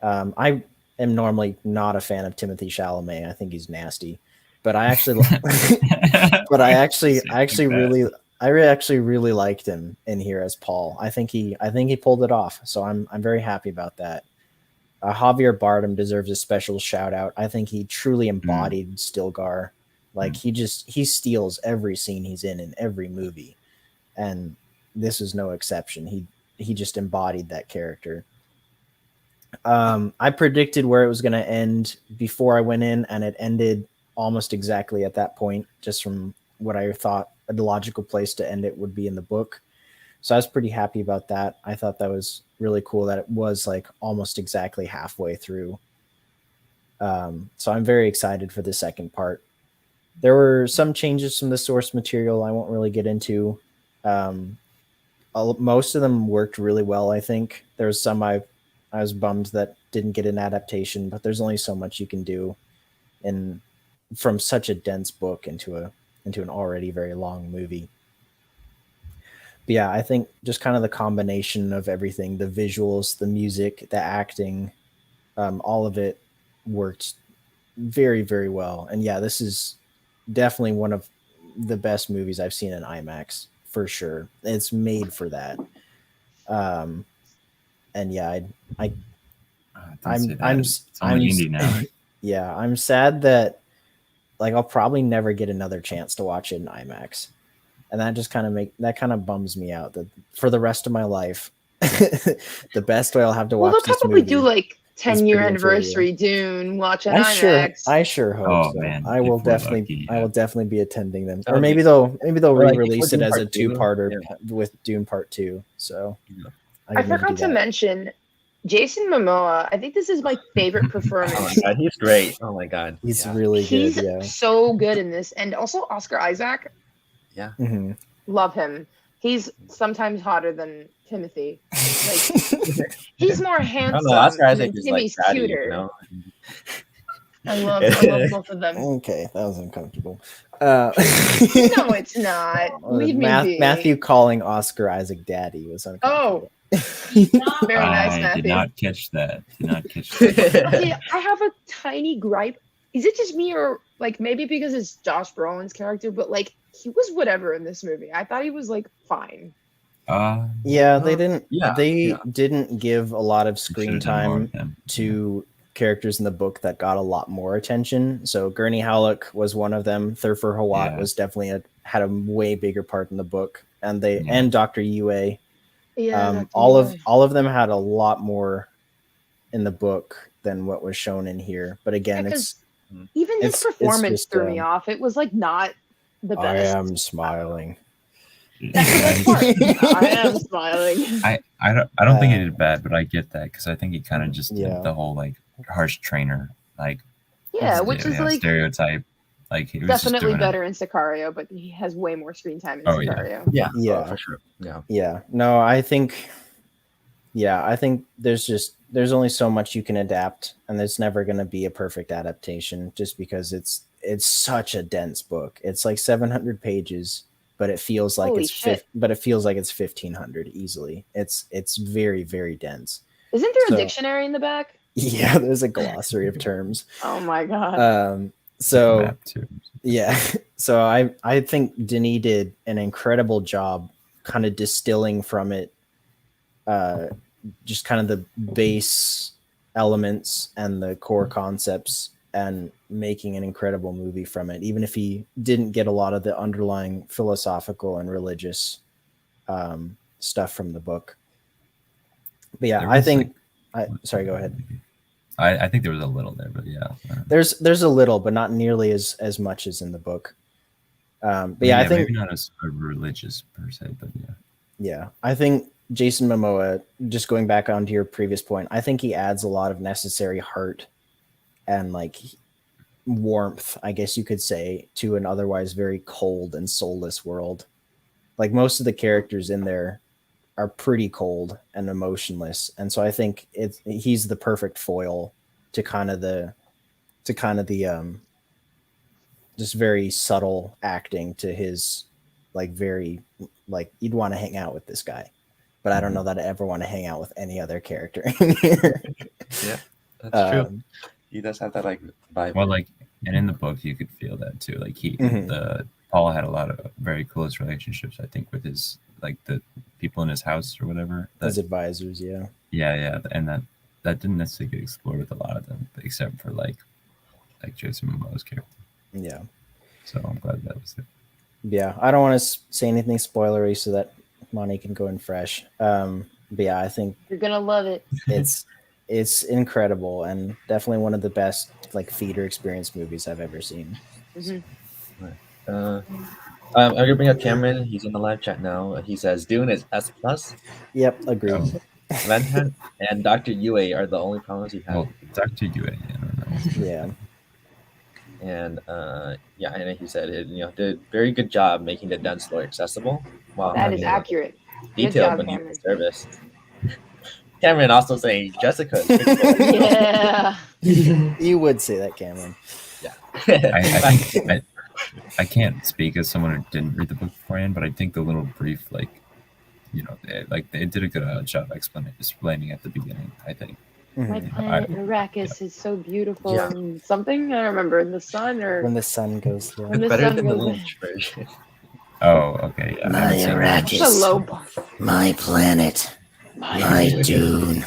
S5: I am normally not a fan of Timothée Chalamet. I think he's nasty, but I actually, I actually really liked him in here as Paul. I think he pulled it off. So I'm very happy about that. Javier Bardem deserves a special shout out. I think he truly embodied Stilgar. Like he steals every scene he's in every movie, and this is no exception. He just embodied that character. I predicted where it was going to end before I went in, and it ended almost exactly at that point, just from what I thought a logical place to end it would be in the book. So I was pretty happy about that. I thought that was really cool that it was like almost exactly halfway through. So I'm very excited for the second part. There were some changes from the source material I won't really get into. Most of them worked really well, I think. There's some I was bummed that didn't get an adaptation, but there's only so much you can do. in from such a dense book into an already very long movie. But yeah, I think just kind of the combination of everything, the visuals, the music, the acting, all of it worked very, very well. And yeah, this is definitely one of the best movies I've seen in IMAX for sure. It's made for that. And yeah, I'm
S4: indie now.
S5: Yeah, I'm sad that like I'll probably never get another chance to watch it in IMAX. And that just kind of bums me out that for the rest of my life, the best way I'll have to watch
S6: Well, they'll
S5: this
S6: probably
S5: movie
S6: do like
S5: is
S6: 10-year
S5: pretty much radio.
S6: anniversary Dune, watch an
S5: I
S6: IMAX.
S5: sure hope
S4: Oh,
S5: so.
S4: man,
S5: I will
S4: if we're
S5: definitely
S4: lucky,
S5: I will definitely be attending them.
S1: That
S5: Or
S1: would
S5: maybe
S1: be-
S5: they'll
S1: Or like
S5: re-release
S1: Dune
S5: it as a
S1: Part 2,
S5: two-parter
S1: yeah.
S5: with Dune Part 2. So
S1: Yeah.
S6: I
S5: can maybe
S6: forgot
S5: do
S6: to
S5: that.
S6: mention Jason Momoa. I think this is my favorite
S1: Oh my
S6: performance.
S1: god, he's great. Oh my god.
S5: He's
S1: yeah.
S5: really
S6: He's
S5: good, yeah.
S6: so good in this, and also Oscar Isaac.
S5: Mhm.
S6: Love him. He's sometimes hotter than Timothy. Like he's more
S1: I
S6: handsome.
S1: don't know. Oscar
S6: and
S1: Isaac
S6: then
S1: is like
S6: Timmy's
S1: fatty,
S6: cuter.
S1: you know.
S6: I love both of them.
S5: Okay, that was uncomfortable.
S6: No, it's not. Leave me be.
S5: Matthew calling Oscar Isaac daddy was uncomfortable.
S6: Very nice,
S4: I
S6: Matthew.
S4: did not catch that.
S6: Okay, I have a tiny gripe. Is it just me or like maybe because it's Josh Brolin's character, but like he was whatever in this movie. I thought he was like fine.
S5: Yeah, they didn't.
S1: Yeah,
S5: they
S1: yeah.
S5: didn't give a lot of
S4: Should've
S5: screen
S4: done more
S5: time
S4: with him.
S5: to characters in the book that got a lot more attention. So Gurney Halleck was one of them. Thurfer Hawat
S4: Yeah.
S5: was definitely had a way bigger part in the book, and
S4: Yeah.
S5: and Dr. Yue.
S6: Yeah, that's
S5: all
S6: why.
S5: of them had a lot more in the book than what was shown in here. But again,
S6: Yeah,
S5: it's
S6: 'cause even his
S5: it's
S6: performance
S5: just,
S6: threw me off. It was like not the
S5: I
S6: best.
S5: am smiling.
S6: That's the best part. I am smiling.
S4: I don't think he did bad, but I get that because I think he kind of just
S5: Yeah.
S4: did the whole like harsh trainer like
S6: Yeah, which is like
S4: stereotype. Like he was
S6: definitely
S4: just doing
S6: better in Sicario, but he has way more screen time in
S4: Oh, yeah.
S6: Sicario.
S1: Yeah,
S5: Yeah.
S1: for sure. Yeah.
S5: Yeah. No, I think there's only so much you can adapt, and there's never going to be a perfect adaptation just because it's such a dense book. It's like 700 pages, but it feels like
S6: Holy
S5: it's
S6: shit.
S5: but it feels like it's 1500 easily. It's very, very dense.
S6: Isn't there a
S5: So-
S6: dictionary in the back?
S5: Yeah, there's a glossary of terms.
S6: Oh my god.
S5: So
S4: map too.
S5: yeah, so I think Denis did an incredible job kind of distilling from it just kind of the base elements and the core concepts and making an incredible movie from it, even if he didn't get a lot of the underlying philosophical and religious stuff from the book. But yeah,
S4: There
S5: I
S4: was,
S5: think sorry, go ahead.
S4: I think there was a little there, but yeah.
S5: There's a little, but not nearly as much as in the book. But yeah, I think
S4: maybe not as religious per se, but yeah.
S5: Yeah, I think Jason Momoa, just going back onto your previous point, I think he adds a lot of necessary heart and like warmth, I guess you could say, to an otherwise very cold and soulless world. Like most of the characters in there are pretty cold and emotionless, and so I think he's the perfect foil to kind of the just very subtle acting to his like very like you'd want to hang out with this guy, but I don't know that I ever want to hang out with any other character in here.
S1: Yeah, that's true. He does have that like vibe.
S4: Well, like, and in the book you could feel that too. Like
S5: Mhm.
S4: Paul had a lot of very close relationships, I think, with his like the people in his house or whatever.
S5: As advisors, yeah.
S4: Yeah, and that didn't necessarily get explored with a lot of them, except for like Jason Momoa's character.
S5: Yeah.
S4: So I'm glad that was it.
S5: Yeah, I don't want to say anything spoilery so that Monty can go in fresh. But yeah, I think
S6: You're gonna love it.
S5: it's incredible and definitely one of the best like theater experience movies I've ever seen.
S6: Mhm.
S1: I'm gonna bring up Cameron. He's in the live chat now. He says Dune is S plus.
S5: Yep, agreed.
S1: Van and Dr. Yue are the only problems he has.
S4: Well, Dr. Yue, I don't know.
S5: Yeah.
S1: And yeah, and he said it, did a very good job making the dense lore accessible while
S6: That is
S1: having
S6: accurate. Good
S1: detailed
S6: job,
S1: beneath
S6: Cameron.
S1: the service. Cameron also saying Jessica. Is
S6: Yeah.
S5: You would say that, Cameron.
S1: Yeah.
S4: I think I can't speak as someone who didn't read the book beforehand, but I think the little brief, they did a good job explaining at the beginning. I think.
S6: My
S5: Mhm.
S6: planet Arrakis is so beautiful
S5: Yeah.
S6: and something. I don't remember in the sun or
S5: When the sun goes
S6: when
S5: down.
S6: the
S1: Better
S6: sun
S1: than the
S6: goes.
S1: Lynch version.
S4: Oh, okay. Yeah, I
S7: My
S4: haven't seen that.
S6: It's a low bar.
S7: my planet, my dune.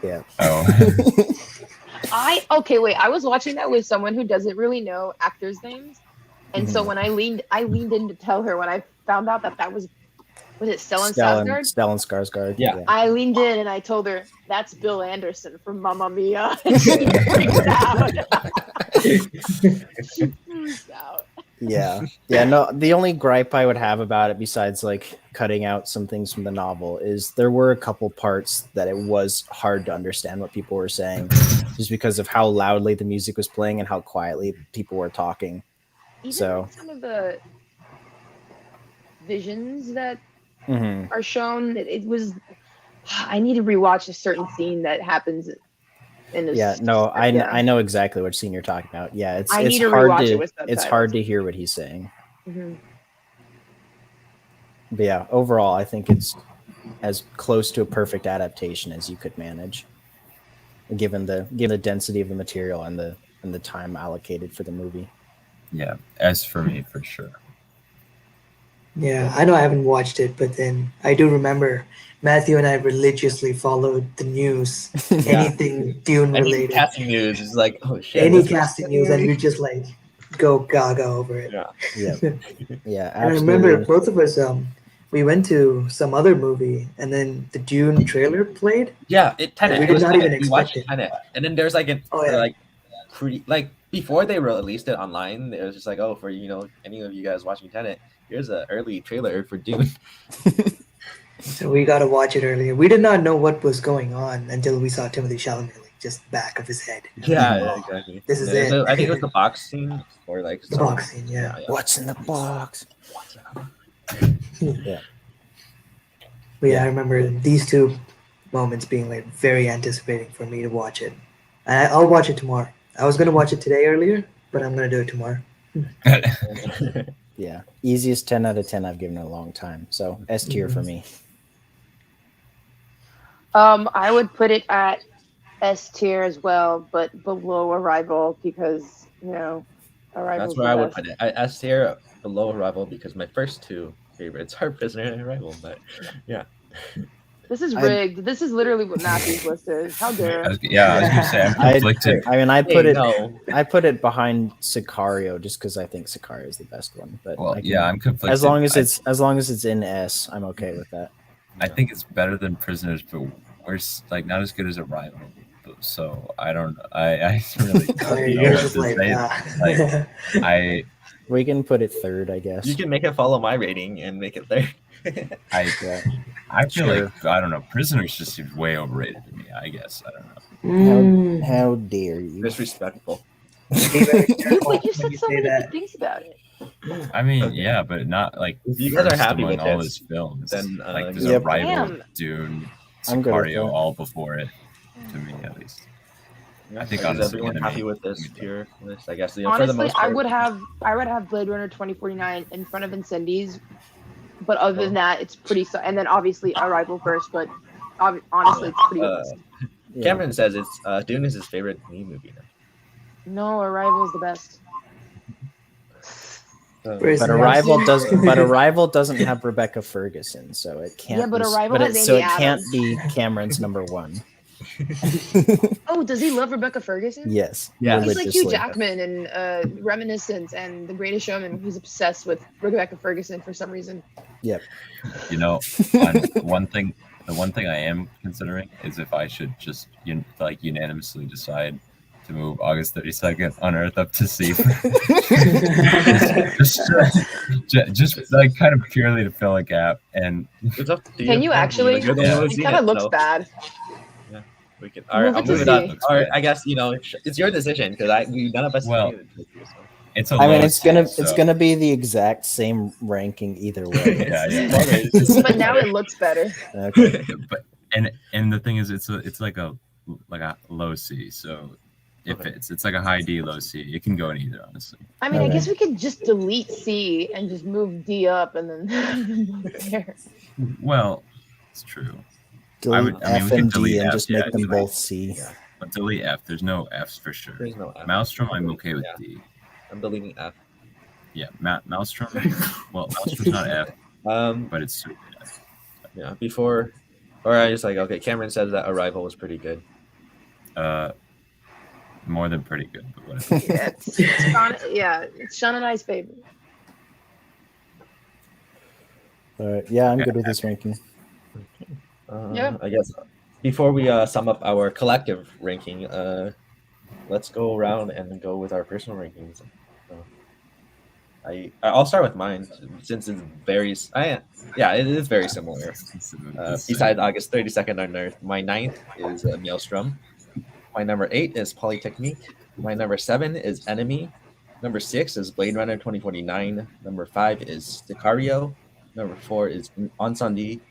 S5: Yeah.
S4: Oh,
S6: Okay, wait. I was watching that with someone who doesn't really know actors' names, and so
S5: Mhm.
S6: when I leaned in to tell her when I found out that was it Stellan
S5: Stellan
S6: Skarsgård?
S5: Skarsgård.
S1: Yeah.
S6: I leaned in and I told her that's Bill Anderson from Mamma Mia. And she freaked out. She freaked out.
S5: Yeah. Yeah. No, the only gripe I would have about it, besides like cutting out some things from the novel, is there were a couple parts that it was hard to understand what people were saying, just because of how loudly the music was playing and how quietly people were talking.
S6: Even
S5: So-
S6: some of the visions that
S5: Mhm.
S6: are shown, it was. I need to rewatch a certain scene that happens in this.
S5: Yeah. No, I
S6: yeah.
S5: know exactly which scene you're talking about. Yeah. It's
S6: I
S5: it's
S6: need to
S5: hard
S6: rewatch
S5: to
S6: it with
S5: it's
S6: subtitles.
S5: hard to hear what he's saying.
S6: Mhm.
S5: But yeah, overall, I think it's as close to a perfect adaptation as you could manage, given the density of the material and the time allocated for the movie.
S4: yeah. As for me, for sure.
S3: Yeah, I know I haven't watched it, but then I do remember Matthew and I religiously followed the news,
S1: Yeah.
S3: anything Dune
S1: Any
S3: related,
S1: casting news is like, oh shit.
S3: any
S1: this was-
S3: casting news, and you just like go gaga over it.
S1: Yeah.
S5: Yeah. Yeah.
S3: And I
S5: Absolutely.
S3: remember both of us, we went to some other movie, and then the Dune trailer played.
S1: Yeah, Tenet.
S3: We
S1: It
S3: did
S1: was
S3: not
S1: Tenet.
S3: even
S1: We watched
S3: expect it.
S1: Tenet, and then there's like
S3: Oh, yeah.
S1: before they released it online, it was just like, oh, for any of you guys watching Tenet, here's an early trailer for Dune.
S3: So we got to watch it earlier. We did not know what was going on until we saw Timothy Chalamet like just back of his head.
S1: Yeah, exactly.
S3: This is
S1: Yeah,
S3: it.
S1: so I think it was the box scene or like
S3: The box scene, yeah.
S5: What's in the box? Yeah.
S3: But yeah, I remember these two moments being like very anticipating for me to watch it. I'll watch it tomorrow. I was gonna watch it today earlier, but I'm gonna do it tomorrow.
S5: Yeah. Easiest 10 out of 10 I've given in a long time. So S tier for me.
S6: I would put it at S tier as well, but below Arrival because Arrival.
S1: That's where I would put it. S tier below Arrival because my first two favorites are Prisoner and Arrival, but yeah.
S6: This is rigged. This is literally what Matthew's list is. How dare?
S4: I was gonna say I'm conflicted.
S5: I
S1: Hey,
S5: put it behind Sicario just because I think Sicario is the best one. But
S4: Well,
S5: I can-
S4: yeah, I'm conflicted.
S5: as long as it's in S, I'm okay with that.
S4: I think it's better than Prisoners, but worse, like not as good as Arrival. So I don't. I really don't know
S3: You're
S4: what
S3: just
S4: to
S3: like,
S4: say. I
S5: We can put it third, I guess.
S1: you can make it follow my rating and make it there.
S4: I feel
S5: Sure.
S4: like I don't know. Prisoners just seems way overrated to me. I guess I don't know.
S5: How dare you?
S1: Disrespectful.
S6: But you said so many good things about it.
S4: I mean,
S1: Okay.
S4: yeah, but not like
S1: If you guys are
S4: first
S1: happy
S4: among
S1: with
S4: all
S1: this,
S4: his films.
S1: then,
S4: like there's
S5: Yep.
S4: Arrival,
S6: Damn.
S4: Dune,
S5: I'm good with
S4: Sicario,
S5: that.
S4: all before it. To me, at least. I think
S1: is
S4: honestly,
S1: everyone
S4: anime-
S1: happy with this tier list? I guess for the
S6: Honestly,
S1: most
S6: I
S1: part.
S6: would have Blade Runner 2049 in front of Incendies, but other than that, it's pretty. And then obviously Arrival first, but honestly, it's pretty.
S5: Yeah.
S1: Cameron says it's Dune is his favorite Me movie.
S6: No, Arrival is the best.
S1: Now.
S5: But Arrival doesn't have Rebecca Ferguson, so it can't.
S6: Yeah, but
S5: be,
S6: Arrival has
S5: so
S6: Amy
S5: it can't
S6: Adams.
S5: be Cameron's number one.
S6: Oh, does he love Rebecca Ferguson?
S5: Yes.
S1: Yeah.
S6: He's like Hugh
S5: religiously.
S6: Jackman in Reminiscence and The Greatest Showman. He's obsessed with Rebecca Ferguson for some reason.
S5: Yep.
S4: You know, the one thing I am considering is if I should just unanimously decide to move August 32nd on Earth up to sea. just like kind of purely to fill a gap. And
S1: It's up to
S6: Can you actually?
S1: You're the one who's
S6: It
S1: seen
S6: kind of looks
S1: so
S6: bad.
S1: we can. All right,
S6: Move
S1: I'll
S6: it to
S1: move it up.
S6: C.
S1: Or I guess it's your decision because none of us.
S4: Well,
S1: seen it, so.
S4: it's a
S5: I mean,
S4: low
S5: it's gonna
S4: tier,
S5: it's
S4: so-
S5: gonna be the exact same ranking either way.
S4: yeah.
S6: But now it looks better.
S5: Okay.
S4: But and the thing is, it's like a low C. So If
S1: Okay.
S4: it's like a high D, low C. It can go in either, honestly.
S6: I mean, I
S5: Okay.
S6: guess we could just delete C and just move D up and then move there.
S4: Well, it's true.
S5: Delete
S4: I mean,
S5: F
S4: we could
S5: and
S4: delete
S5: D and
S4: F,
S5: just
S4: yeah,
S5: make them
S4: delete-
S5: both C.
S1: Yeah.
S4: But delete F. There's no Fs for sure.
S1: There's no F.
S4: Maelstrom, I'm okay with
S1: Yeah.
S4: D.
S1: I'm deleting F.
S4: Yeah, Maelstrom. Well, Maelstrom's not F, but it's super F.
S1: Yeah. Before, or I just like okay. Cameron says that Arrival was pretty good.
S4: More than pretty good, but whatever.
S6: Yeah, it's Sean and I's favorite.
S5: All right. Yeah, I'm good with this ranking.
S6: Yeah.
S1: I guess before we sum up our collective ranking, let's go around and go with our personal rankings. I'll start with mine since it's very it is very similar. Besides August 32nd on Earth, my 9th is Maelstrom. My number 8 is Polytechnic. My number 7 is Enemy. Number 6 is Blade Runner 2049. Number 5 is Sicario. Number 4 is Ensandi.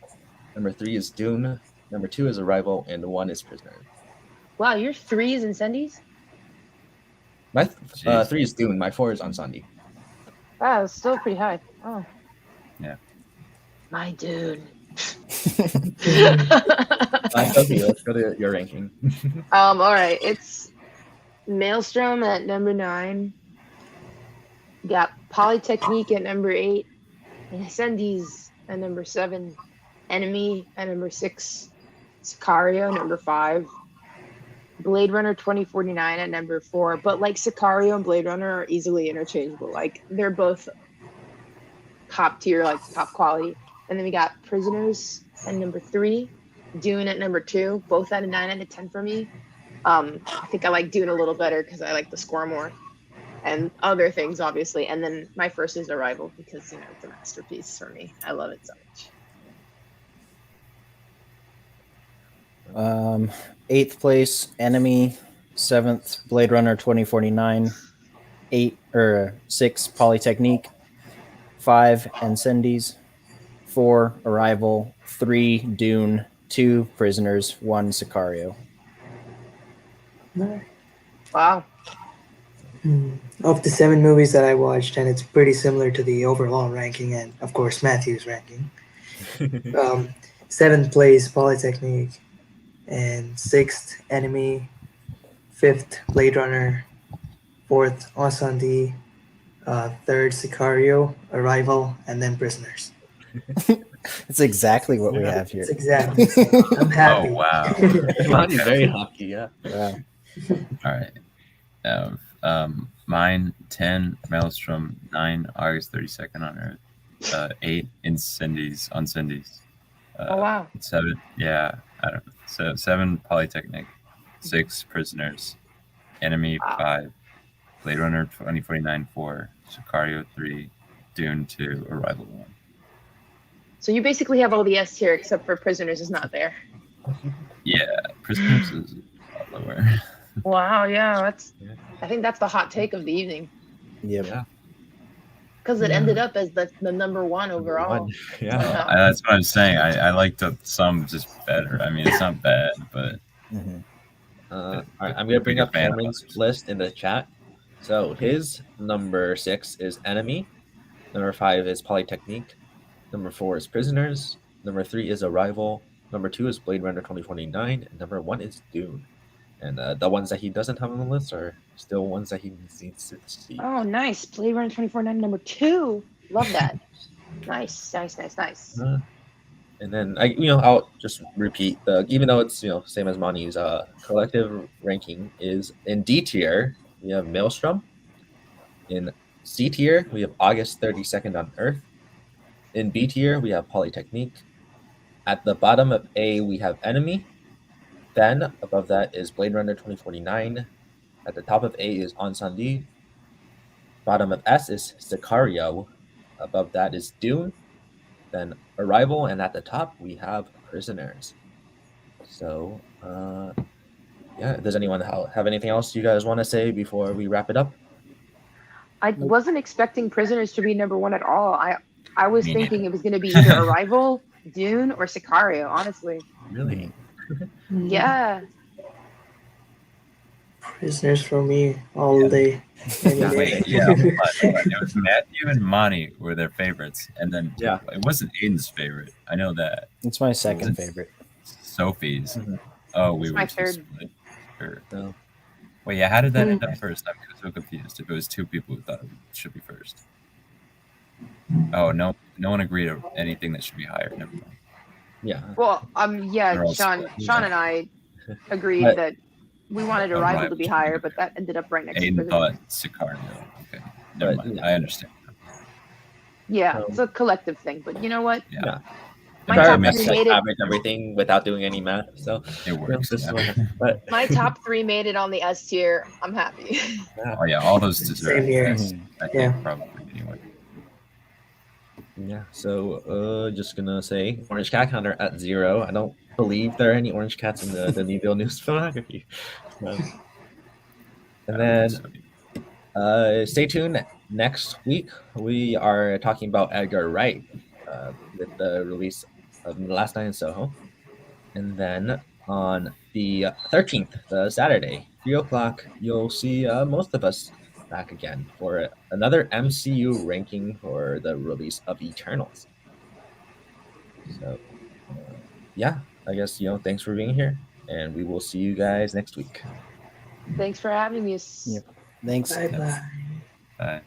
S1: Number 3 is Dune. Number 2 is Arrival, and 1 is Prisoner.
S6: Wow, your 3 is Incendies?
S1: My 3 is Dune. My 4 is Ensandi.
S6: Wow, it's still pretty high. Oh.
S4: Yeah.
S6: My dude.
S1: Sophie, let's go to your ranking.
S6: All right. It's Maelstrom at number 9. Got Polytechnique at number 8. Incendies at number 7. Enemy at number 6. Sicario number 5. Blade Runner 2049 at number 4. But like Sicario and Blade Runner are easily interchangeable. Like they're both top tier, like top quality. And then we got Prisoners at number 3. Dune at number 2, both at a 9 out of 10 for me. I think I like Dune a little better because I like the score more and other things, obviously. And then my first is Arrival because, you know, it's a masterpiece for me. I love it so much.
S5: 8th place, Enemy. 7th, Blade Runner 2049. 6, Polytechnique. 5, Incendies. 4, Arrival. 3, Dune. 2, Prisoners. 1, Sicario.
S6: Wow.
S3: Of the 7 movies that I watched, and it's pretty similar to the overall ranking and, of course, Matthew's ranking. 7th place, Polytechnique, and 6th, Enemy, 5th, Blade Runner, 4th, Ensandi, 3rd, Sicario, Arrival, and then Prisoners.
S5: That's exactly what we have here.
S3: It's exactly. I'm happy.
S4: Oh, wow.
S1: Monty's very happy, yeah.
S5: Wow.
S4: All right. Mine 10 Maelstrom, 9 August 32nd on Earth, 8 Incendies.
S6: Oh, wow.
S4: 7, yeah, I don't know. So 7 Polytechnic, 6 Prisoners, Enemy 5, Blade Runner 2049 4, Sicario 3, Dune 2, Arrival 1.
S6: So you basically have all the S tier except for Prisoners is not there.
S4: Yeah, Prisoners is a lot lower.
S6: Wow, yeah, I think that's the hot take of the evening.
S5: Yep.
S1: Yeah.
S6: Because it ended up as the number 1 overall.
S1: Yeah.
S4: That's what I'm saying. I like the some just better. I mean, it's not bad, but
S5: Mm-hmm.
S1: All right, I'm gonna bring up Cameron's list in the chat. So his number 6 is Enemy. Number 5 is Polytechnique. Number 4 is Prisoners. Number 3 is Arrival. Number 2 is Blade Runner 2049. And number 1 is Dune. And the ones that he doesn't have on the list are still ones that he needs to see.
S6: Oh, nice. Blade Runner 2049 number 2. Love that. Nice.
S1: And then I'll just repeat even though it's same as Mani's collective ranking is in D tier we have Maelstrom. In C tier we have August 32nd on Earth. In B tier we have Polytechnique. At the bottom of A we have Enemy. Then above that is Blade Runner 2049. At the top of A is Ensandi. Bottom of S is Sicario. Above that is Dune. Then Arrival, and at the top we have Prisoners. So, does anyone have anything else you guys want to say before we wrap it up?
S6: I wasn't expecting Prisoners to be number 1 at all. I was thinking it was going to be either Arrival, Dune, or Sicario, honestly.
S1: Really?
S6: Yeah.
S3: Prisoners for me all day. Any
S1: Yeah.
S3: day.
S4: Wait, yeah, hold on. It was Matthew and Monty were their favorites, and then
S1: Yeah.
S4: it wasn't Aiden's favorite. I know that.
S5: It's my second
S4: It's
S5: favorite.
S4: Sophie's.
S1: Mhm.
S4: Oh, we
S6: It's
S4: were
S6: my
S4: too
S6: third.
S4: split. Or,
S1: So,
S4: wait, yeah, how did that end up first? I'm so confused. If it was two people who thought it should be first. Oh no, no one agreed on anything that should be higher. Never mind.
S1: yeah.
S6: Well, yeah,
S4: They're all
S6: Sean
S4: split.
S6: Sean and I agreed
S1: But-
S6: that we wanted a
S4: Oh,
S6: rival
S4: right,
S6: to be
S4: which-
S6: higher, but that ended up right next to
S4: Aiden
S6: Prisoners.
S4: thought Sicario. Okay, never
S1: But,
S4: mind.
S1: yeah.
S4: I understand.
S6: Yeah, it's a collective thing. But you know what?
S4: Yeah.
S1: Yeah.
S6: My
S4: It
S6: top
S4: makes
S6: three
S4: sense.
S6: made it.
S1: Average everything without doing any math. So
S4: It works.
S1: this is
S4: Yeah.
S1: what happened. But
S6: My top three made it on the S tier. I'm happy.
S4: Oh yeah, all those deserve
S3: Same here.
S4: S, I think
S3: Yeah.
S4: probably anyway.
S1: yeah, so just gonna say orange cat counter at 0. I don't believe there are any orange cats in the Denis Villeneuve filmography. And then stay tuned. Next week we are talking about Edgar Wright with the release of Last Night in Soho, and then on the 13th, the Saturday, 3 o'clock, you'll see most of us back again for another MCU ranking for the release of Eternals. So, yeah, I guess thanks for being here, and we will see you guys next week.
S6: Thanks for having me.
S5: Yep. Thanks.
S3: Bye bye.
S4: Bye.